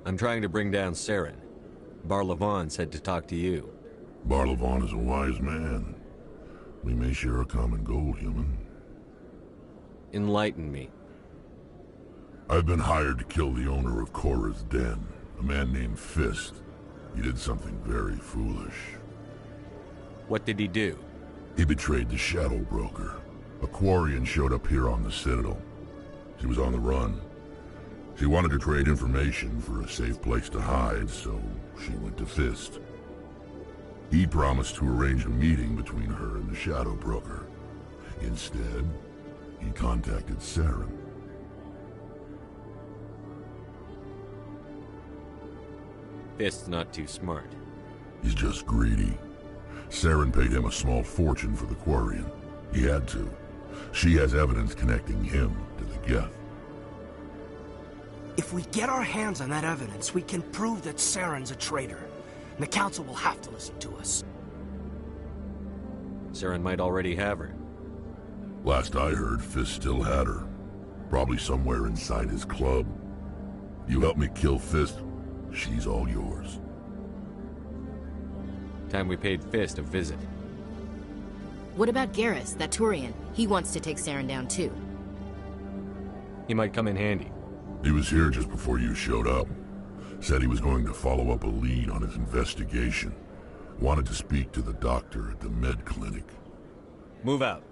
I'm trying to bring down Saren. Barlavon said to talk to you. Barlavon is a wise man. We may share a common goal, human. Enlighten me. I've been hired to kill the owner of Cora's Den, a man named Fist. He did something very foolish. What did he do? He betrayed the Shadow Broker. A Quarian showed up here on the Citadel. She was on the run. She wanted to trade information for a safe place to hide, so she went to Fist. He promised to arrange a meeting between her and the Shadow Broker. Instead, he contacted Saren. Fist's not too smart. He's just greedy. Saren paid him a small fortune for the Quarian. He had to. She has evidence connecting him to the Geth. If we get our hands on that evidence, we can prove that Saren's a traitor. And the Council will have to listen to us. Saren might already have her. Last I heard, Fist still had her. Probably somewhere inside his club. You help me kill Fist, she's all yours. Time we paid Fist a visit. What about Garrus, that Turian? He wants to take Saren down too. He might come in handy. He was here just before you showed up. Said he was going to follow up a lead on his investigation. Wanted to speak to the doctor at the med clinic. Move out.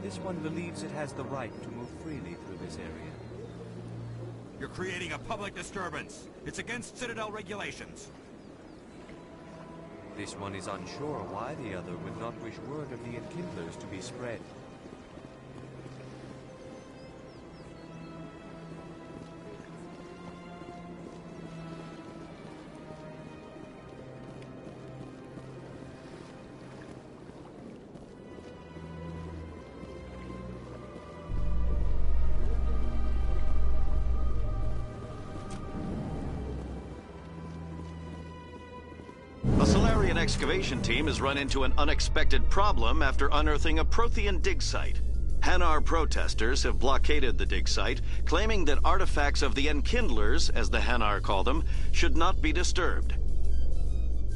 This one believes it has the right to move freely through this area. You're creating a public disturbance. It's against Citadel regulations. This one is unsure why the other would not wish word of the enkindlers to be spread. A Solarian excavation team has run into an unexpected problem after unearthing a Prothean dig site. Hanar protesters have blockaded the dig site, claiming that artifacts of the Enkindlers, as the Hanar call them, should not be disturbed.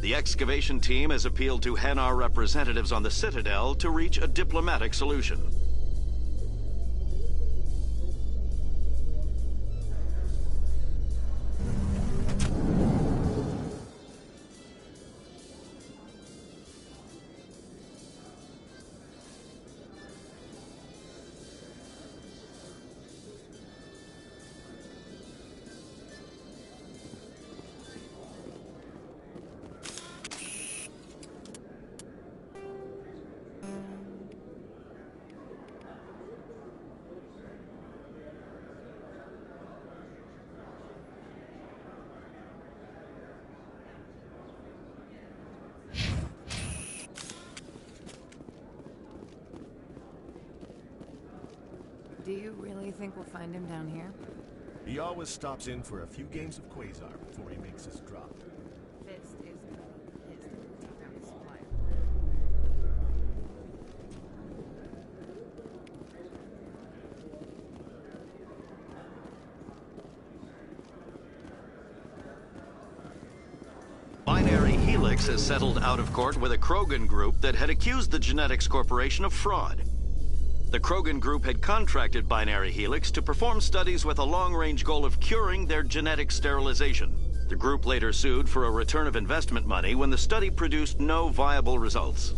The excavation team has appealed to Hanar representatives on the Citadel to reach a diplomatic solution. Do you really think we'll find him down here? He always stops in for a few games of Quasar before he makes his drop. Fist is his supplier. Binary Helix has settled out of court with a Krogan group that had accused the Genetics Corporation of fraud. The Krogan group had contracted Binary Helix to perform studies with a long-range goal of curing their genetic sterilization. The group later sued for a return of investment money when the study produced no viable results.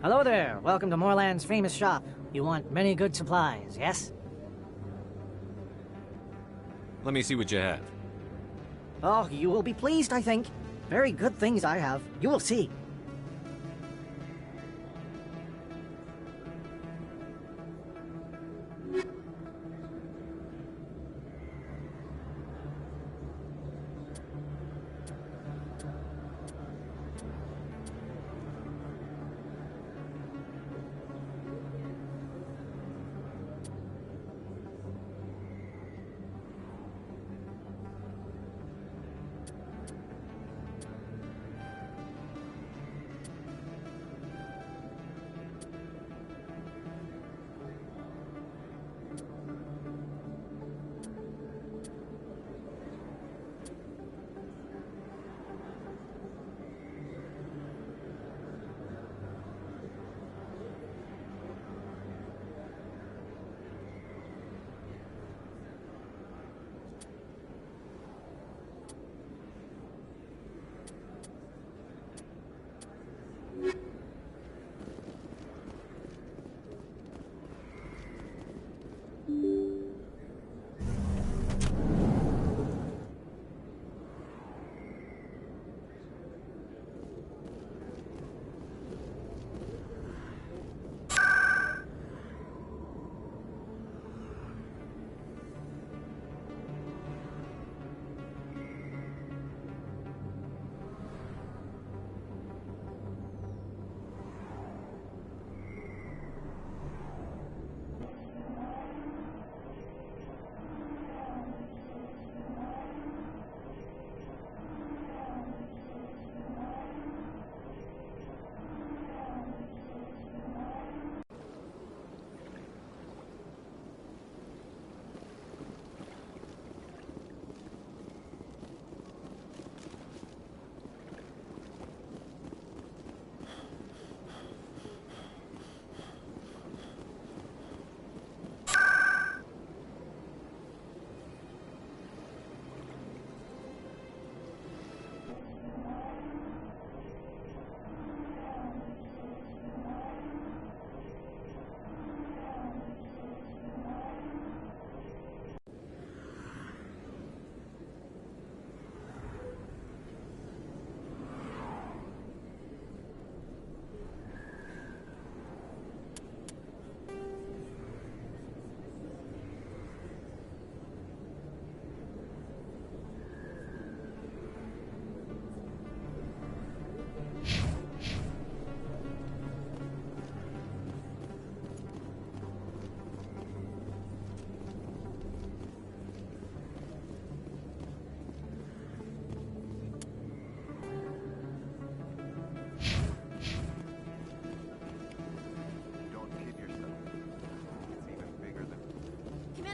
Hello there. Welcome to Moorland's famous shop. You want many good supplies, yes? Let me see what you have. Oh, you will be pleased, I think. Very good things I have. You will see.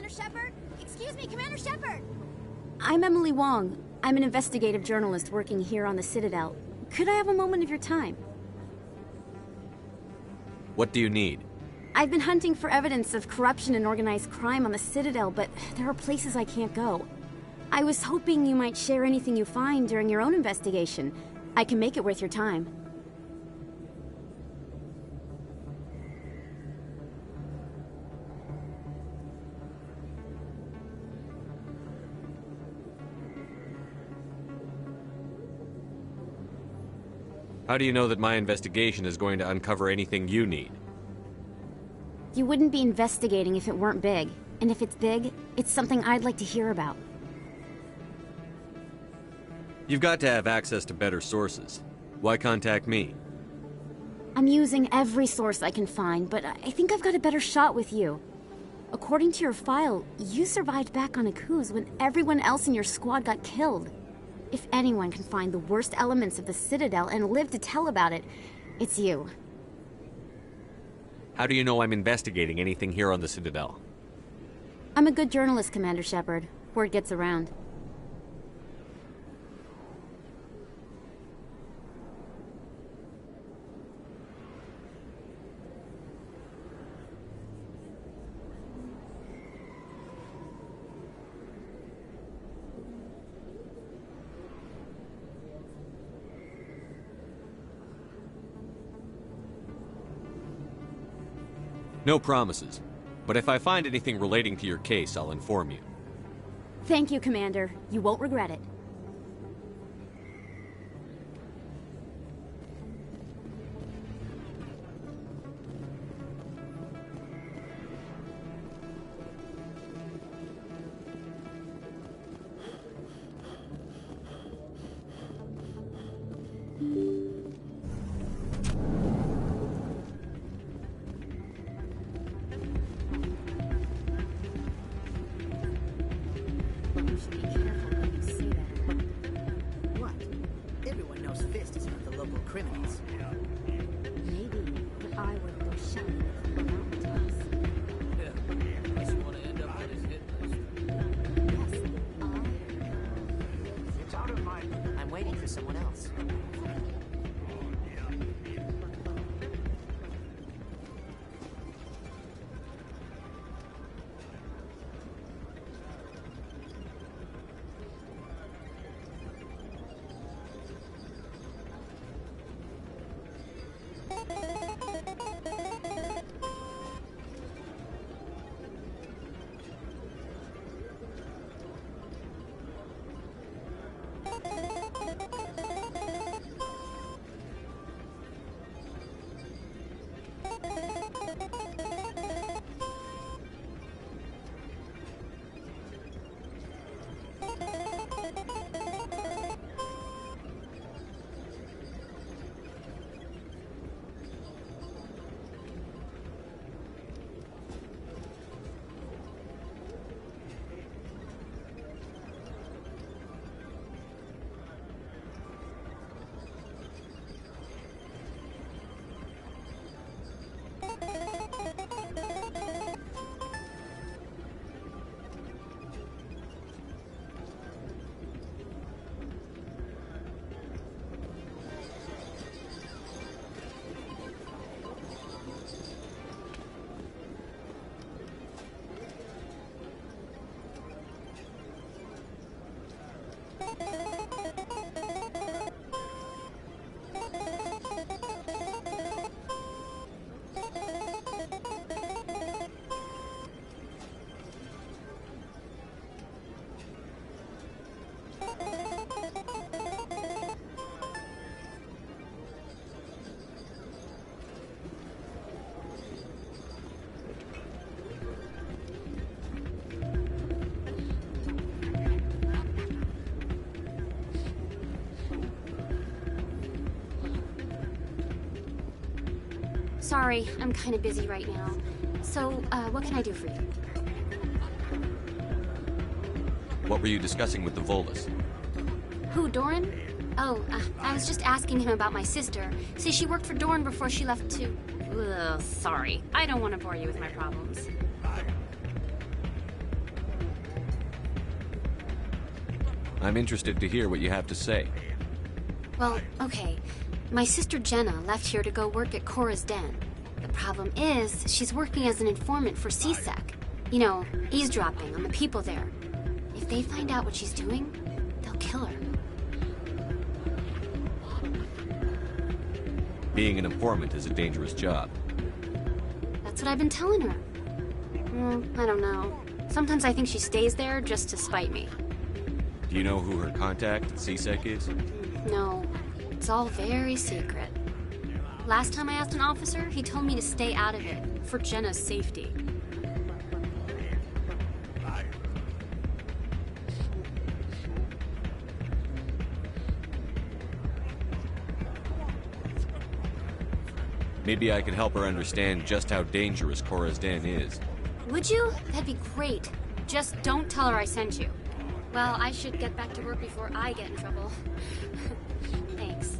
Commander Shepard? Excuse me, Commander Shepard! I'm Emily Wong. I'm an investigative journalist working here on the Citadel. Could I have a moment of your time? What do you need? I've been hunting for evidence of corruption and organized crime on the Citadel, but there are places I can't go. I was hoping you might share anything you find during your own investigation. I can make it worth your time. How do you know that my investigation is going to uncover anything you need? You wouldn't be investigating if it weren't big. And if it's big, it's something I'd like to hear about. You've got to have access to better sources. Why contact me? I'm using every source I can find, but I think I've got a better shot with you. According to your file, you survived back on Akuz when everyone else in your squad got killed. If anyone can find the worst elements of the Citadel and live to tell about it, it's you. How do you know I'm investigating anything here on the Citadel? I'm a good journalist, Commander Shepard. Word gets around. No promises. But if I find anything relating to your case, I'll inform you. Thank you, Commander. You won't regret it. Sorry, I'm kind of busy right now. So, what can I do for you? What were you discussing with the Volus? Who, Doran? Oh, I was just asking him about my sister. See, she worked for Doran before she left to... Ugh, sorry. I don't want to bore you with my problems. I'm interested to hear what you have to say. Well, okay. My sister Jenna left here to go work at Cora's Den. The problem is, she's working as an informant for CSEC. You know, eavesdropping on the people there. If they find out what she's doing, they'll kill her. Being an informant is a dangerous job. That's what I've been telling her. I don't know. Sometimes I think she stays there just to spite me. Do you know who her contact at CSEC is? No, it's all very secret. Last time I asked an officer, he told me to stay out of it, for Jenna's safety. Maybe I could help her understand just how dangerous Cora's Den is. Would you? That'd be great. Just don't tell her I sent you. Well, I should get back to work before I get in trouble. Thanks.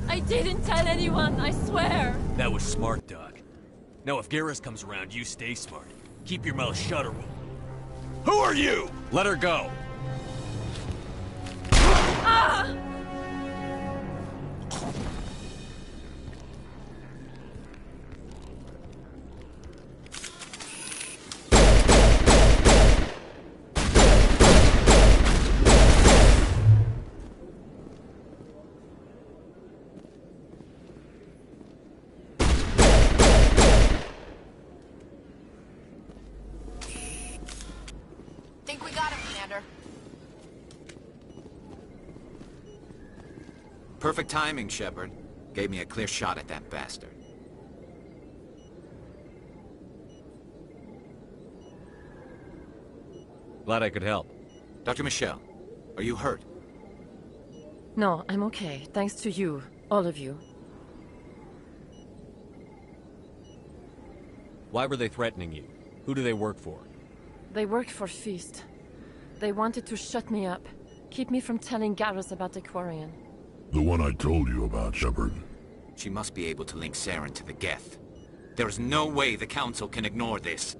I didn't tell anyone, I swear! That was smart, Doc. Now if Garrus comes around, you stay smart. Keep your mouth shut or we'll... Who are you? Let her go! Ah! Think we got him, Commander. Perfect timing, Shepard. Gave me a clear shot at that bastard. Glad I could help. Dr. Michelle, are you hurt? No, I'm okay. Thanks to you. All of you. Why were they threatening you? Who do they work for? They work for Feast. They wanted to shut me up. Keep me from telling Garrus about the Quarian. The one I told you about, Shepard. She must be able to link Saren to the Geth. There is no way the Council can ignore this.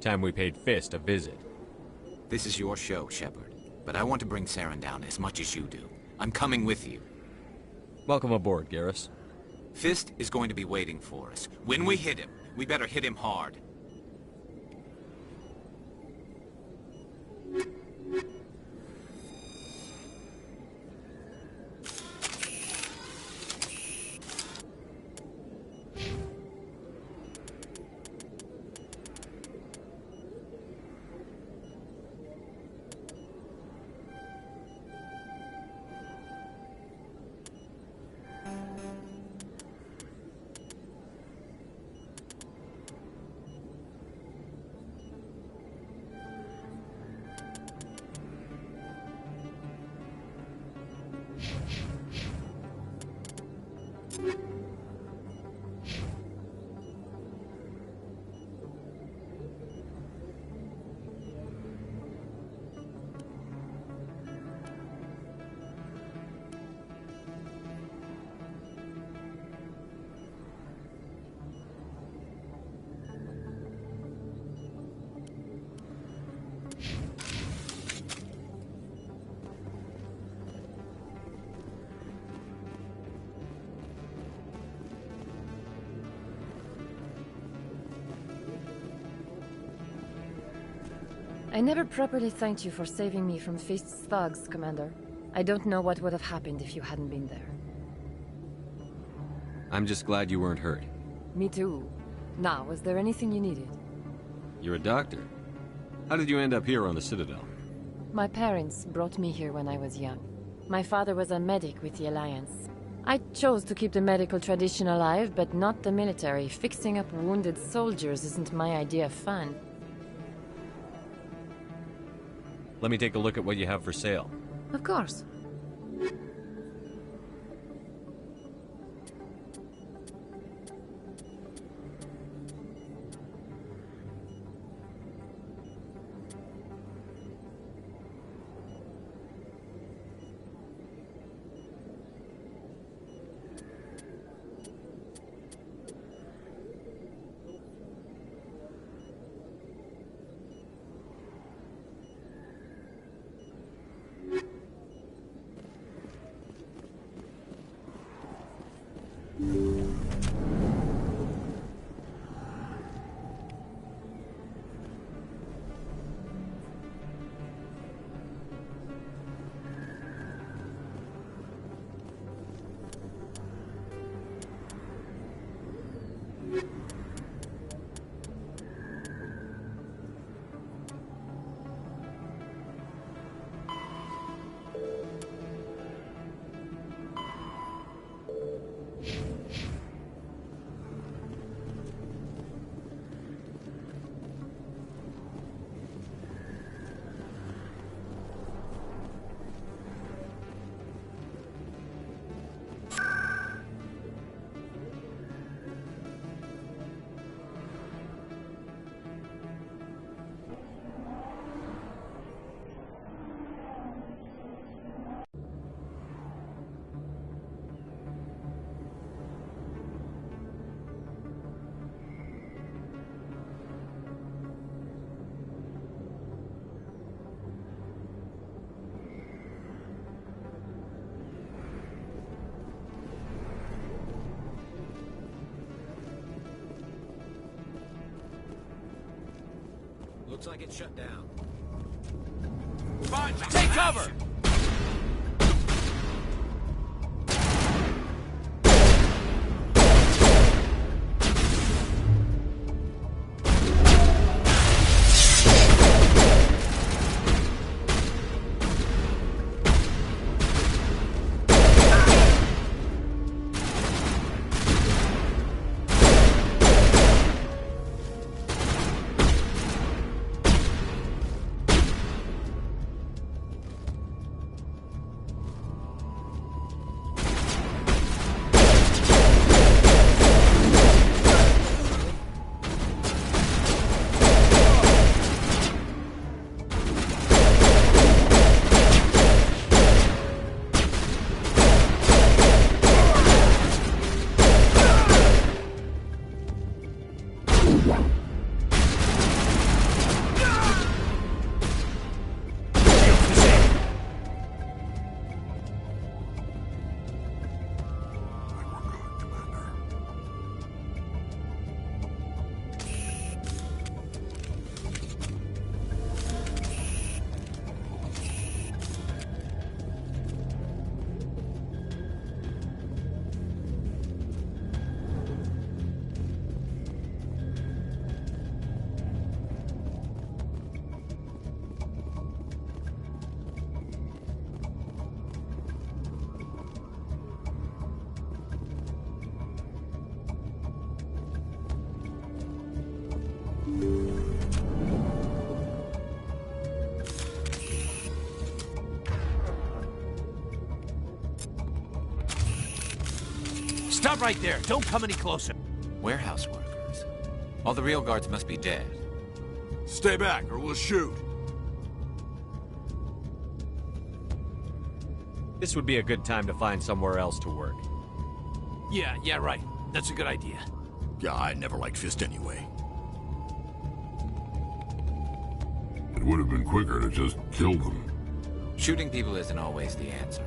Time we paid Fist a visit. This is your show, Shepard. But I want to bring Saren down as much as you do. I'm coming with you. Welcome aboard, Garrus. Fist is going to be waiting for us. When we hit him, we better hit him hard. I never properly thanked you for saving me from Feast's thugs, Commander. I don't know what would have happened if you hadn't been there. I'm just glad you weren't hurt. Me too. Now, was there anything you needed? You're a doctor. How did you end up here on the Citadel? My parents brought me here when I was young. My father was a medic with the Alliance. I chose to keep the medical tradition alive, but not the military. Fixing up wounded soldiers isn't my idea of fun. Let me take a look at what you have for sale. Of course. Looks like it's shut down. Take cover! Stop right there. Don't come any closer. Warehouse workers. All the real guards must be dead. Stay back or we'll shoot. This would be a good time to find somewhere else to work. Yeah, right. That's a good idea. Yeah, I never liked Fist anyway. It would have been quicker to just kill them. Shooting people isn't always the answer.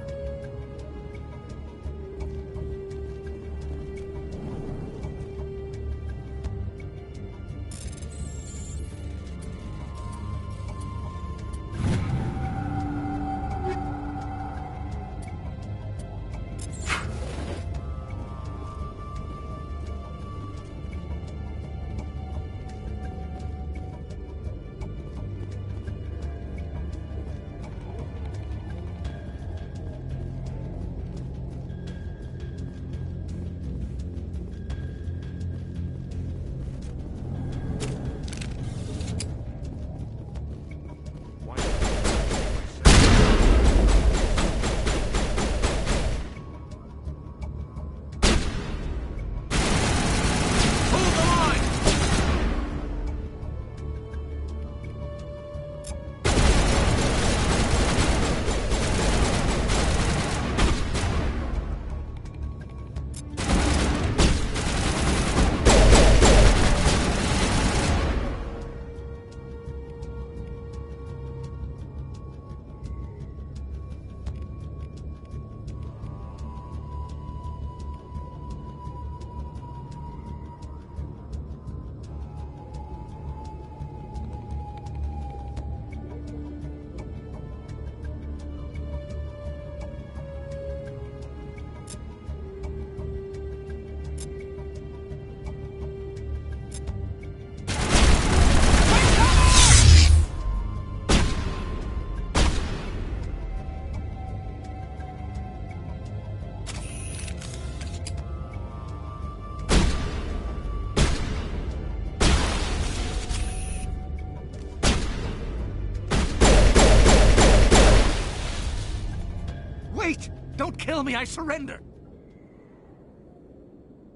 Don't kill me, I surrender!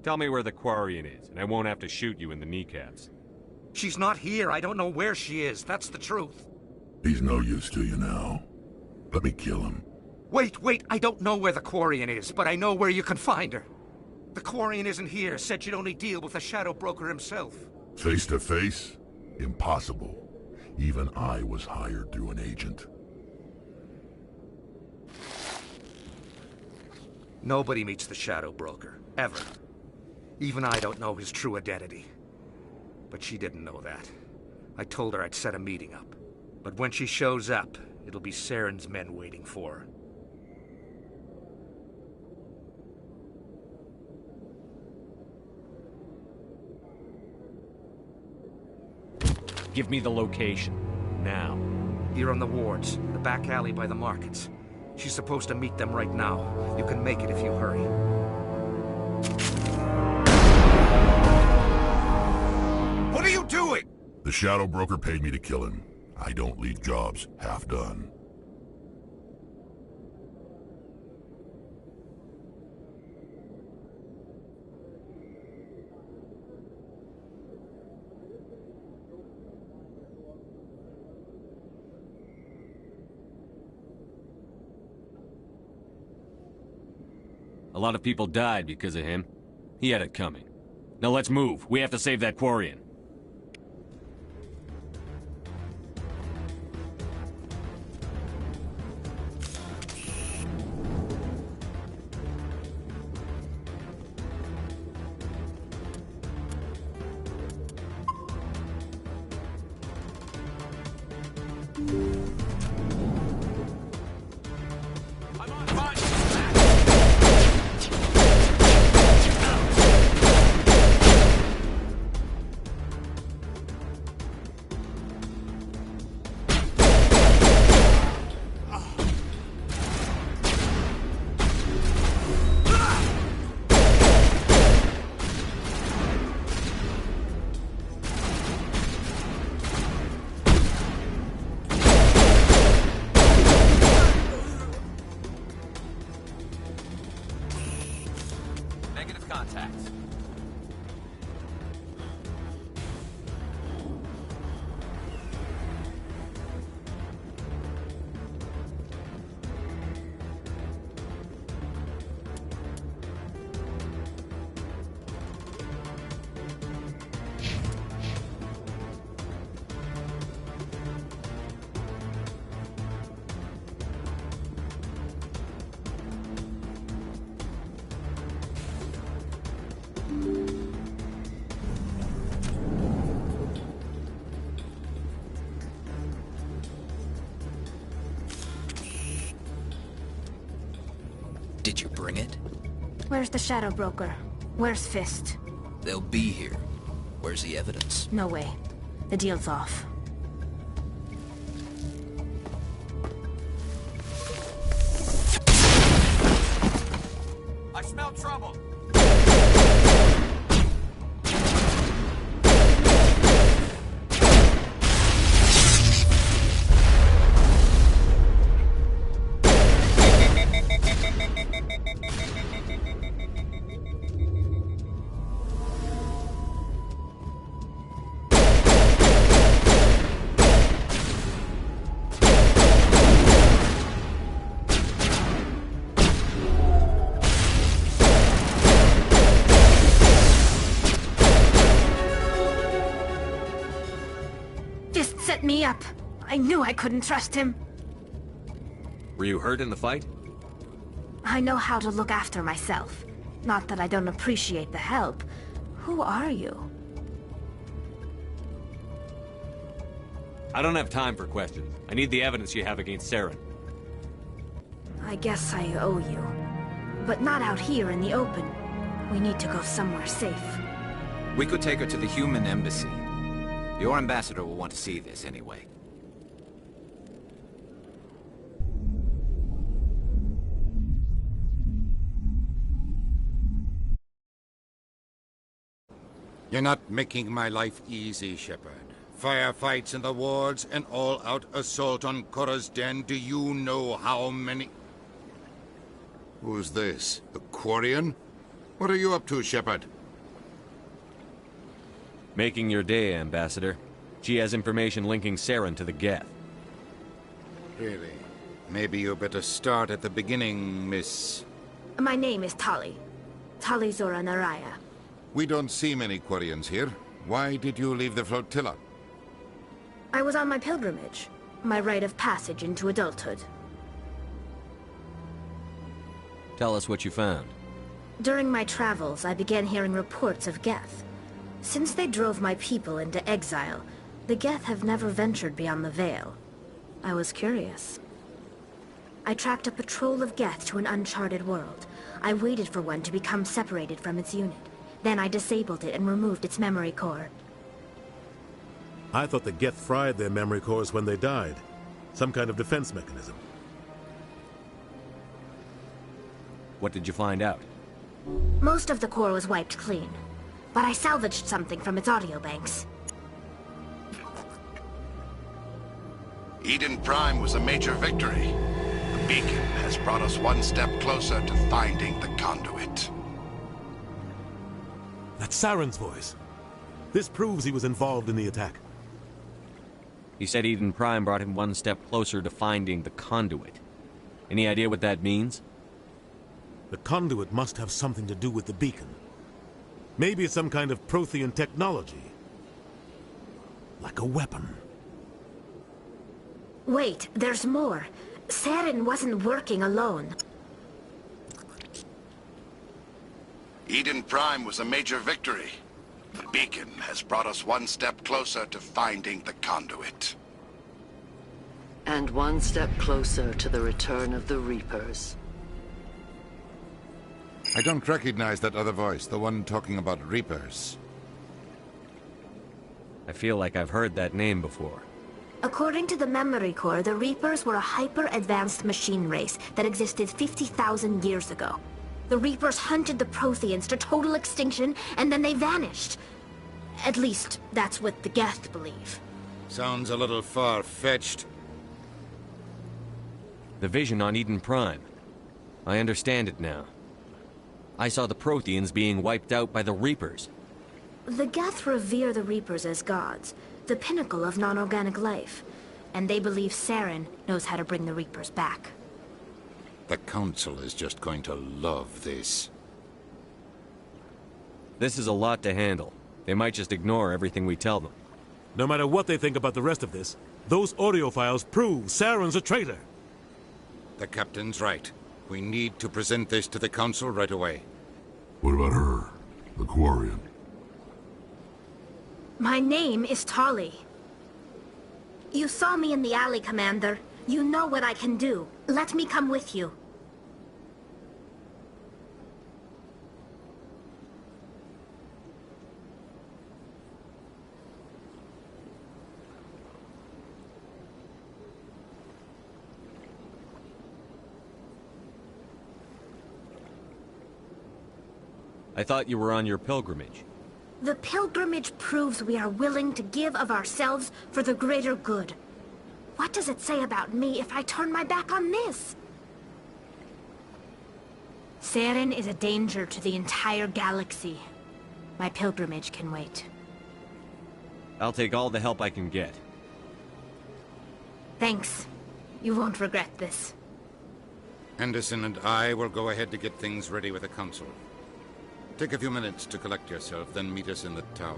Tell me where the Quarian is, and I won't have to shoot you in the kneecaps. She's not here. I don't know where she is. That's the truth. He's no use to you now. Let me kill him. Wait, I don't know where the Quarian is, but I know where you can find her. The Quarian isn't here. Said she'd only deal with the Shadow Broker himself. Face to face? Impossible. Even I was hired through an agent. Nobody meets the Shadow Broker. Ever. Even I don't know his true identity. But she didn't know that. I told her I'd set a meeting up. But when she shows up, it'll be Saren's men waiting for her. Give me the location. Now. Here on the wards, the back alley by the markets. She's supposed to meet them right now. You can make it if you hurry. What are you doing? The Shadow Broker paid me to kill him. I don't leave jobs half done. A lot of people died because of him. He had it coming. Now let's move. We have to save that Quarian. Contacts. Did you bring it? Where's the Shadow Broker? Where's Fist? They'll be here. Where's the evidence? No way. The deal's off. I smell trouble. Set me up. I knew I couldn't trust him. Were you hurt in the fight? I know how to look after myself. Not that I don't appreciate the help. Who are you? I don't have time for questions. I need the evidence you have against Saren. I guess I owe you. But not out here in the open. We need to go somewhere safe. We could take her to the human embassy. Your ambassador will want to see this anyway. You're not making my life easy, Shepard. Firefights in the wards, an all-out assault on Korra's den. Do you know how many... Who's this? The Quarian? What are you up to, Shepard? Making your day, Ambassador. She has information linking Saren to the Geth. Really? Maybe you better start at the beginning, Miss... My name is Tali. Tali Zora Naraya. We don't see many Quarians here. Why did you leave the flotilla? I was on my pilgrimage. My rite of passage into adulthood. Tell us what you found. During my travels, I began hearing reports of Geth. Since they drove my people into exile, the Geth have never ventured beyond the Veil. I was curious. I tracked a patrol of Geth to an uncharted world. I waited for one to become separated from its unit. Then I disabled it and removed its memory core. I thought the Geth fried their memory cores when they died. Some kind of defense mechanism. What did you find out? Most of the core was wiped clean, but I salvaged something from its audio banks. Eden Prime was a major victory. The beacon has brought us one step closer to finding the conduit. That's Saren's voice. This proves he was involved in the attack. He said Eden Prime brought him one step closer to finding the conduit. Any idea what that means? The conduit must have something to do with the beacon. Maybe it's some kind of Prothean technology. Like a weapon. Wait, there's more. Saren wasn't working alone. Eden Prime was a major victory. The beacon has brought us one step closer to finding the conduit. And one step closer to the return of the Reapers. I don't recognize that other voice, the one talking about Reapers. I feel like I've heard that name before. According to the memory core, the Reapers were a hyper-advanced machine race that existed 50,000 years ago. The Reapers hunted the Protheans to total extinction, and then they vanished. At least, that's what the Geth believe. Sounds a little far-fetched. The vision on Eden Prime. I understand it now. I saw the Protheans being wiped out by the Reapers. The Geth revere the Reapers as gods, the pinnacle of non-organic life. And they believe Saren knows how to bring the Reapers back. The Council is just going to love this. This is a lot to handle. They might just ignore everything we tell them. No matter what they think about the rest of this, those audio files prove Saren's a traitor. The Captain's right. We need to present this to the Council right away. What about her? The Quarian? My name is Tali. You saw me in the alley, Commander. You know what I can do. Let me come with you. I thought you were on your pilgrimage. The pilgrimage proves we are willing to give of ourselves for the greater good. What does it say about me if I turn my back on this? Saren is a danger to the entire galaxy. My pilgrimage can wait. I'll take all the help I can get. Thanks. You won't regret this. Anderson and I will go ahead to get things ready with the Council. Take a few minutes to collect yourself, then meet us in the tower.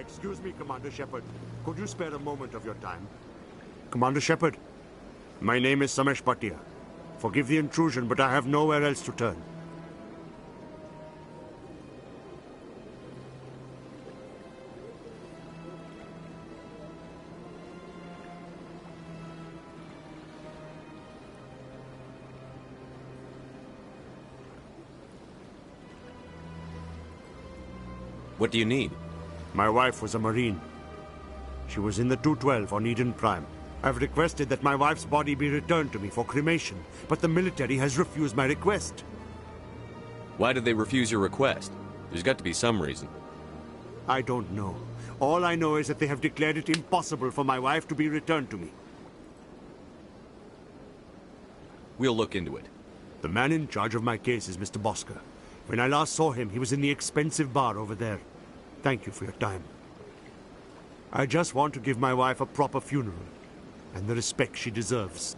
Excuse me, Commander Shepard. Could you spare a moment of your time? Commander Shepard, my name is Samesh Bhatia. Forgive the intrusion, but I have nowhere else to turn. What do you need? My wife was a Marine. She was in the 212 on Eden Prime. I've requested that my wife's body be returned to me for cremation, but the military has refused my request. Why did they refuse your request? There's got to be some reason. I don't know. All I know is that they have declared it impossible for my wife to be returned to me. We'll look into it. The man in charge of my case is Mr. Bosker. When I last saw him, he was in the expensive bar over there. Thank you for your time. I just want to give my wife a proper funeral, and the respect she deserves.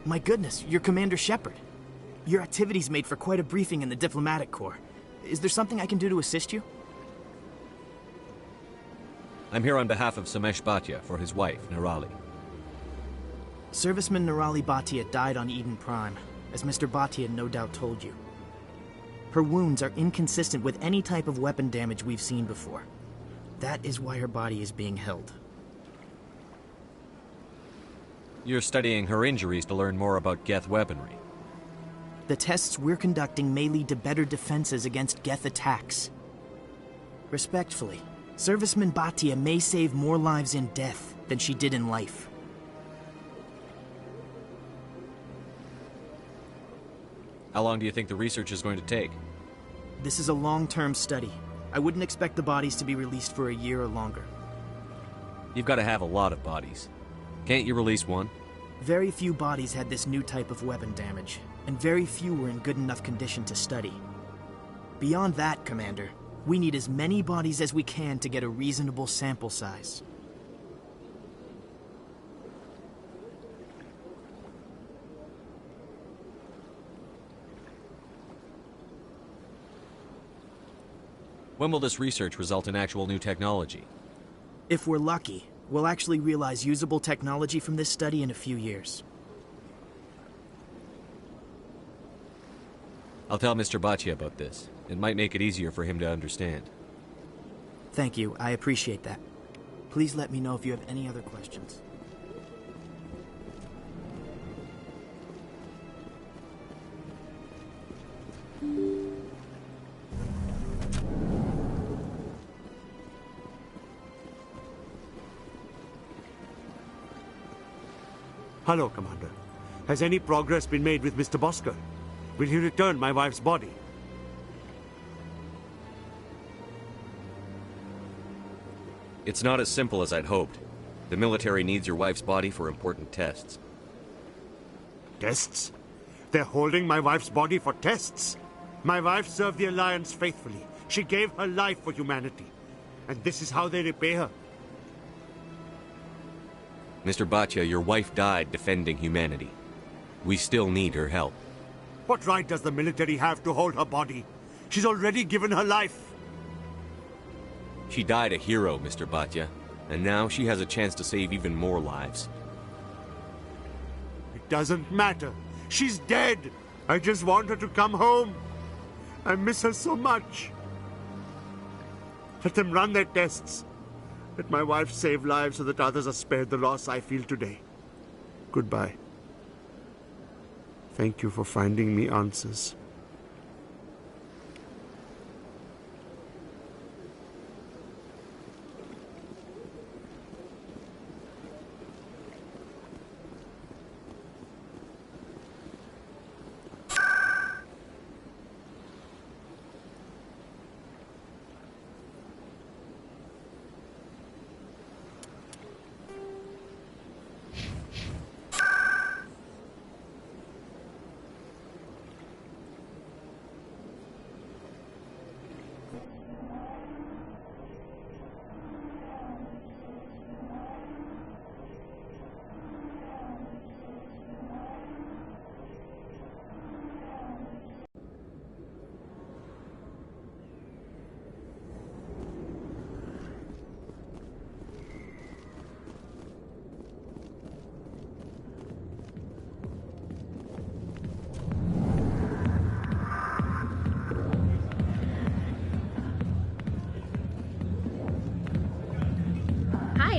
My goodness, you're Commander Shepard. Your activities made for quite a briefing in the Diplomatic Corps. Is there something I can do to assist you? I'm here on behalf of Samesh Bhatia for his wife, Nirali. Serviceman Nirali Bhatia died on Eden Prime, as Mr. Bhatia no doubt told you. Her wounds are inconsistent with any type of weapon damage we've seen before. That is why her body is being held. You're studying her injuries to learn more about Geth weaponry. The tests we're conducting may lead to better defenses against Geth attacks. Respectfully, Serviceman Bhatia may save more lives in death than she did in life. How long do you think the research is going to take? This is a long-term study. I wouldn't expect the bodies to be released for a year or longer. You've got to have a lot of bodies. Can't you release one? Very few bodies had this new type of weapon damage, and very few were in good enough condition to study. Beyond that, Commander, we need as many bodies as we can to get a reasonable sample size. When will this research result in actual new technology? If we're lucky, we'll actually realize usable technology from this study in a few years. I'll tell Mr. Bhatia about this. It might make it easier for him to understand. Thank you, I appreciate that. Please let me know if you have any other questions. Hello, Commander. Has any progress been made with Mr. Bosker? Will he return my wife's body? It's not as simple as I'd hoped. The military needs your wife's body for important tests. Tests? They're holding my wife's body for tests? My wife served the Alliance faithfully. She gave her life for humanity. And this is how they repay her. Mr. Bhatia, your wife died defending humanity. We still need her help. What right does the military have to hold her body? She's already given her life. She died a hero, Mr. Bhatia, and now she has a chance to save even more lives. It doesn't matter. She's dead. I just want her to come home. I miss her so much. Let them run their tests. Let my wife save lives so that others are spared the loss I feel today. Goodbye. Thank you for finding me answers.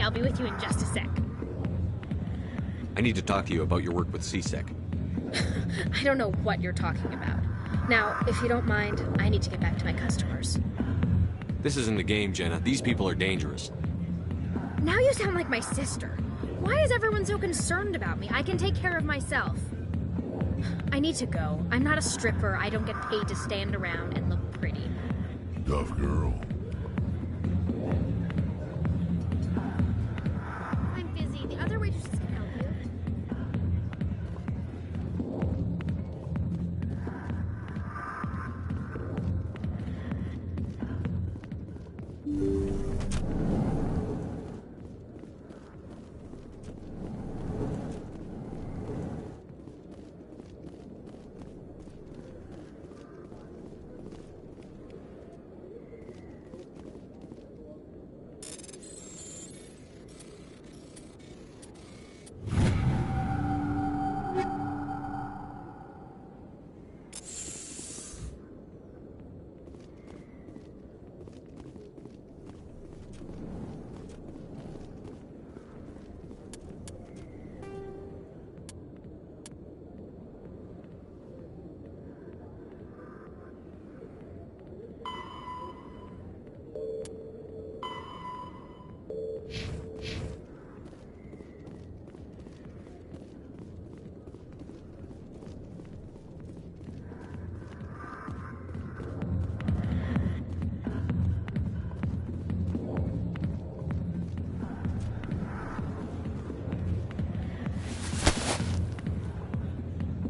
I'll be with you in just a sec. I need to talk to you about your work with CSEC. I don't know what you're talking about. Now, if you don't mind, I need to get back to my customers. This isn't a game, Jenna. These people are dangerous. Now you sound like my sister. Why is everyone so concerned about me? I can take care of myself. I need to go. I'm not a stripper. I don't get paid to stand around and look pretty. Tough girl. I'm busy. The other waitresses can help you.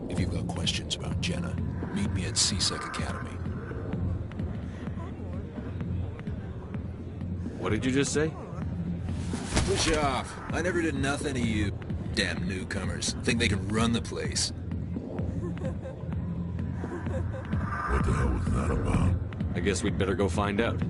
If you've got questions about Jenna, meet me at CSEC Academy. What did you just say? Push off. I never did nothing to you. Damn newcomers. Think they can run the place. What the hell was that about? I guess we'd better go find out.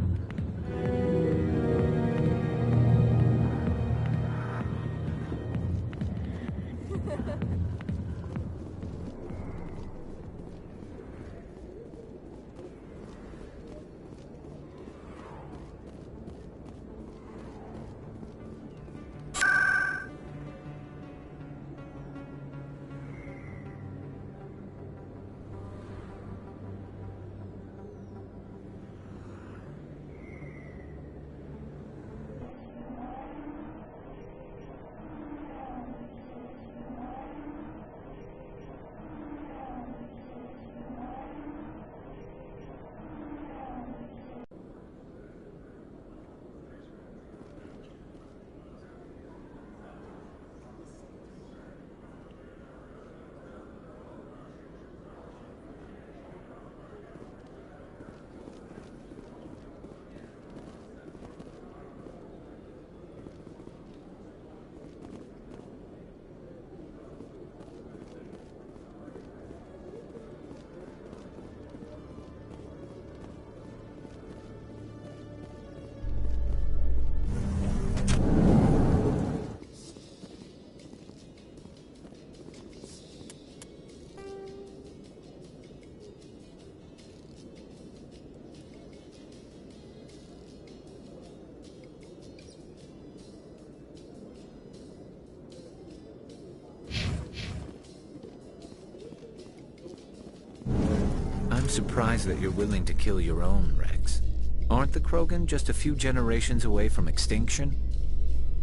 I'm surprised that you're willing to kill your own, Rex. Aren't the Krogan just a few generations away from extinction?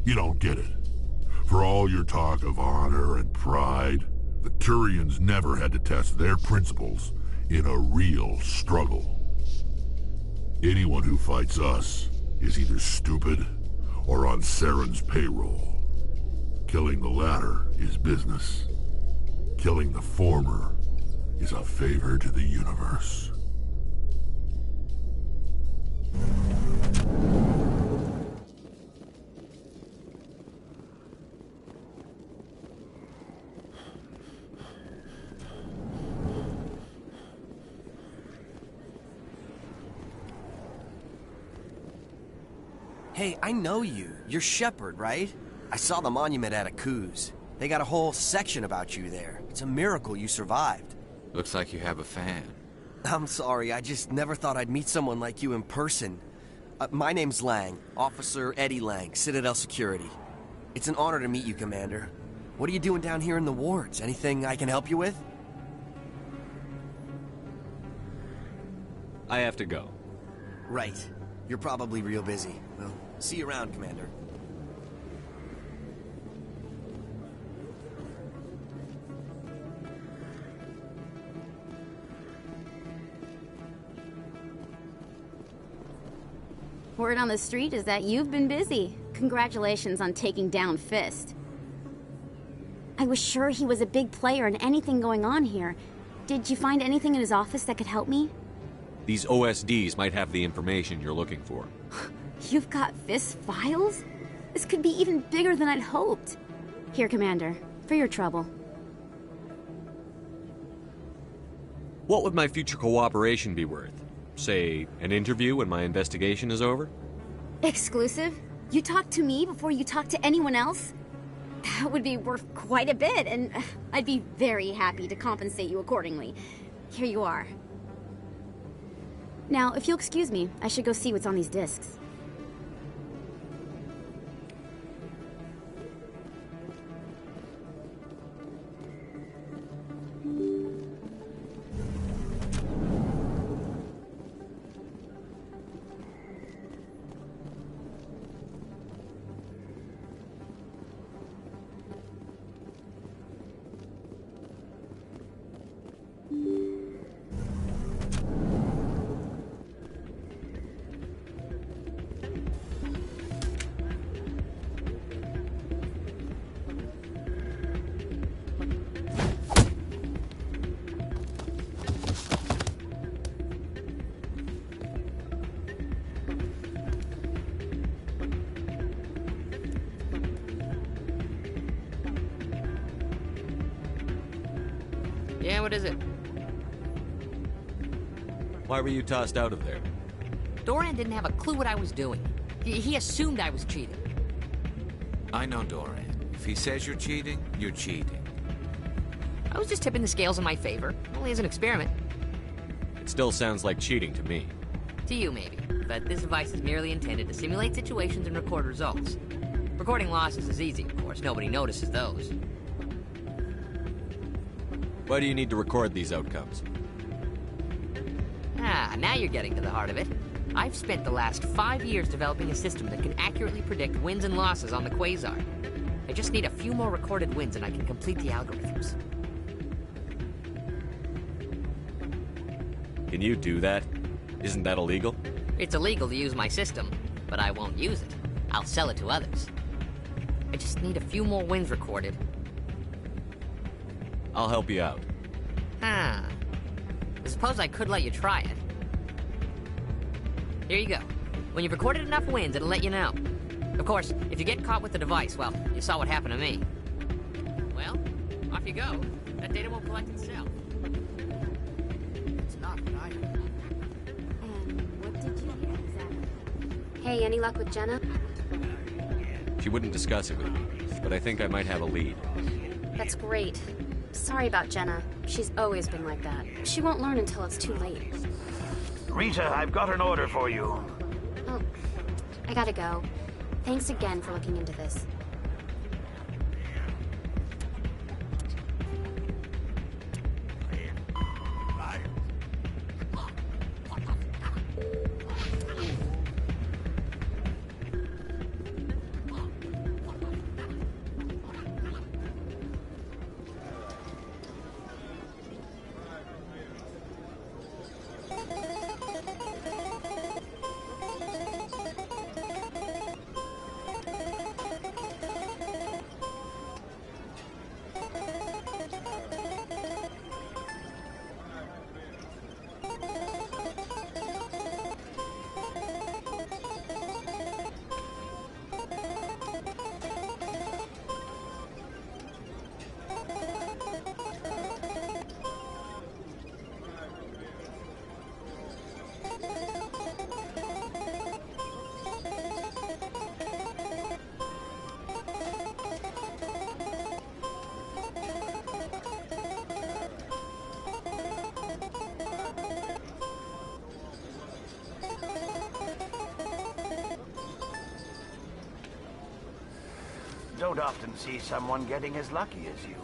You don't get it. For all your talk of honor and pride, the Turians never had to test their principles in a real struggle. Anyone who fights us is either stupid or on Saren's payroll. Killing the latter is business. Killing the former is a favor to the universe. Hey, I know you. You're Shepard, right? I saw the monument at Akuz. They got a whole section about you there. It's a miracle you survived. Looks like you have a fan. I'm sorry, I just never thought I'd meet someone like you in person. My name's Lang. Officer Eddie Lang, Citadel Security. It's an honor to meet you, Commander. What are you doing down here in the wards? Anything I can help you with? I have to go. Right. You're probably real busy. Well, see you around, Commander. Word on the street is that you've been busy. Congratulations on taking down Fist. I was sure he was a big player in anything going on here. Did you find anything in his office that could help me? These OSDs might have the information you're looking for. You've got Fist files? This could be even bigger than I'd hoped. Here, Commander, for your trouble. What would my future cooperation be worth? Say, an interview when my investigation is over? Exclusive? You talk to me before you talk to anyone else? That would be worth quite a bit, and I'd be very happy to compensate you accordingly. Here you are. Now, if you'll excuse me, I should go see what's on these discs. Yeah, what is it? Why were you tossed out of there? Doran didn't have a clue what I was doing. He assumed I was cheating. I know Doran. If he says you're cheating, you're cheating. I was just tipping the scales in my favor. Only as an experiment. It still sounds like cheating to me. To you, maybe. But this device is merely intended to simulate situations and record results. Recording losses is easy, of course. Nobody notices those. Why do you need to record these outcomes? Ah, now you're getting to the heart of it. I've spent the last 5 years developing a system that can accurately predict wins and losses on the Quasar. I just need a few more recorded wins and I can complete the algorithms. Can you do that? Isn't that illegal? It's illegal to use my system, but I won't use it. I'll sell it to others. I just need a few more wins recorded. I'll help you out. Huh. I suppose I could let you try it. Here you go. When you've recorded enough wins, it'll let you know. Of course, if you get caught with the device, well, you saw what happened to me. Well, off you go. That data won't collect itself. It's not what I heard. And what did you hear exactly? Hey, any luck with Jenna? She wouldn't discuss it with me, but I think I might have a lead. That's great. Sorry about Jenna. She's always been like that. She won't learn until it's too late. Rita, I've got an order for you. Oh, I gotta go. Thanks again for looking into this. don't often see someone getting as lucky as you.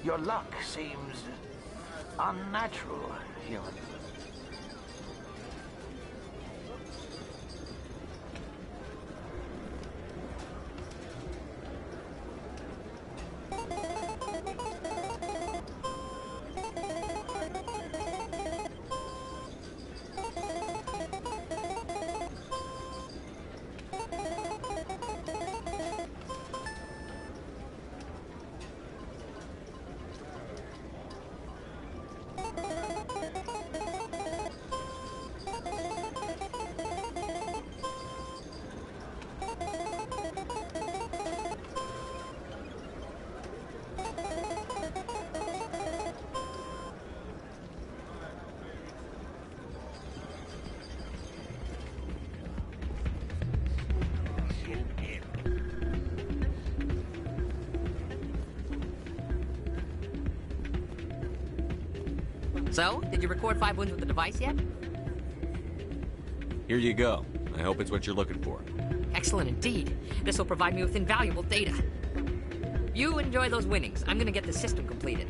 Your luck seems unnatural, human. So, did you record 5 wounds with the device yet? Here you go. I hope it's what you're looking for. Excellent indeed. This will provide me with invaluable data. You enjoy those winnings. I'm gonna get the system completed.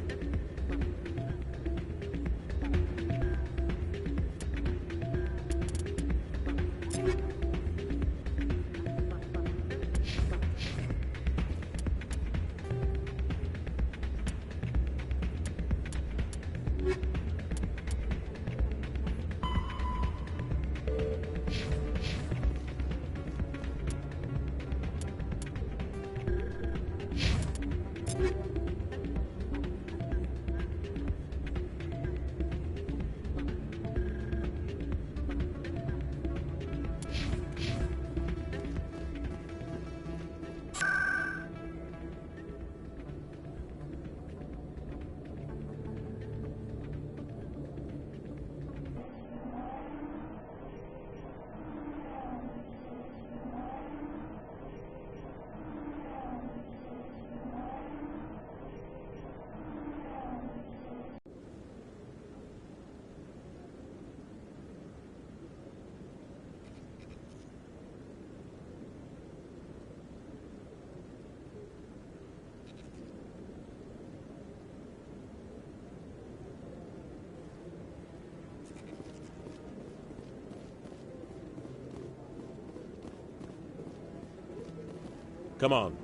Come on.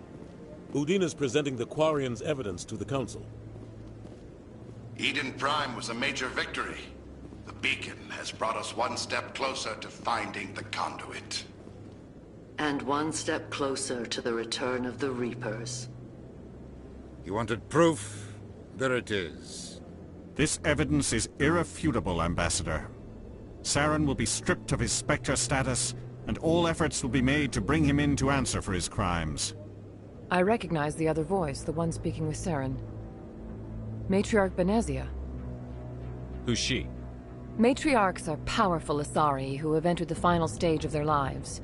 Udina's presenting the Quarian's evidence to the Council. Eden Prime was a major victory. The beacon has brought us one step closer to finding the conduit. And one step closer to the return of the Reapers. You wanted proof? There it is. This evidence is irrefutable, Ambassador. Saren will be stripped of his Spectre status, and all efforts will be made to bring him in to answer for his crimes. I recognize the other voice, the one speaking with Saren. Matriarch Benezia. Who's she? Matriarchs are powerful Asari who have entered the final stage of their lives.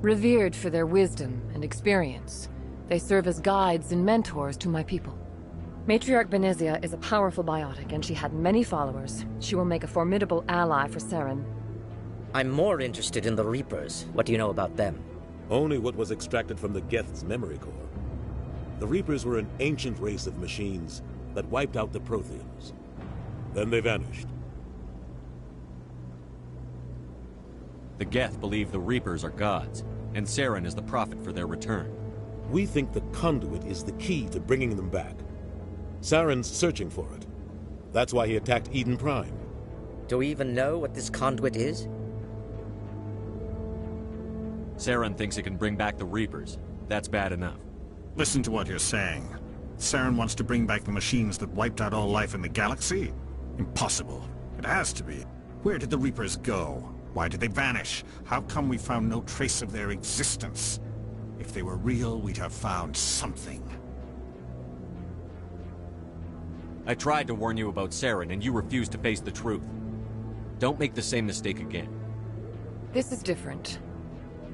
Revered for their wisdom and experience, they serve as guides and mentors to my people. Matriarch Benezia is a powerful biotic, and she had many followers. She will make a formidable ally for Saren. I'm more interested in the Reapers. What do you know about them? Only what was extracted from the Geth's memory core. The Reapers were an ancient race of machines that wiped out the Protheans. Then they vanished. The Geth believe the Reapers are gods, and Saren is the prophet for their return. We think the conduit is the key to bringing them back. Saren's searching for it. That's why he attacked Eden Prime. Do we even know what this conduit is? Saren thinks it can bring back the Reapers. That's bad enough. Listen to what you're saying. Saren wants to bring back the machines that wiped out all life in the galaxy? Impossible. It has to be. Where did the Reapers go? Why did they vanish? How come we found no trace of their existence? If they were real, we'd have found something. I tried to warn you about Saren, and you refused to face the truth. Don't make the same mistake again. This is different.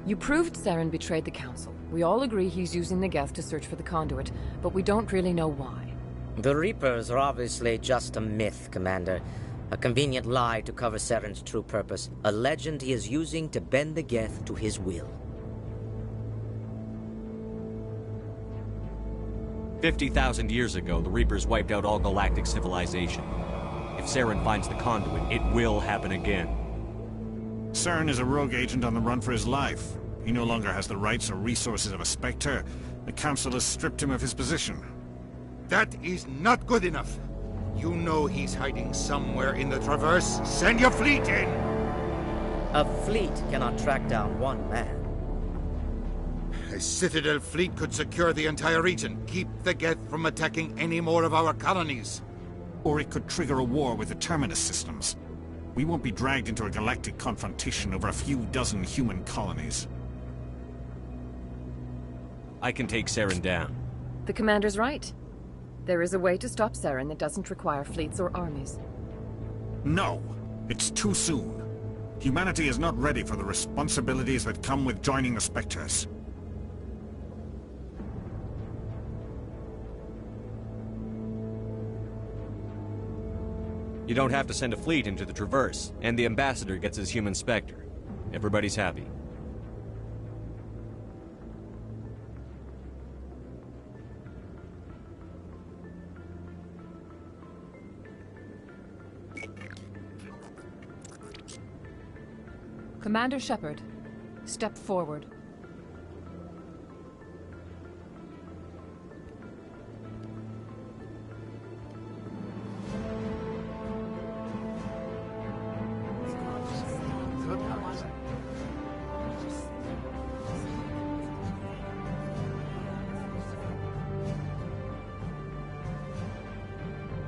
You proved Saren betrayed the Council. We all agree he's using the Geth to search for the conduit, but we don't really know why. The Reapers are obviously just a myth, Commander. A convenient lie to cover Saren's true purpose. A legend he is using to bend the Geth to his will. 50,000 years ago, the Reapers wiped out all galactic civilization. If Saren finds the conduit, it will happen again. Saren is a rogue agent on the run for his life. He no longer has the rights or resources of a Spectre. The Council has stripped him of his position. That is not good enough. You know he's hiding somewhere in the Traverse. Send your fleet in! A fleet cannot track down one man. A Citadel fleet could secure the entire region, keep the Geth from attacking any more of our colonies. Or it could trigger a war with the Terminus systems. We won't be dragged into a galactic confrontation over a few dozen human colonies. I can take Saren down. The Commander's right. There is a way to stop Saren that doesn't require fleets or armies. No! It's too soon. Humanity is not ready for the responsibilities that come with joining the Spectres. You don't have to send a fleet into the Traverse, and the Ambassador gets his human Spectre. Everybody's happy. Commander Shepard, step forward.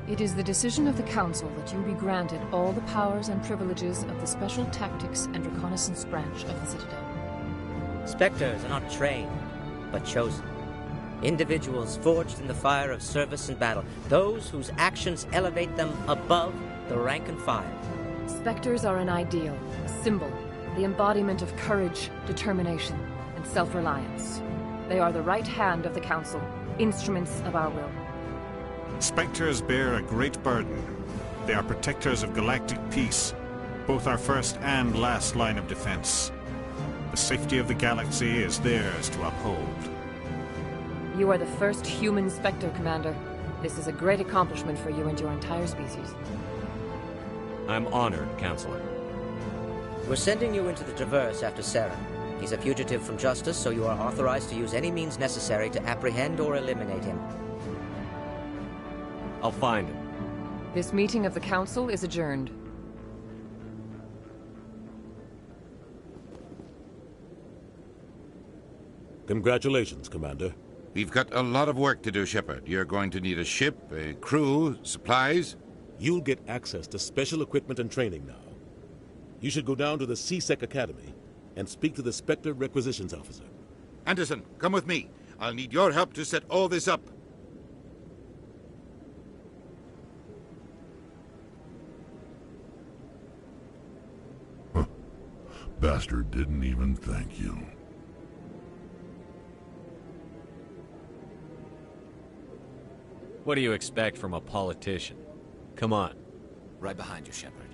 It is the decision of the Council that you be granted all the powers and privileges of the Special Tactics and Reconnaissance branch of the Citadel. Spectres are not trained, but chosen. Individuals forged in the fire of service and battle. Those whose actions elevate them above the rank and file. Spectres are an ideal, a symbol, the embodiment of courage, determination, and self-reliance. They are the right hand of the Council, instruments of our will. Spectres bear a great burden. They are protectors of galactic peace, both our first and last line of defense. The safety of the galaxy is theirs to uphold. You are the first human Spectre, Commander. This is a great accomplishment for you and your entire species. I'm honored, Counselor. We're sending you into the Traverse after Saren. He's a fugitive from justice, so you are authorized to use any means necessary to apprehend or eliminate him. I'll find him. This meeting of the Council is adjourned. Congratulations, Commander. We've got a lot of work to do, Shepard. You're going to need a ship, a crew, supplies. You'll get access to special equipment and training now. You should go down to the C-Sec Academy and speak to the Spectre Requisitions Officer. Anderson, come with me. I'll need your help to set all this up. Bastard didn't even thank you. What do you expect from a politician? Come on. Right behind you, Shepard.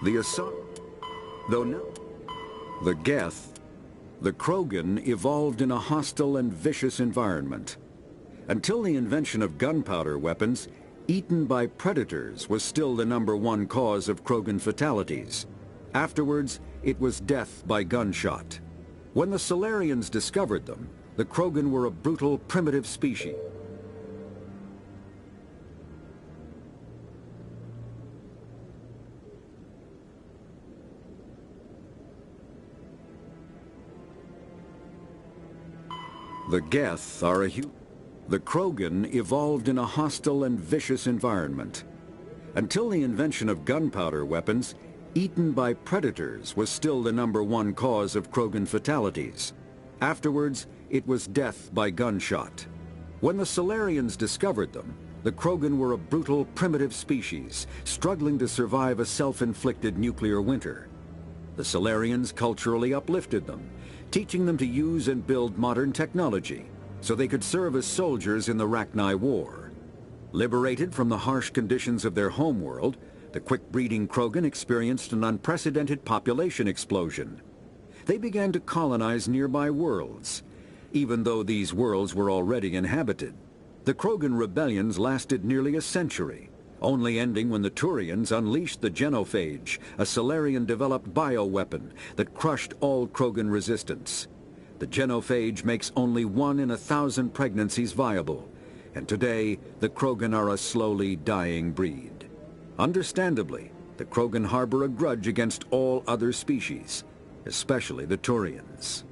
The assault... Though no... The Geth, the Krogan evolved in a hostile and vicious environment. Until the invention of gunpowder weapons, eaten by predators was still the #1 cause of Krogan fatalities. Afterwards, it was death by gunshot. When the Solarians discovered them, the Krogan were a brutal, primitive species. The Geth are The Krogan evolved in a hostile and vicious environment. Until the invention of gunpowder weapons, eaten by predators was still the #1 cause of Krogan fatalities. Afterwards, it was death by gunshot. When the Solarians discovered them, the Krogan were a brutal, primitive species, struggling to survive a self-inflicted nuclear winter. The Solarians culturally uplifted them, teaching them to use and build modern technology, so they could serve as soldiers in the Rachni War. Liberated from the harsh conditions of their homeworld, the quick-breeding Krogan experienced an unprecedented population explosion. They began to colonize nearby worlds, even though these worlds were already inhabited. The Krogan rebellions lasted nearly a century, only ending when the Turians unleashed the Genophage, a Solarian-developed bioweapon that crushed all Krogan resistance. The Genophage makes only 1 in 1,000 pregnancies viable, and today the Krogan are a slowly dying breed. Understandably, the Krogan harbor a grudge against all other species, especially the Turians.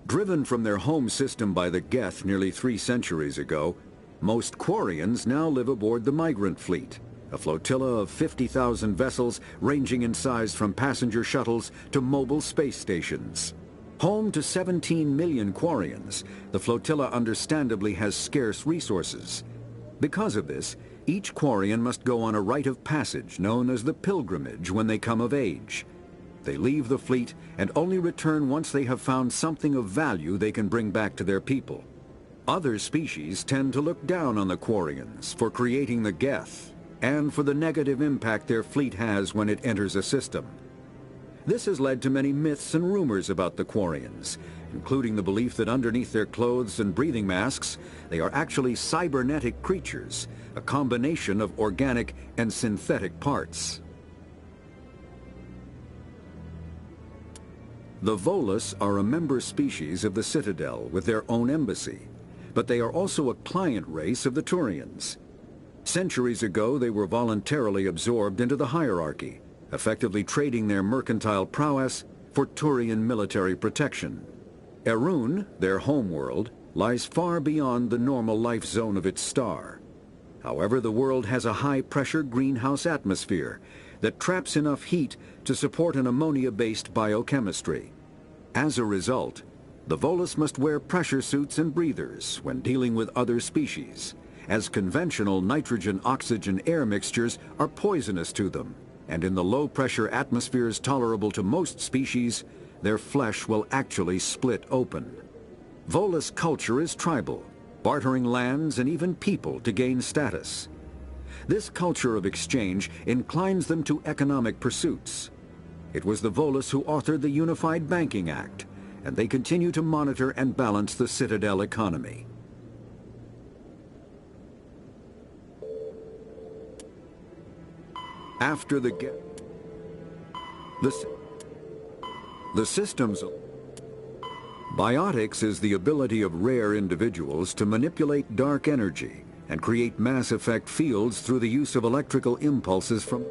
Driven from their home system by the Geth nearly 3 centuries ago, most Quarians now live aboard the Migrant Fleet, a flotilla of 50,000 vessels ranging in size from passenger shuttles to mobile space stations. Home to 17 million Quarians, the flotilla understandably has scarce resources. Because of this, each Quarian must go on a rite of passage known as the pilgrimage when they come of age. They leave the fleet and only return once they have found something of value they can bring back to their people. Other species tend to look down on the Quarians for creating the Geth, and for the negative impact their fleet has when it enters a system. This has led to many myths and rumors about the Quarians, including the belief that underneath their clothes and breathing masks, they are actually cybernetic creatures, a combination of organic and synthetic parts. The Volus are a member species of the Citadel with their own embassy, but they are also a client race of the Turians. Centuries ago, they were voluntarily absorbed into the hierarchy, effectively trading their mercantile prowess for Turian military protection. Erun, their homeworld, lies far beyond the normal life zone of its star. However, the world has a high-pressure greenhouse atmosphere that traps enough heat to support an ammonia-based biochemistry. As a result, the Volus must wear pressure suits and breathers when dealing with other species, as conventional nitrogen-oxygen-air mixtures are poisonous to them, and in the low-pressure atmospheres tolerable to most species, their flesh will actually split open. Volus culture is tribal, bartering lands and even people to gain status. This culture of exchange inclines them to economic pursuits. It was the Volus who authored the Unified Banking Act, and they continue to monitor and balance the Citadel economy. After the systems... Biotics is the ability of rare individuals to manipulate dark energy and create mass effect fields through the use of electrical impulses from...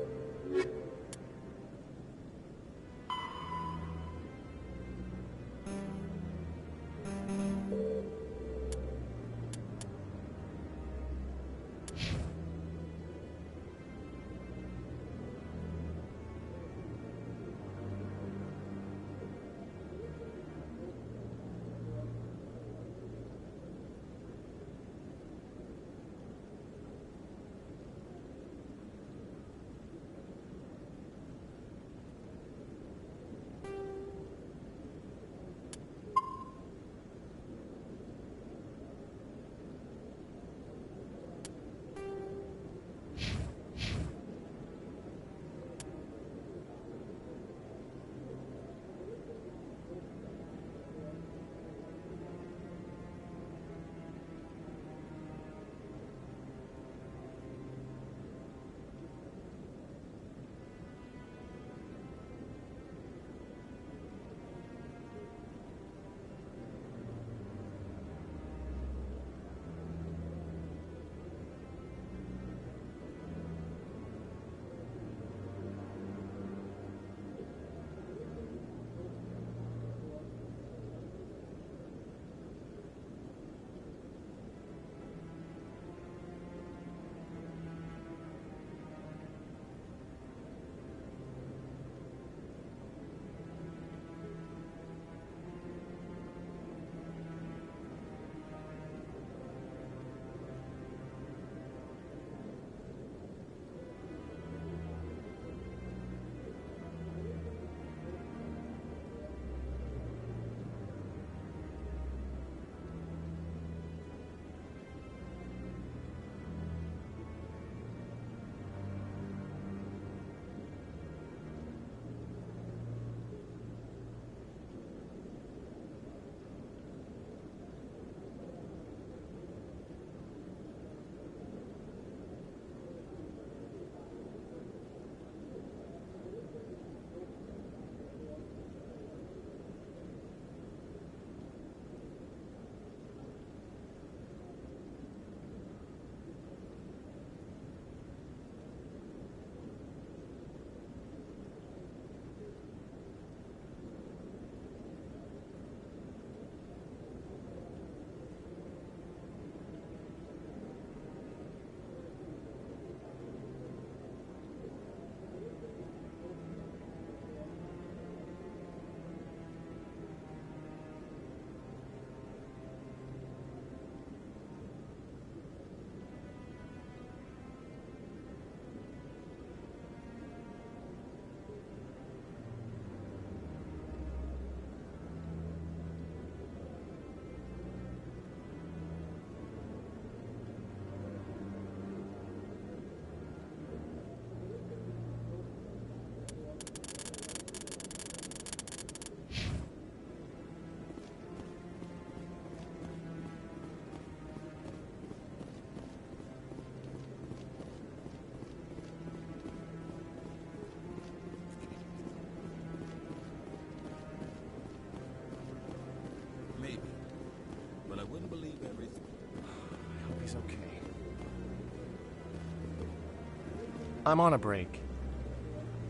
I'm on a break.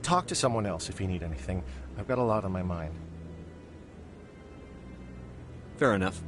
Talk to someone else if you need anything. I've got a lot on my mind. Fair enough.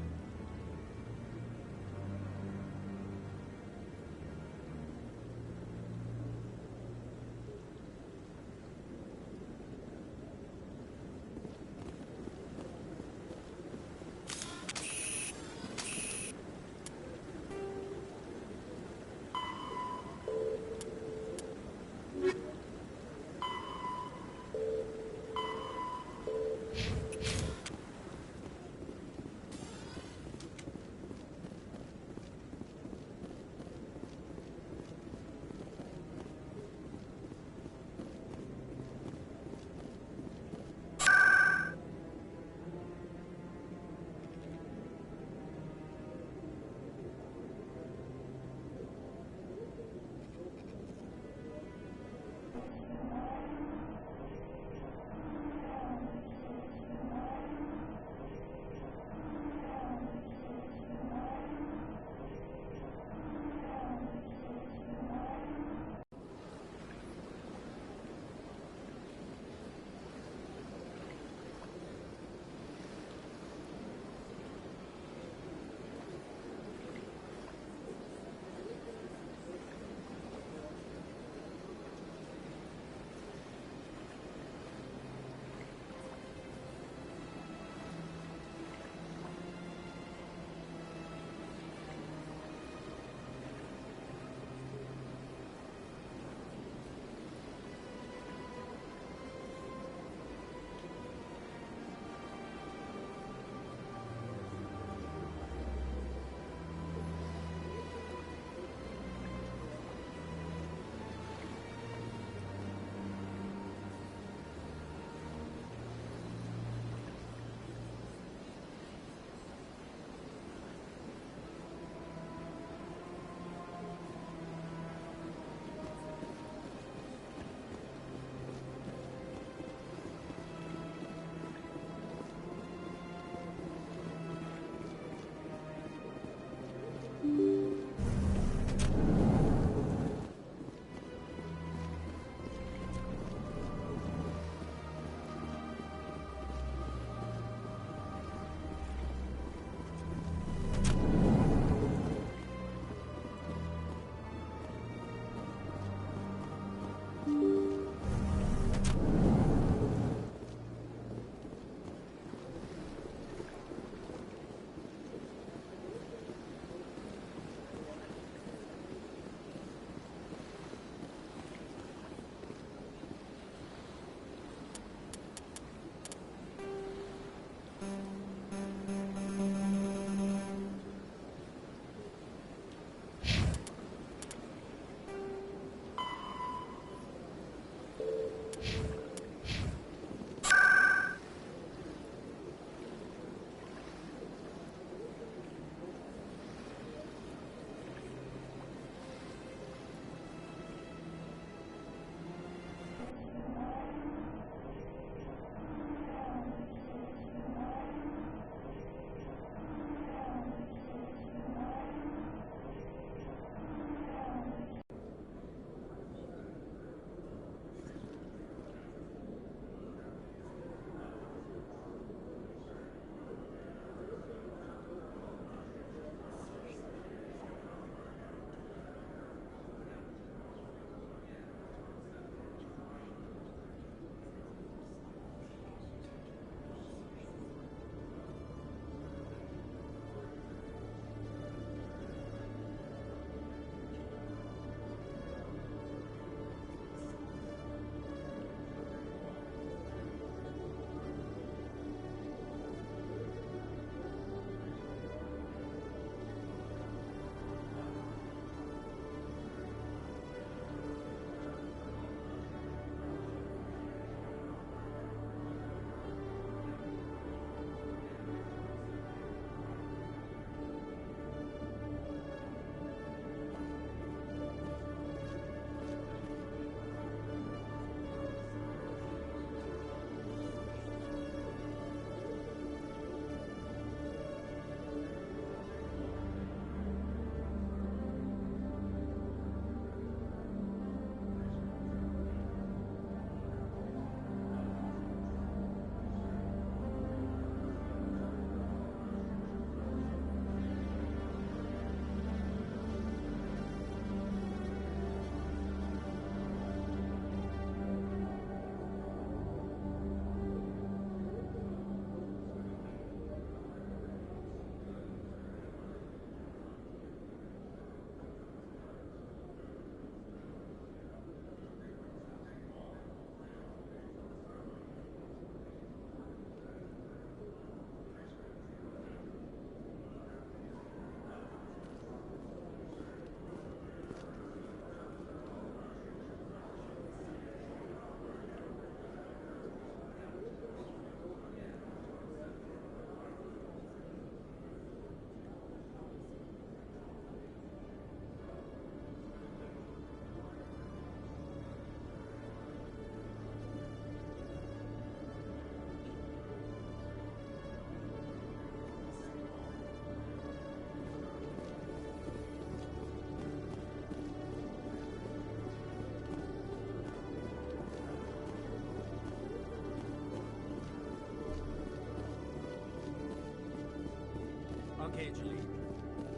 Major League.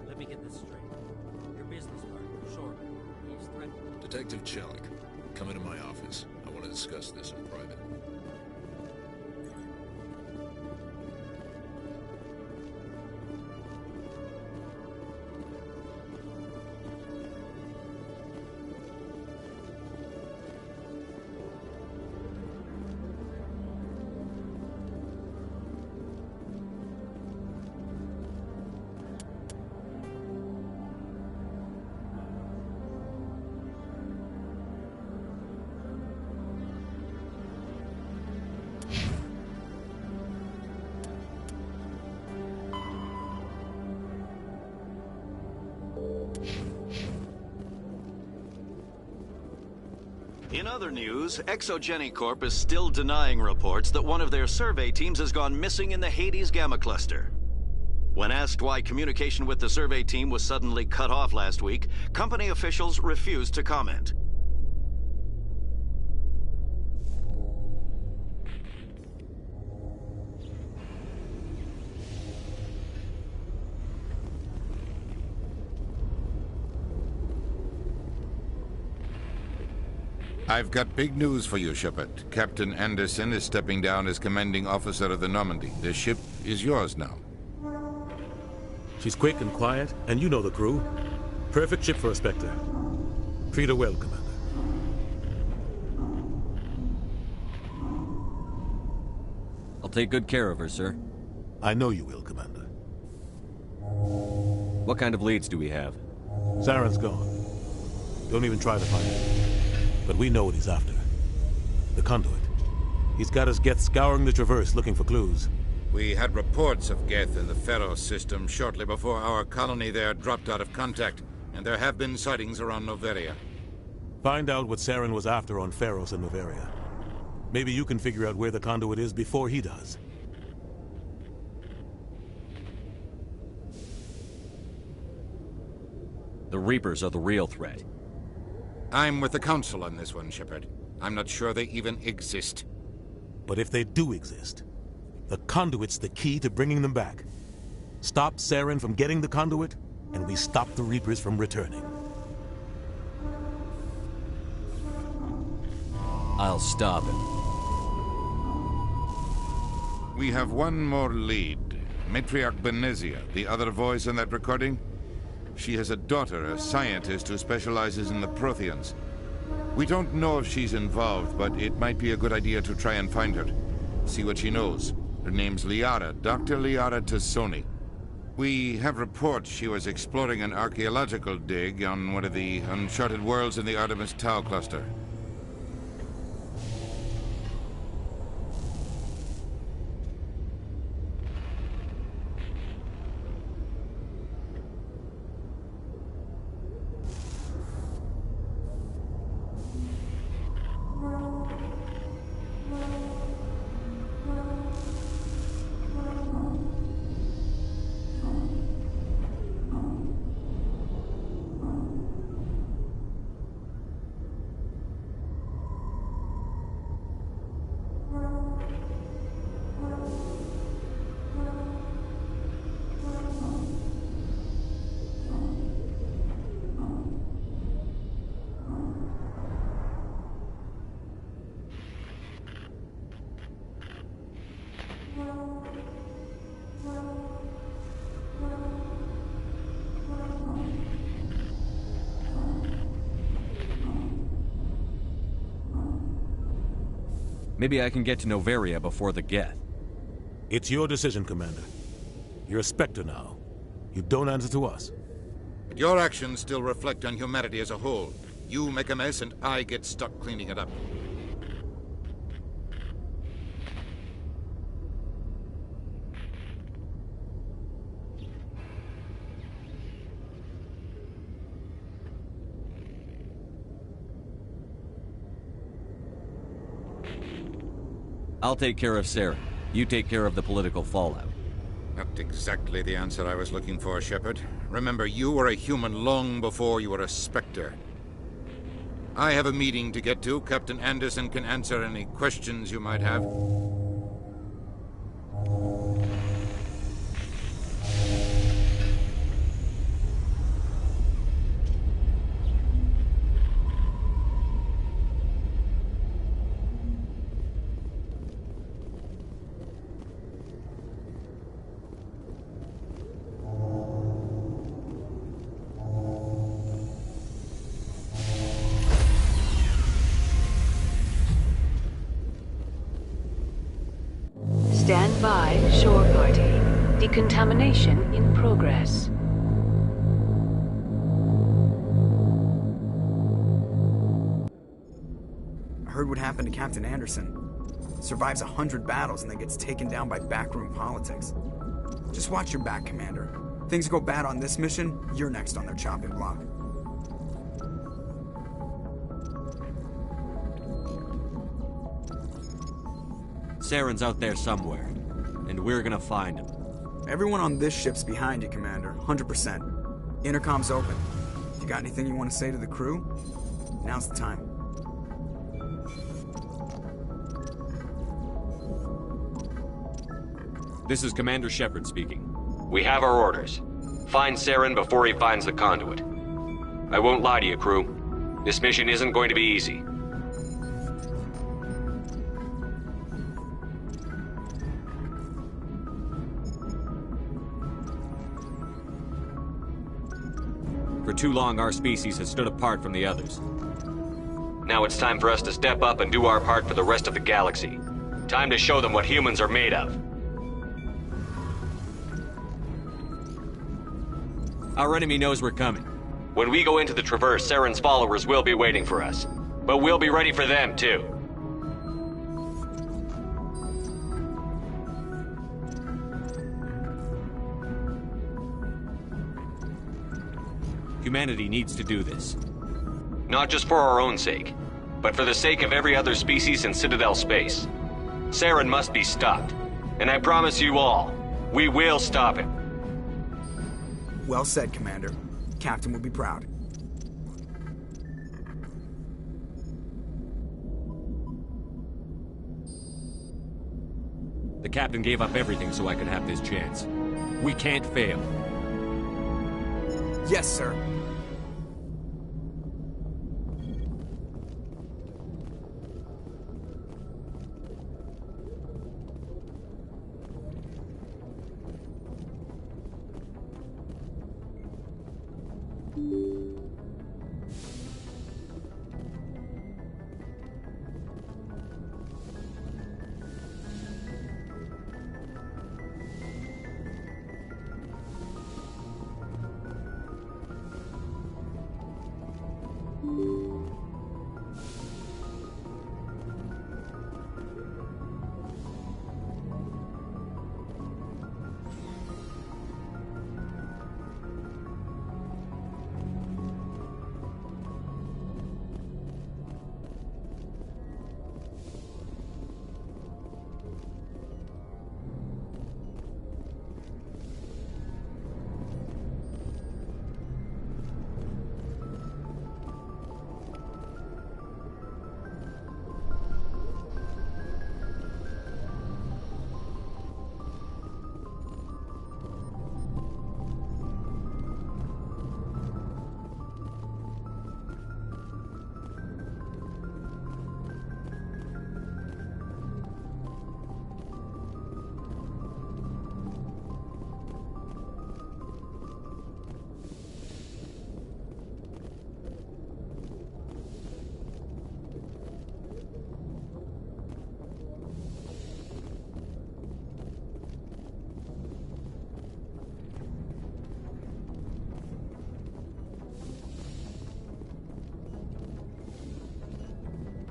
Let me get this straight. Your business partner, Shorter, he's threatened. Detective Chelik, come into my office. I want to discuss this in private. In other news, Exogeny Corp is still denying reports that one of their survey teams has gone missing in the Hades Gamma Cluster. When asked why communication with the survey team was suddenly cut off last week, company officials refused to comment. I've got big news for you, Shepard. Captain Anderson is stepping down as commanding officer of the Normandy. The ship is yours now. She's quick and quiet, and you know the crew. Perfect ship for a Spectre. Treat her well, Commander. I'll take good care of her, sir. I know you will, Commander. What kind of leads do we have? Saren's gone. Don't even try to find him. But we know what he's after. The conduit. He's got us Geth scouring the Traverse looking for clues. We had reports of Geth in the Pharos system shortly before our colony there dropped out of contact, and there have been sightings around Noveria. Find out what Saren was after on Pharos and Noveria. Maybe you can figure out where the conduit is before he does. The Reapers are the real threat. I'm with the Council on this one, Shepard. I'm not sure they even exist. But if they do exist, the conduit's the key to bringing them back. Stop Saren from getting the conduit, and we stop the Reapers from returning. I'll stop him. We have one more lead. Matriarch Benezia, the other voice in that recording. She has a daughter, a scientist who specializes in the Protheans. We don't know if she's involved, but it might be a good idea to try and find her. See what she knows. Her name's Liara, Dr. Liara Tassoni. We have reports she was exploring an archaeological dig on one of the uncharted worlds in the Artemis Tau cluster. Maybe I can get to Noveria before the Geth. It's your decision, Commander. You're a Spectre now. You don't answer to us. But your actions still reflect on humanity as a whole. You make a mess and I get stuck cleaning it up. I'll take care of Saren. You take care of the political fallout. Not exactly the answer I was looking for, Shepard. Remember, you were a human long before you were a Spectre. I have a meeting to get to. Captain Anderson can answer any questions you might have. Decontamination in progress. I heard what happened to Captain Anderson. Survives 100 battles and then gets taken down by backroom politics. Just watch your back, Commander. Things go bad on this mission, you're next on their chopping block. Saren's out there somewhere, and we're gonna find him. Everyone on this ship's behind you, Commander. 100%. Intercom's open. You got anything you want to say to the crew? Now's the time. This is Commander Shepard speaking. We have our orders. Find Saren before he finds the conduit. I won't lie to you, crew. This mission isn't going to be easy. For too long, our species has stood apart from the others. Now it's time for us to step up and do our part for the rest of the galaxy. Time to show them what humans are made of. Our enemy knows we're coming. When we go into the Traverse, Saren's followers will be waiting for us. But we'll be ready for them, too. Humanity needs to do this. Not just for our own sake, but for the sake of every other species in Citadel space. Saren must be stopped. And I promise you all, we will stop him. Well said, Commander. Captain will be proud. The captain gave up everything so I could have this chance. We can't fail. Yes, sir.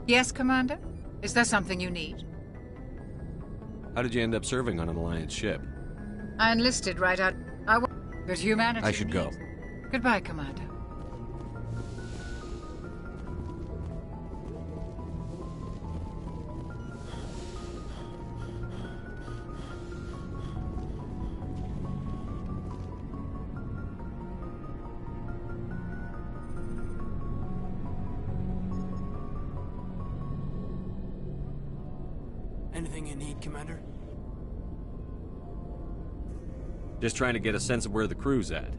Yes, Commander? Is there something you need? How did you end up serving on an Alliance ship? I enlisted right out. But humanity. I should go. Goodbye, Commander. Anything you need, Commander? Just trying to get a sense of where the crew's at.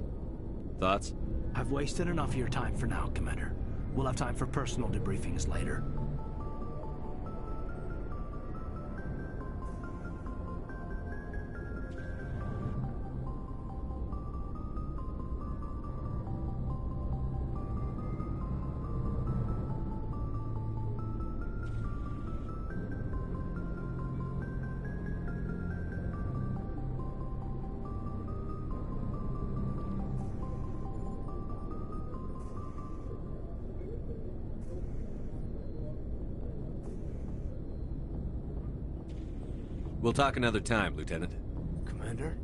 Thoughts? I've wasted enough of your time for now, Commander. We'll have time for personal debriefings later. We'll talk another time, Lieutenant. Commander?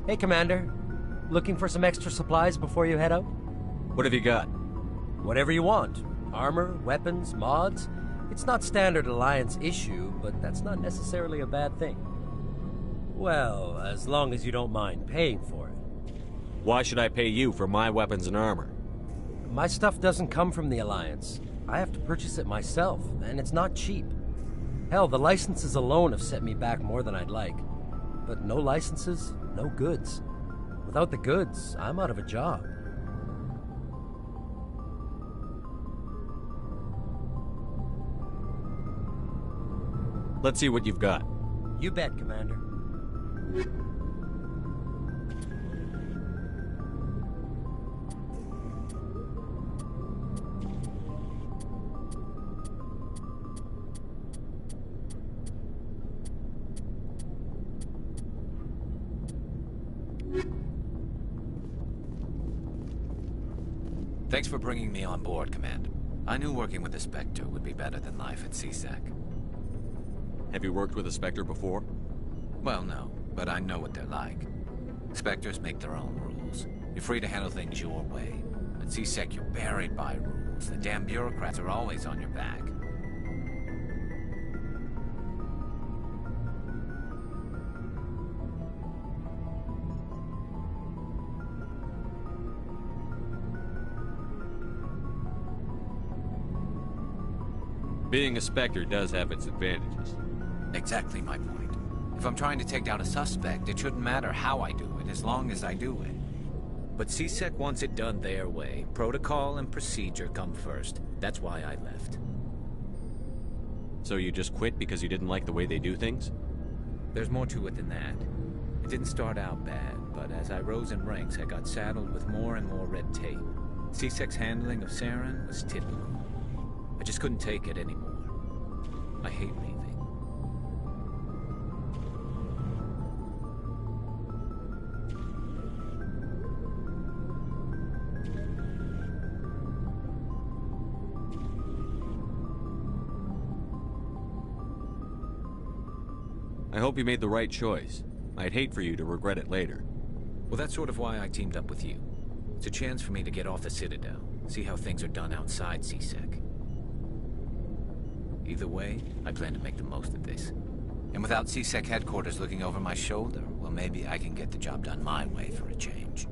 Hey, Commander. Looking for some extra supplies before you head out? What have you got? Whatever you want. Armor, weapons, mods. It's not standard Alliance issue, but that's not necessarily a bad thing. Well, as long as you don't mind paying for it. Why should I pay you for my weapons and armor? My stuff doesn't come from the Alliance. I have to purchase it myself, and it's not cheap. Hell, the licenses alone have set me back more than I'd like. But no licenses, no goods. Without the goods, I'm out of a job. Let's see what you've got. You bet, Commander. Thanks for bringing me on board, Commander. I knew working with the Spectre would be better than life at CSEC. Have you worked with a Spectre before? Well, no, but I know what they're like. Spectres make their own rules. You're free to handle things your way. At CSEC, you're buried by rules. The damn bureaucrats are always on your back. Being a Spectre does have its advantages. Exactly my point. If I'm trying to take down a suspect, it shouldn't matter how I do it, as long as I do it. But CSEC wants it done their way. Protocol and procedure come first. That's why I left. So you just quit because you didn't like the way they do things? There's more to it than that. It didn't start out bad, but as I rose in ranks, I got saddled with more and more red tape. CSEC's handling of Saren was typical. I just couldn't take it anymore. I hate leaving. I hope you made the right choice. I'd hate for you to regret it later. Well, that's sort of why I teamed up with you. It's a chance for me to get off the Citadel, see how things are done outside CSEC. Either way, I plan to make the most of this. And without CSEC headquarters looking over my shoulder, well, maybe I can get the job done my way for a change.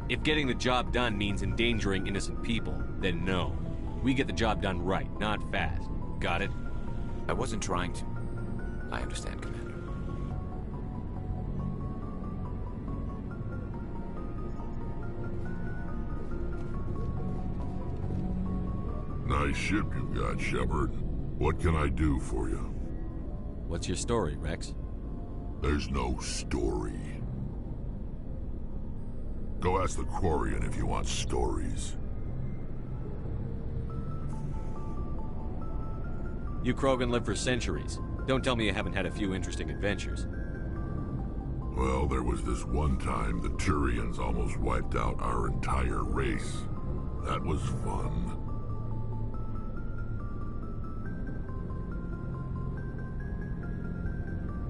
If getting the job done means endangering innocent people, then no. We get the job done right, not fast. Got it? I wasn't trying to. I understand, Commander. Nice ship you've got, Shepard. What can I do for you? What's your story, Rex? There's no story. Go ask the Quarian if you want stories. You Krogan live for centuries. Don't tell me you haven't had a few interesting adventures. Well, there was this one time the Turians almost wiped out our entire race. That was fun.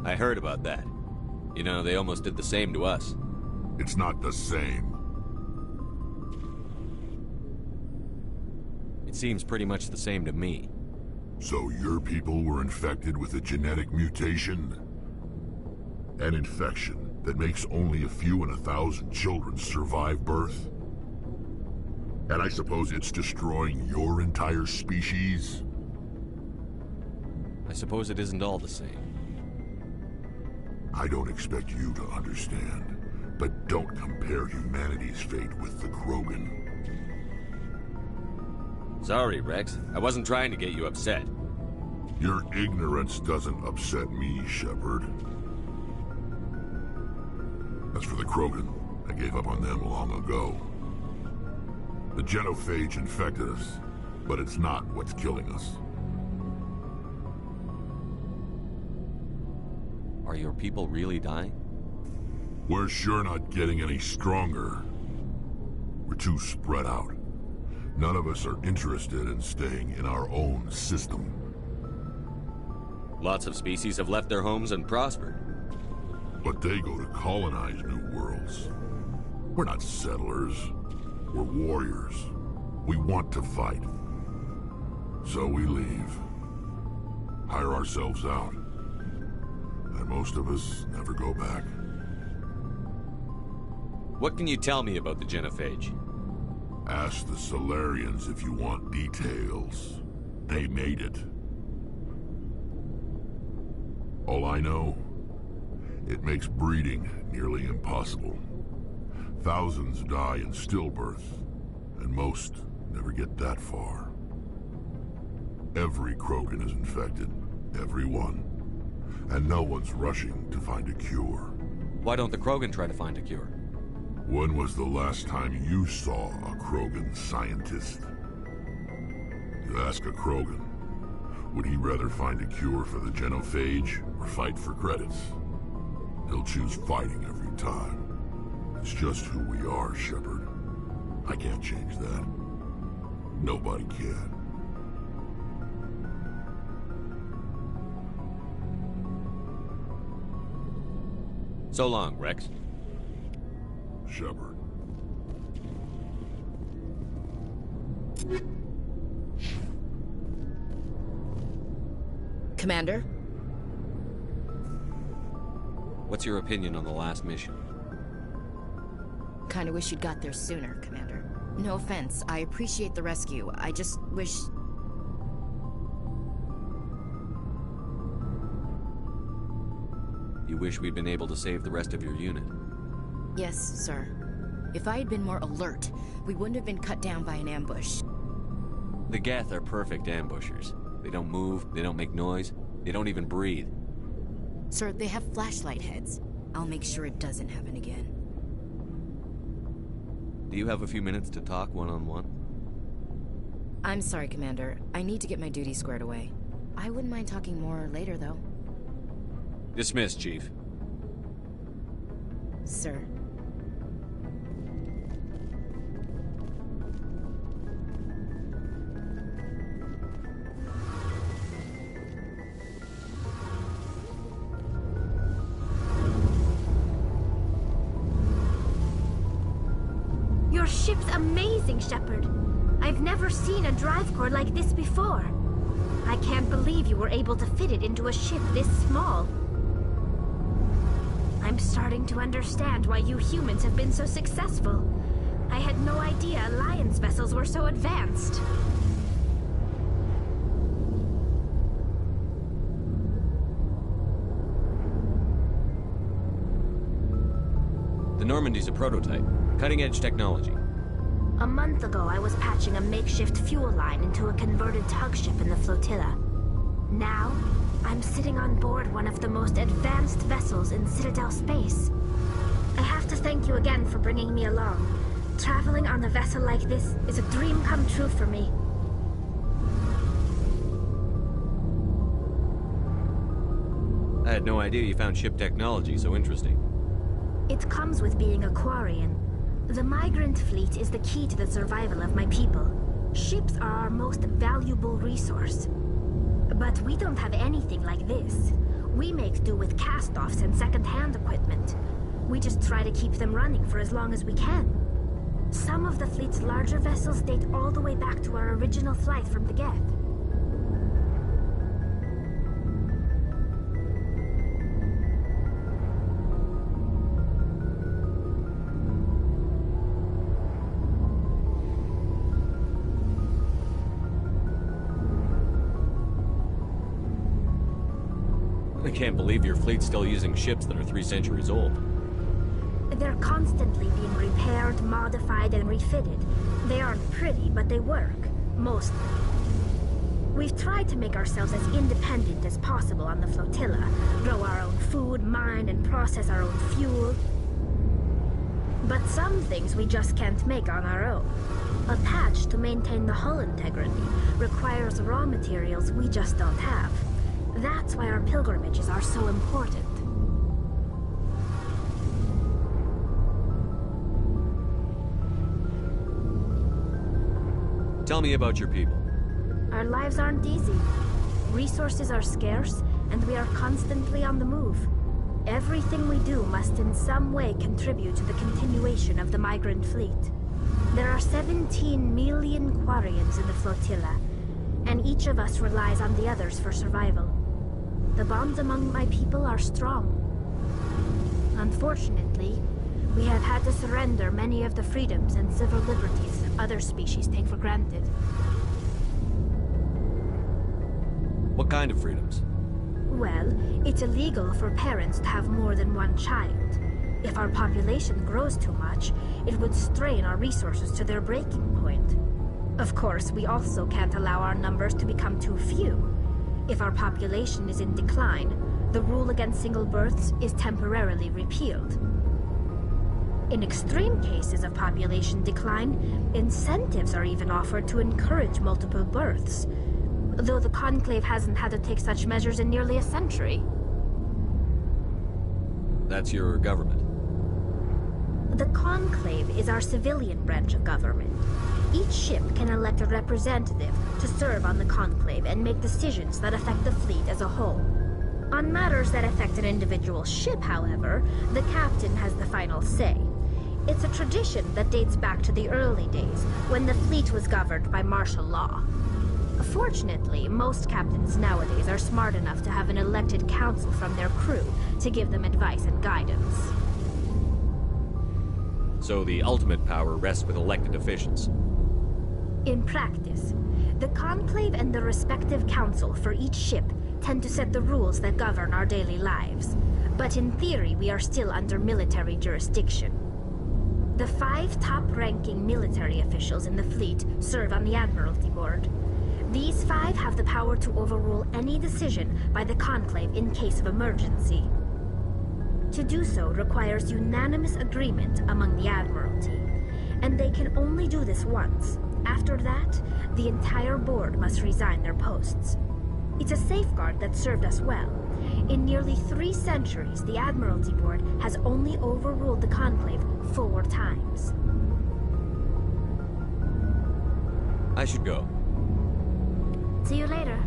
I heard about that. You know, they almost did the same to us. It's not the same. It seems pretty much the same to me. So your people were infected with a genetic mutation? An infection that makes only a few in 1,000 children survive birth? And I suppose it's destroying your entire species? I suppose it isn't all the same. I don't expect you to understand, But don't compare humanity's fate with the Krogan. Sorry, Rex. I wasn't trying to get you upset. Your ignorance doesn't upset me, Shepard. As for the Krogan, I gave up on them long ago. The genophage infected us, but it's not what's killing us. Are your people really dying? We're sure not getting any stronger. We're too spread out. None of us are interested in staying in our own system. Lots of species have left their homes and prospered. But they go to colonize new worlds. We're not settlers. We're warriors. We want to fight. So we leave. Hire ourselves out. And most of us never go back. What can you tell me about the genophage? Ask the Solarians if you want details. They made it. All I know, it makes breeding nearly impossible. Thousands die in stillbirth, and most never get that far. Every Krogan is infected, every one. And no one's rushing to find a cure. Why don't the Krogan try to find a cure? When was the last time you saw a Krogan scientist? You ask a Krogan, would he rather find a cure for the genophage or fight for credits? He'll choose fighting every time. It's just who we are, Shepard. I can't change that. Nobody can. So long, Rex. Shepard. Commander? What's your opinion on the last mission? Kinda wish you'd got there sooner, Commander. No offense, I appreciate the rescue. I just wish... You wish we'd been able to save the rest of your unit? Yes, sir. If I had been more alert, we wouldn't have been cut down by an ambush. The Geth are perfect ambushers. They don't move, they don't make noise, they don't even breathe. Sir, they have flashlight heads. I'll make sure it doesn't happen again. Do you have a few minutes to talk one-on-one? I'm sorry, Commander. I need to get my duties squared away. I wouldn't mind talking more later, though. Dismissed, Chief. Sir. Your ship's amazing, Shepard. I've never seen a drive core like this before. I can't believe you were able to fit it into a ship this small. I'm starting to understand why you humans have been so successful. I had no idea Alliance vessels were so advanced. The Normandy's a prototype. Cutting-edge technology. A month ago, I was patching a makeshift fuel line into a converted tug ship in the flotilla. Now, I'm sitting on board one of the most advanced vessels in Citadel space. I have to thank you again for bringing me along. Traveling on a vessel like this is a dream come true for me. I had no idea you found ship technology so interesting. It comes with being a Quarian. The migrant fleet is the key to the survival of my people. Ships are our most valuable resource. But we don't have anything like this. We make do with cast-offs and second-hand equipment. We just try to keep them running for as long as we can. Some of the fleet's larger vessels date all the way back to our original flight from the Geth. I can't believe your fleet's still using ships that are 3 centuries old. They're constantly being repaired, modified, and refitted. They aren't pretty, but they work. Mostly. We've tried to make ourselves as independent as possible on the flotilla. Grow our own food, mine, and process our own fuel. But some things we just can't make on our own. A patch to maintain the hull integrity requires raw materials we just don't have. That's why our pilgrimages are so important. Tell me about your people. Our lives aren't easy. Resources are scarce, and we are constantly on the move. Everything we do must in some way contribute to the continuation of the migrant fleet. There are 17 million Quarians in the flotilla, and each of us relies on the others for survival. The bonds among my people are strong. Unfortunately, we have had to surrender many of the freedoms and civil liberties other species take for granted. What kind of freedoms? Well, it's illegal for parents to have more than one child. If our population grows too much, it would strain our resources to their breaking point. Of course, we also can't allow our numbers to become too few. If our population is in decline, the rule against single births is temporarily repealed. In extreme cases of population decline, incentives are even offered to encourage multiple births, though the Conclave hasn't had to take such measures in nearly a century. That's your government. The Conclave is our civilian branch of government. Each ship can elect a representative to serve on the Conclave and make decisions that affect the fleet as a whole. On matters that affect an individual ship, however, the captain has the final say. It's a tradition that dates back to the early days, when the fleet was governed by martial law. Fortunately, most captains nowadays are smart enough to have an elected council from their crew to give them advice and guidance. So the ultimate power rests with elected officials. In practice, the Conclave and the respective council for each ship tend to set the rules that govern our daily lives. But in theory, we are still under military jurisdiction. The 5 top-ranking military officials in the fleet serve on the Admiralty Board. These 5 have the power to overrule any decision by the Conclave in case of emergency. To do so requires unanimous agreement among the Admiralty, and they can only do this once. After that, the entire board must resign their posts. It's a safeguard that served us well. In nearly 3 centuries, the Admiralty Board has only overruled the Conclave 4 times. I should go. See you later.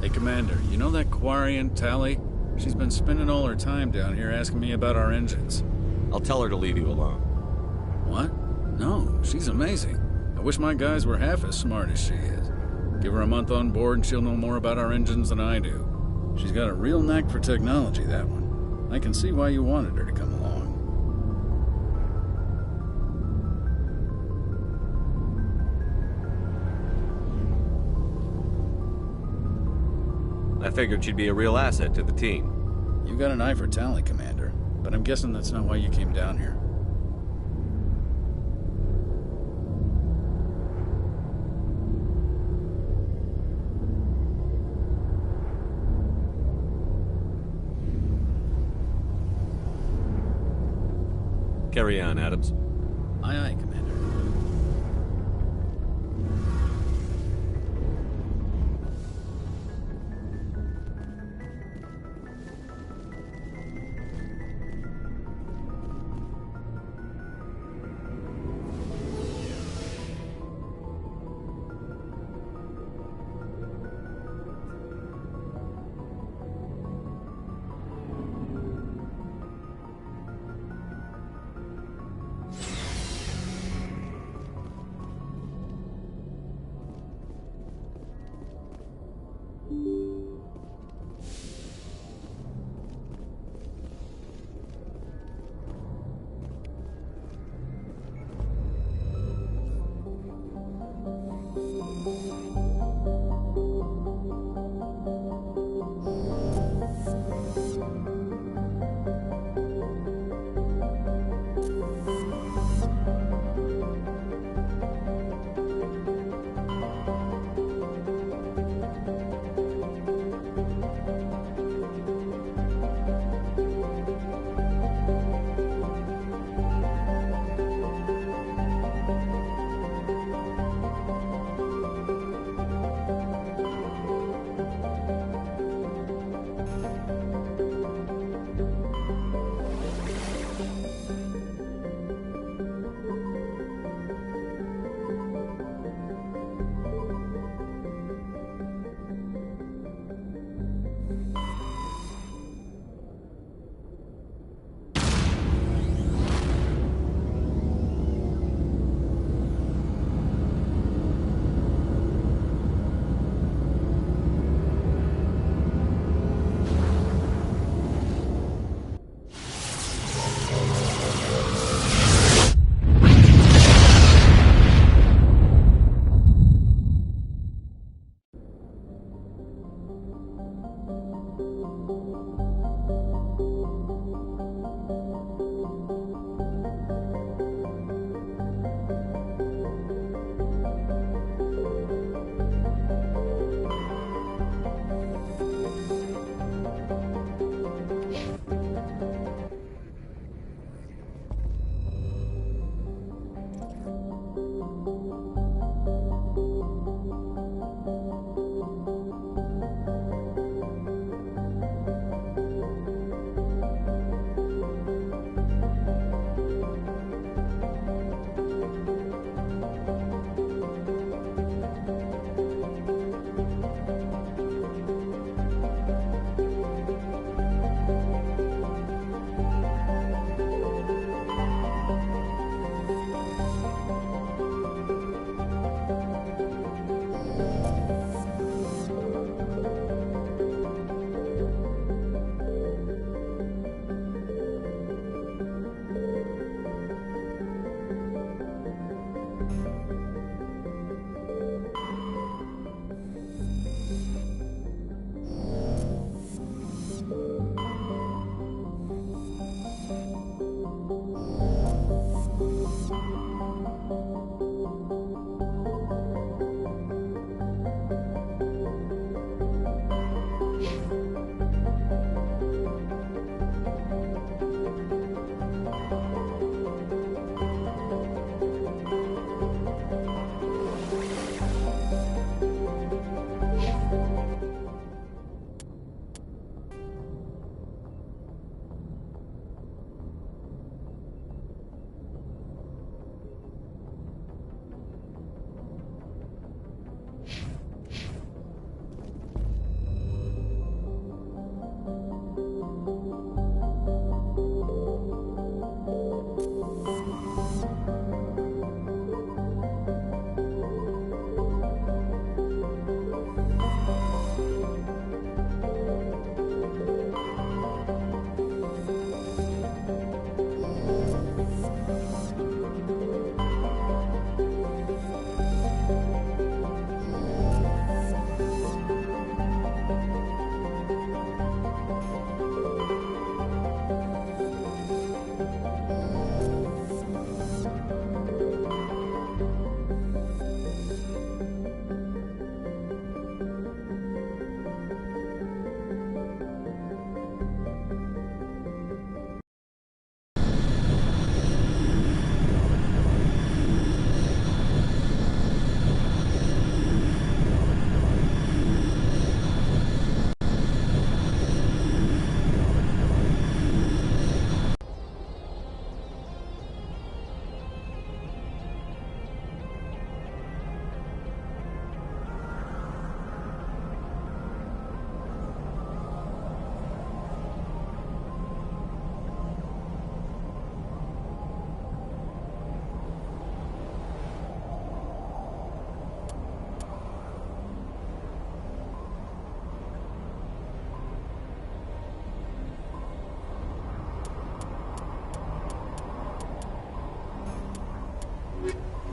Hey, Commander, you know that Quarian, Tally? She's been spending all her time down here asking me about our engines. I'll tell her to leave you alone. What? No, she's amazing. I wish my guys were half as smart as she is. Give her a month on board and she'll know more about our engines than I do. She's got a real knack for technology, that one. I can see why you wanted her to come along. I figured she'd be a real asset to the team. You got an eye for talent, Commander, but I'm guessing that's not why you came down here. Carry on, Adams. Aye, aye, Commander.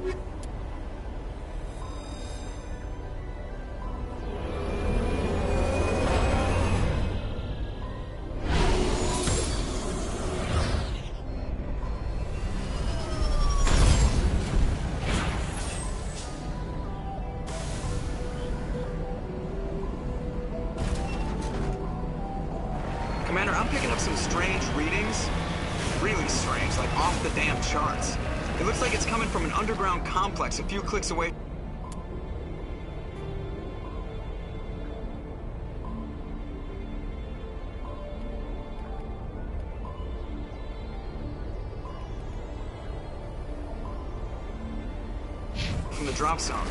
Commander, I'm picking up some strange readings. Really strange, like off the damn charts. It looks like it's coming from an underground complex a few clicks away. From the drop zone.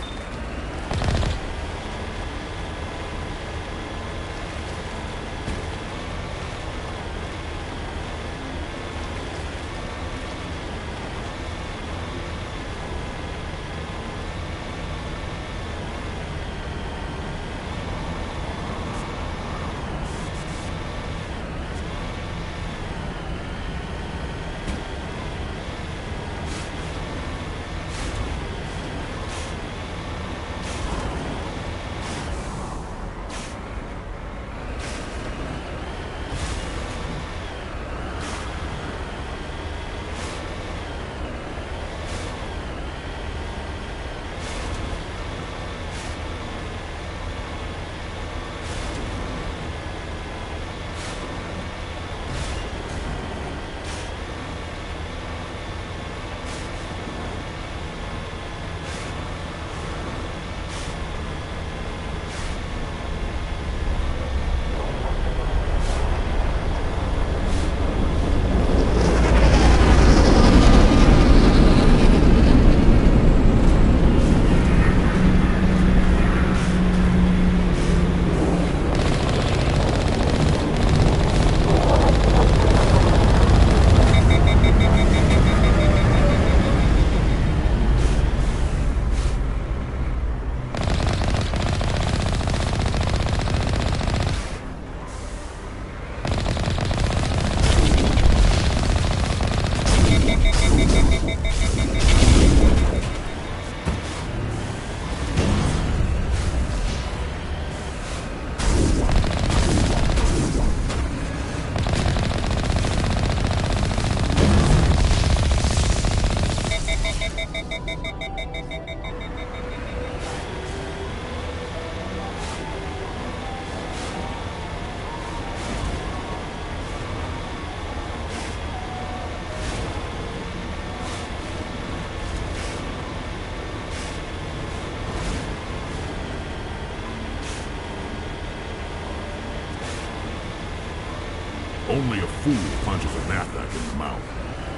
Only a fool punches a knapsack in the mouth.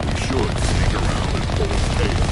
We should sneak around and pull his tail.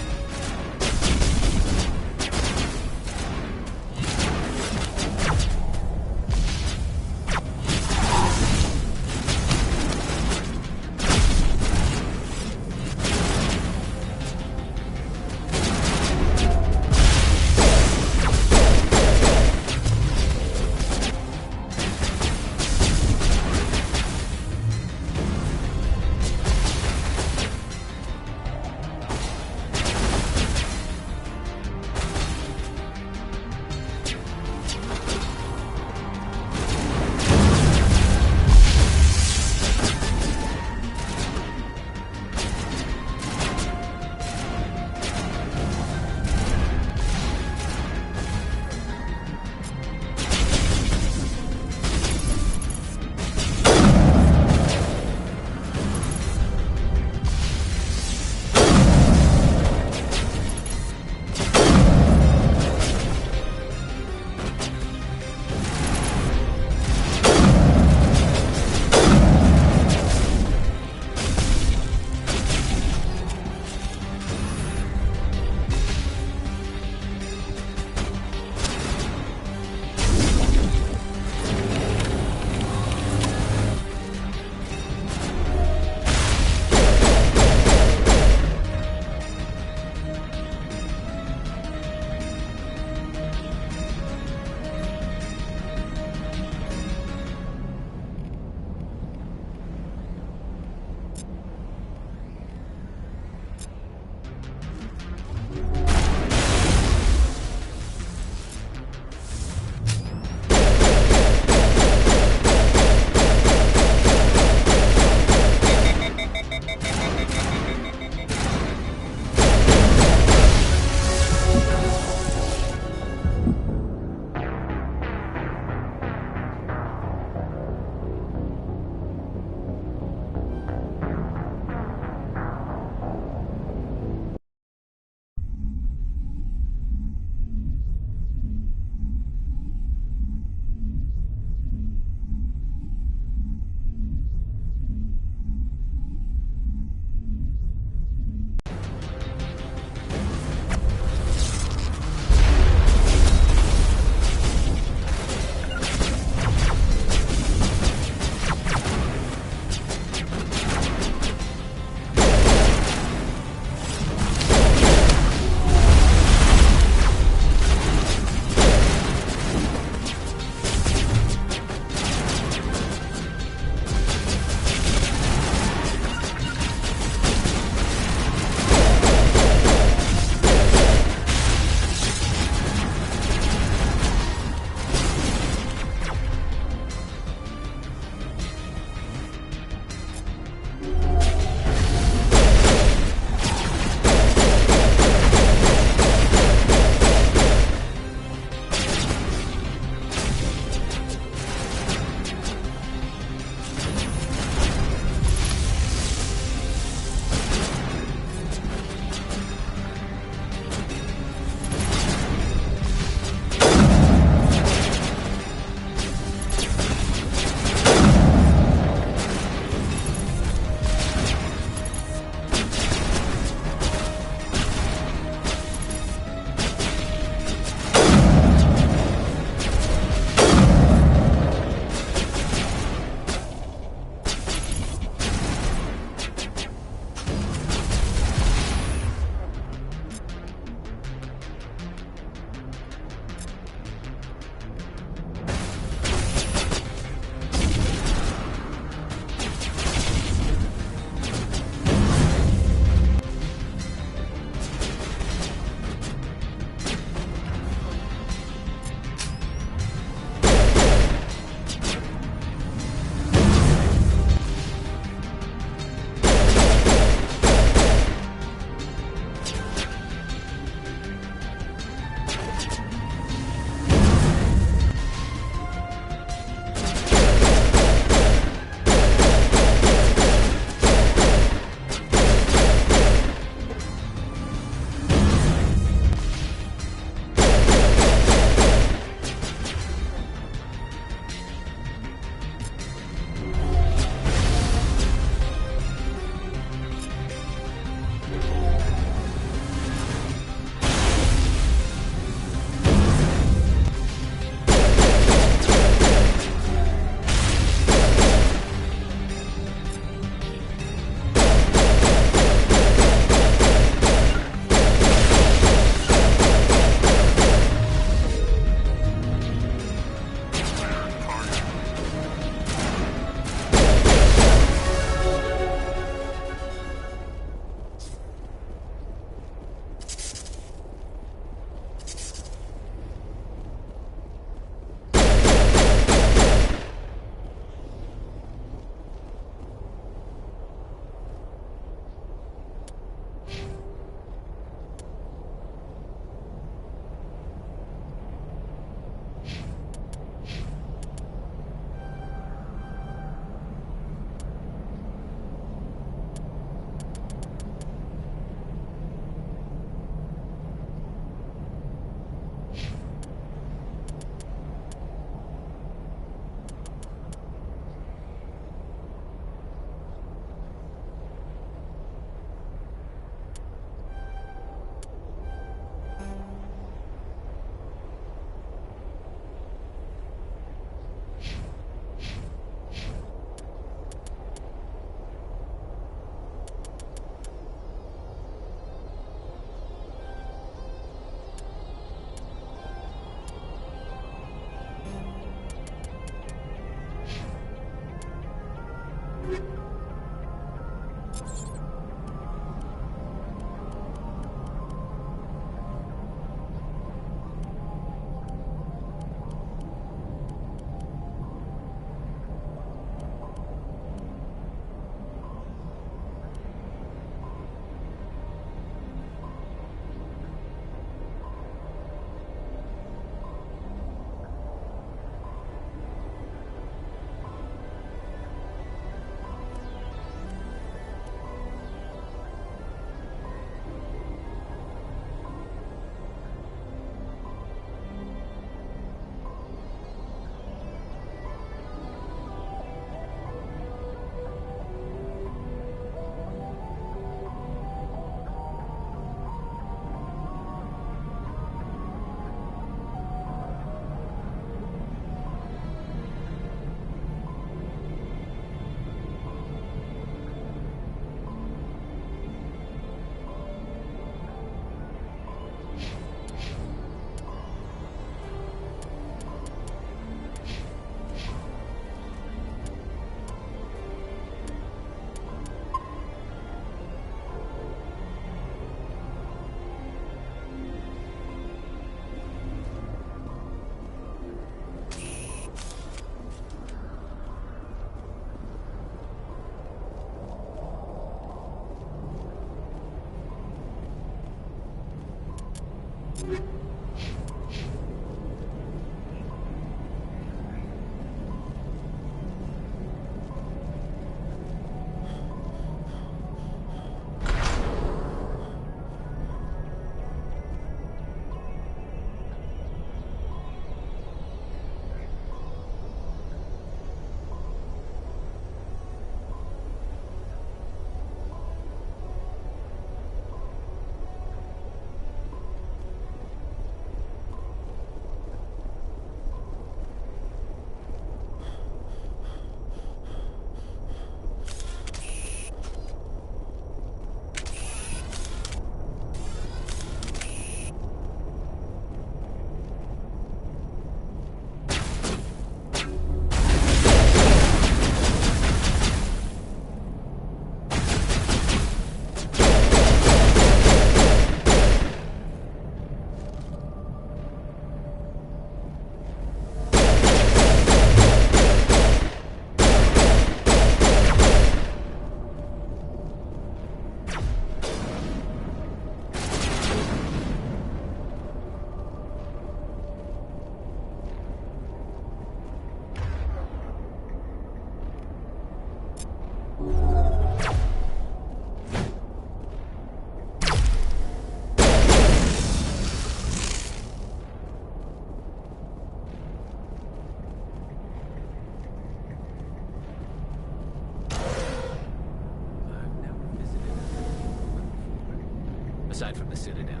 Aside from the Citadel.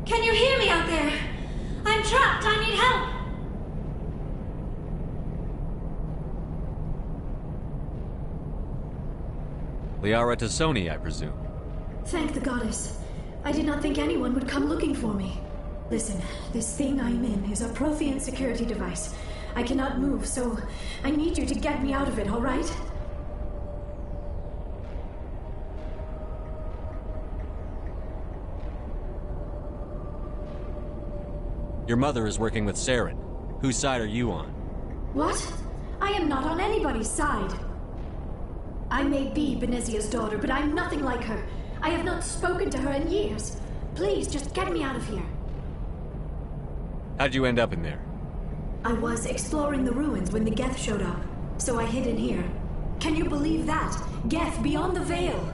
Can you hear me out there? I'm trapped. I need help. Liara Tassoni, I presume. Thank the goddess. I did not think anyone would come looking for me. Listen, this thing I'm in is a Prothean security device. I cannot move, so I need you to get me out of it, all right? Your mother is working with Saren. Whose side are you on? What? I am not on anybody's side. I may be Benezia's daughter, but I'm nothing like her. I have not spoken to her in years. Please, just get me out of here. How'd you end up in there? I was exploring the ruins when the Geth showed up, so I hid in here. Can you believe that? Geth beyond the veil!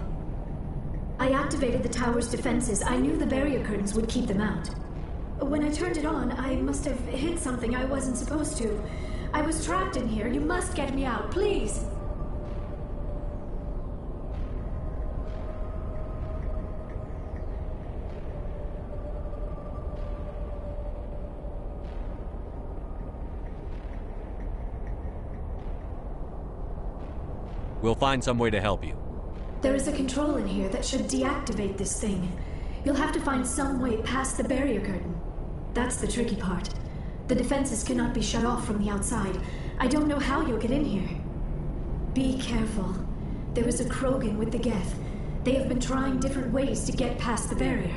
I activated the tower's defenses. I knew the barrier curtains would keep them out. When I turned it on, I must have hit something I wasn't supposed to. I was trapped in here. You must get me out, please! We'll find some way to help you. There is a control in here that should deactivate this thing. You'll have to find some way past the barrier curtain. That's the tricky part. The defenses cannot be shut off from the outside. I don't know how you'll get in here. Be careful. There is a Krogan with the Geth. They have been trying different ways to get past the barrier.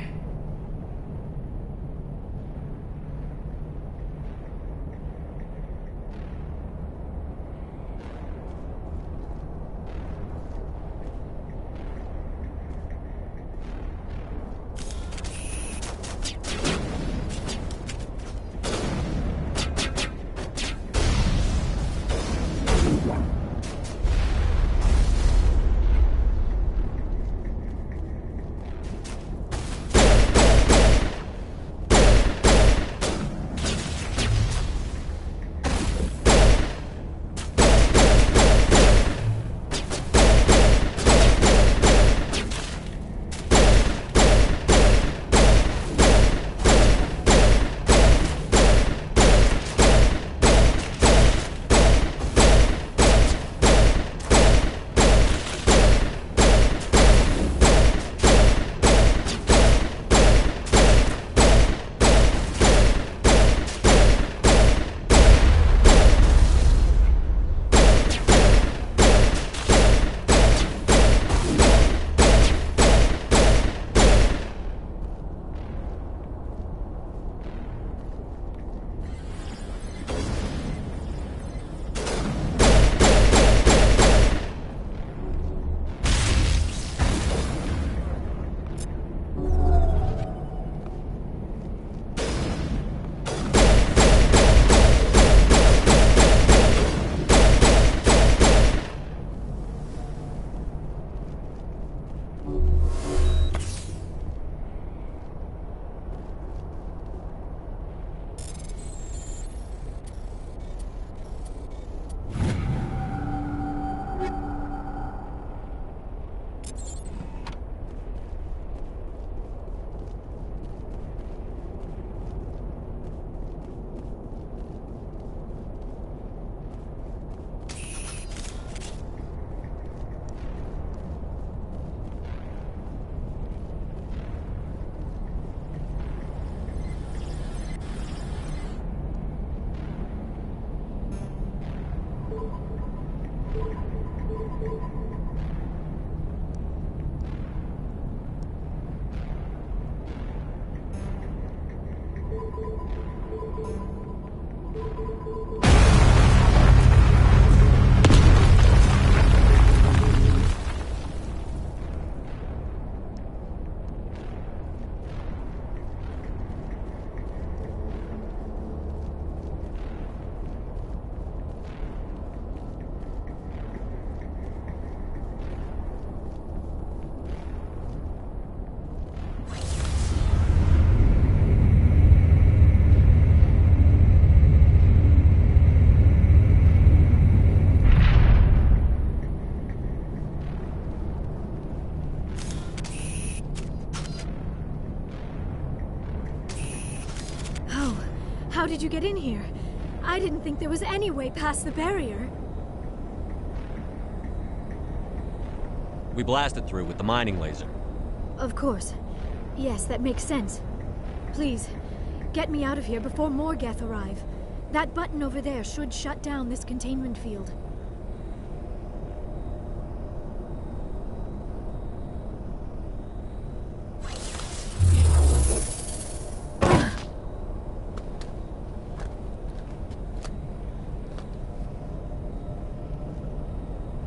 How did you get in here? I didn't think there was any way past the barrier. We blasted through with the mining laser. Of course. Yes, that makes sense. Please, get me out of here before more Geth arrive. That button over there should shut down this containment field.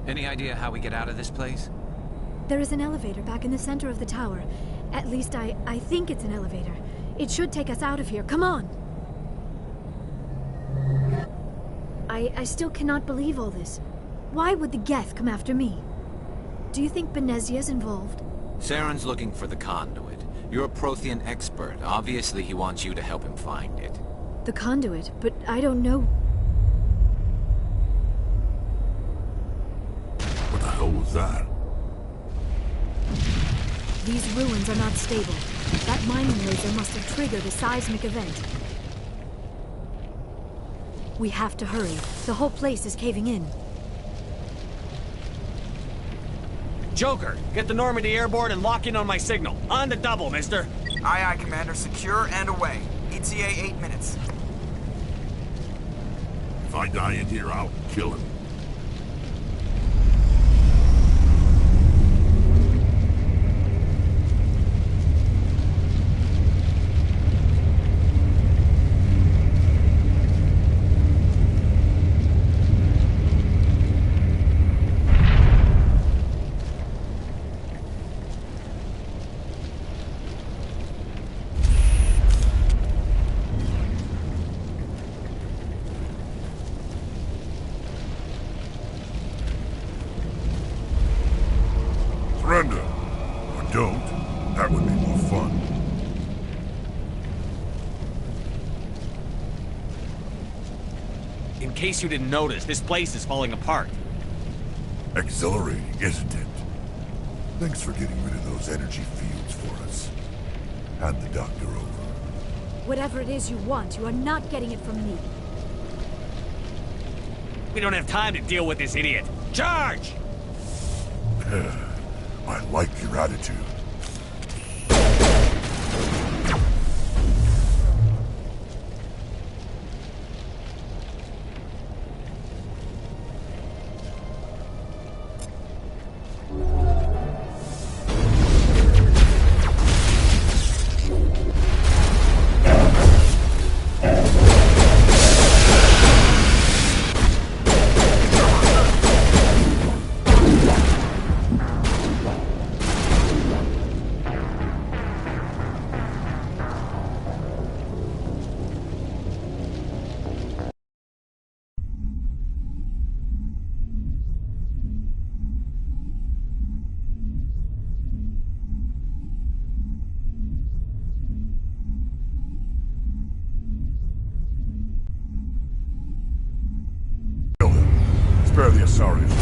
Any idea how we get out of this place? There is an elevator back in the center of the tower. At least I think it's an elevator. It should take us out of here. Come on! I still cannot believe all this. Why would the Geth come after me? Do you think Benezia's involved? Saren's looking for the conduit. You're a Prothean expert. Obviously, he wants you to help him find it. The conduit? But I don't know... What the hell was that? These ruins are not stable. That mining laser must have triggered a seismic event. We have to hurry. The whole place is caving in. Joker, get the Normandy airborne and lock in on my signal. On the double, mister. Aye, aye, Commander. Secure and away. ETA 8 minutes. If I die in here, I'll kill him. That would be more fun. In case you didn't notice, this place is falling apart. Exhilarating, isn't it? Thanks for getting rid of those energy fields for us. Hand the doctor over. Whatever it is you want, you are not getting it from me. We don't have time to deal with this idiot. Charge! I like your attitude. Spare the Asarians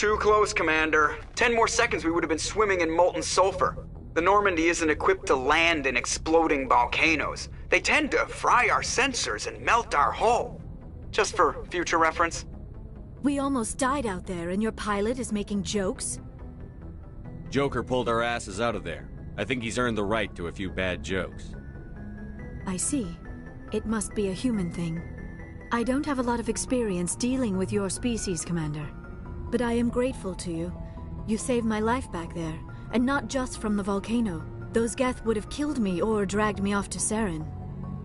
Too close, Commander. 10 more seconds we would have been swimming in molten sulfur. The Normandy isn't equipped to land in exploding volcanoes. They tend to fry our sensors and melt our hull. Just for future reference. We almost died out there, and your pilot is making jokes? Joker pulled our asses out of there. I think he's earned the right to a few bad jokes. I see. It must be a human thing. I don't have a lot of experience dealing with your species, Commander. But I am grateful to you. You saved my life back there, and not just from the volcano. Those Geth would have killed me or dragged me off to Saren.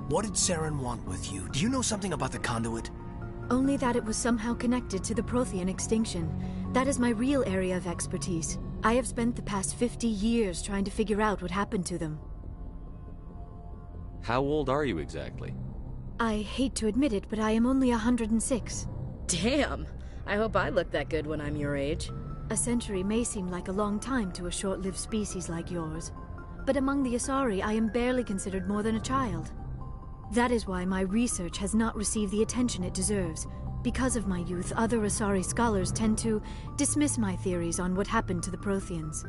What did Saren want with you? Do you know something about the conduit? Only that it was somehow connected to the Prothean extinction. That is my real area of expertise. I have spent the past 50 years trying to figure out what happened to them. How old are you exactly? I hate to admit it, but I am only 106. Damn! I hope I look that good when I'm your age. A century may seem like a long time to a short-lived species like yours. But among the Asari, I am barely considered more than a child. That is why my research has not received the attention it deserves. Because of my youth, other Asari scholars tend to dismiss my theories on what happened to the Protheans.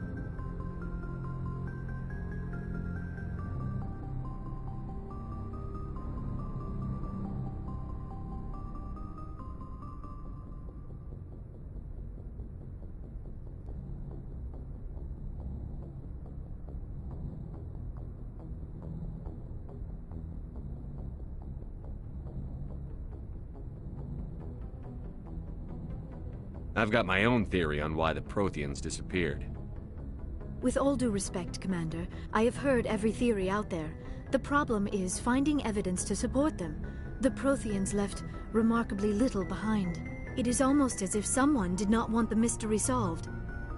I've got my own theory on why the Protheans disappeared. With all due respect, Commander, I have heard every theory out there. The problem is finding evidence to support them. The Protheans left remarkably little behind. It is almost as if someone did not want the mystery solved.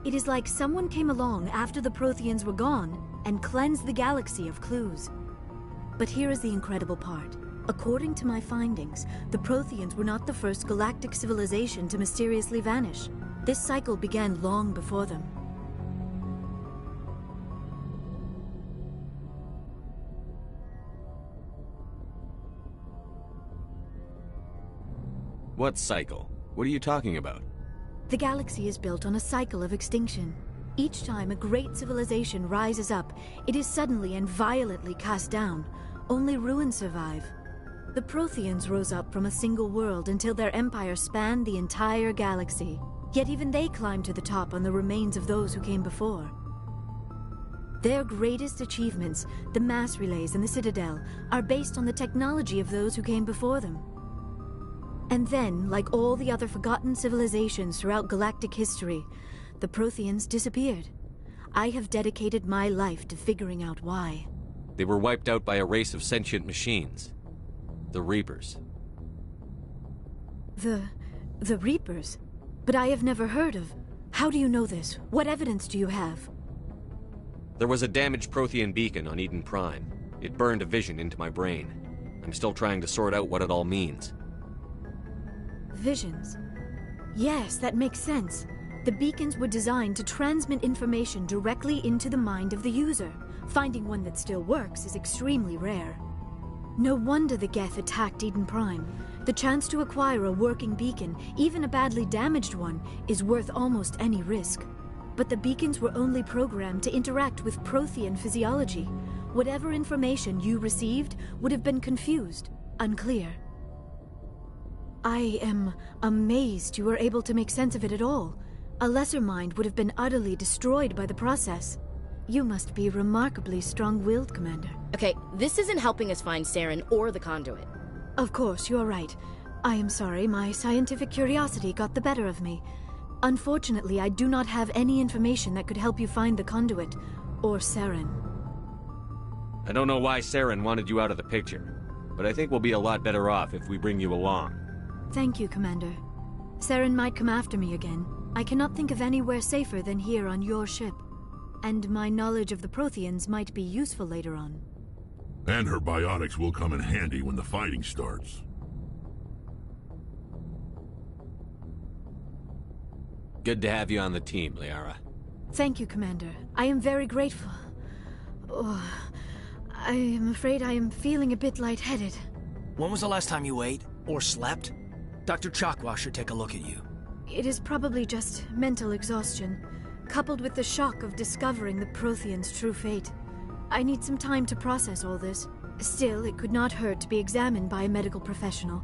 It is like someone came along after the Protheans were gone and cleansed the galaxy of clues. But here is the incredible part. According to my findings, the Protheans were not the first galactic civilization to mysteriously vanish. This cycle began long before them. What cycle? What are you talking about? The galaxy is built on a cycle of extinction. Each time a great civilization rises up, it is suddenly and violently cast down. Only ruins survive. The Protheans rose up from a single world until their empire spanned the entire galaxy. Yet even they climbed to the top on the remains of those who came before. Their greatest achievements, the mass relays and the Citadel, are based on the technology of those who came before them. And then, like all the other forgotten civilizations throughout galactic history, the Protheans disappeared. I have dedicated my life to figuring out why. They were wiped out by a race of sentient machines. The Reapers. The Reapers? But I have never heard of. How do you know this? What evidence do you have? There was a damaged Prothean beacon on Eden Prime. It burned a vision into my brain. I'm still trying to sort out what it all means. Visions. Yes, that makes sense. The beacons were designed to transmit information directly into the mind of the user. Finding one that still works is extremely rare. No wonder the Geth attacked Eden Prime. The chance to acquire a working beacon, even a badly damaged one, is worth almost any risk. But the beacons were only programmed to interact with Prothean physiology. Whatever information you received would have been confused, unclear. I am amazed you were able to make sense of it at all. A lesser mind would have been utterly destroyed by the process. You must be remarkably strong-willed, Commander. Okay, this isn't helping us find Saren or the conduit. Of course, you're right. I am sorry, my scientific curiosity got the better of me. Unfortunately, I do not have any information that could help you find the conduit, or Saren. I don't know why Saren wanted you out of the picture, but I think we'll be a lot better off if we bring you along. Thank you, Commander. Saren might come after me again. I cannot think of anywhere safer than here on your ship. And my knowledge of the Protheans might be useful later on. And her biotics will come in handy when the fighting starts. Good to have you on the team, Liara. Thank you, Commander. I am very grateful. Oh, I am afraid I am feeling a bit lightheaded. When was the last time you ate? Or slept? Dr. Chakwa should take a look at you. It is probably just mental exhaustion, coupled with the shock of discovering the Prothean's true fate. I need some time to process all this. Still, it could not hurt to be examined by a medical professional.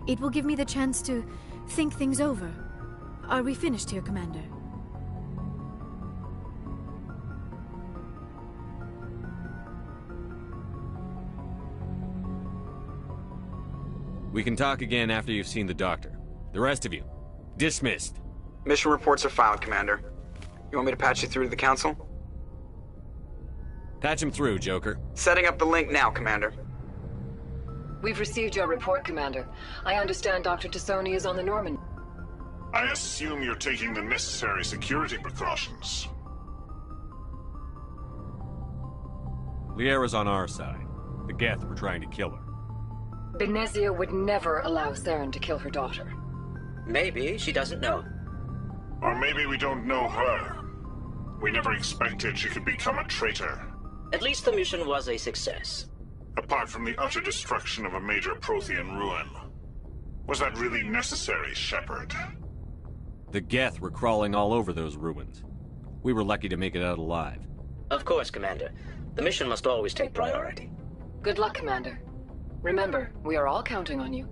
It will give me the chance to think things over. Are we finished here, Commander? We can talk again after you've seen the doctor. The rest of you, dismissed. Mission reports are filed, Commander. You want me to patch you through to the Council? Patch him through, Joker. Setting up the link now, Commander. We've received your report, Commander. I understand Dr. Tassoni is on the Norman. I assume you're taking the necessary security precautions. Liara's on our side. The Geth were trying to kill her. Benezia would never allow Saren to kill her daughter. Maybe she doesn't know. Or maybe we don't know her. We never expected she could become a traitor. At least the mission was a success. Apart from the utter destruction of a major Prothean ruin. Was that really necessary, Shepard? The Geth were crawling all over those ruins. We were lucky to make it out alive. Of course, Commander. The mission must always take priority. Good luck, Commander. Remember, we are all counting on you.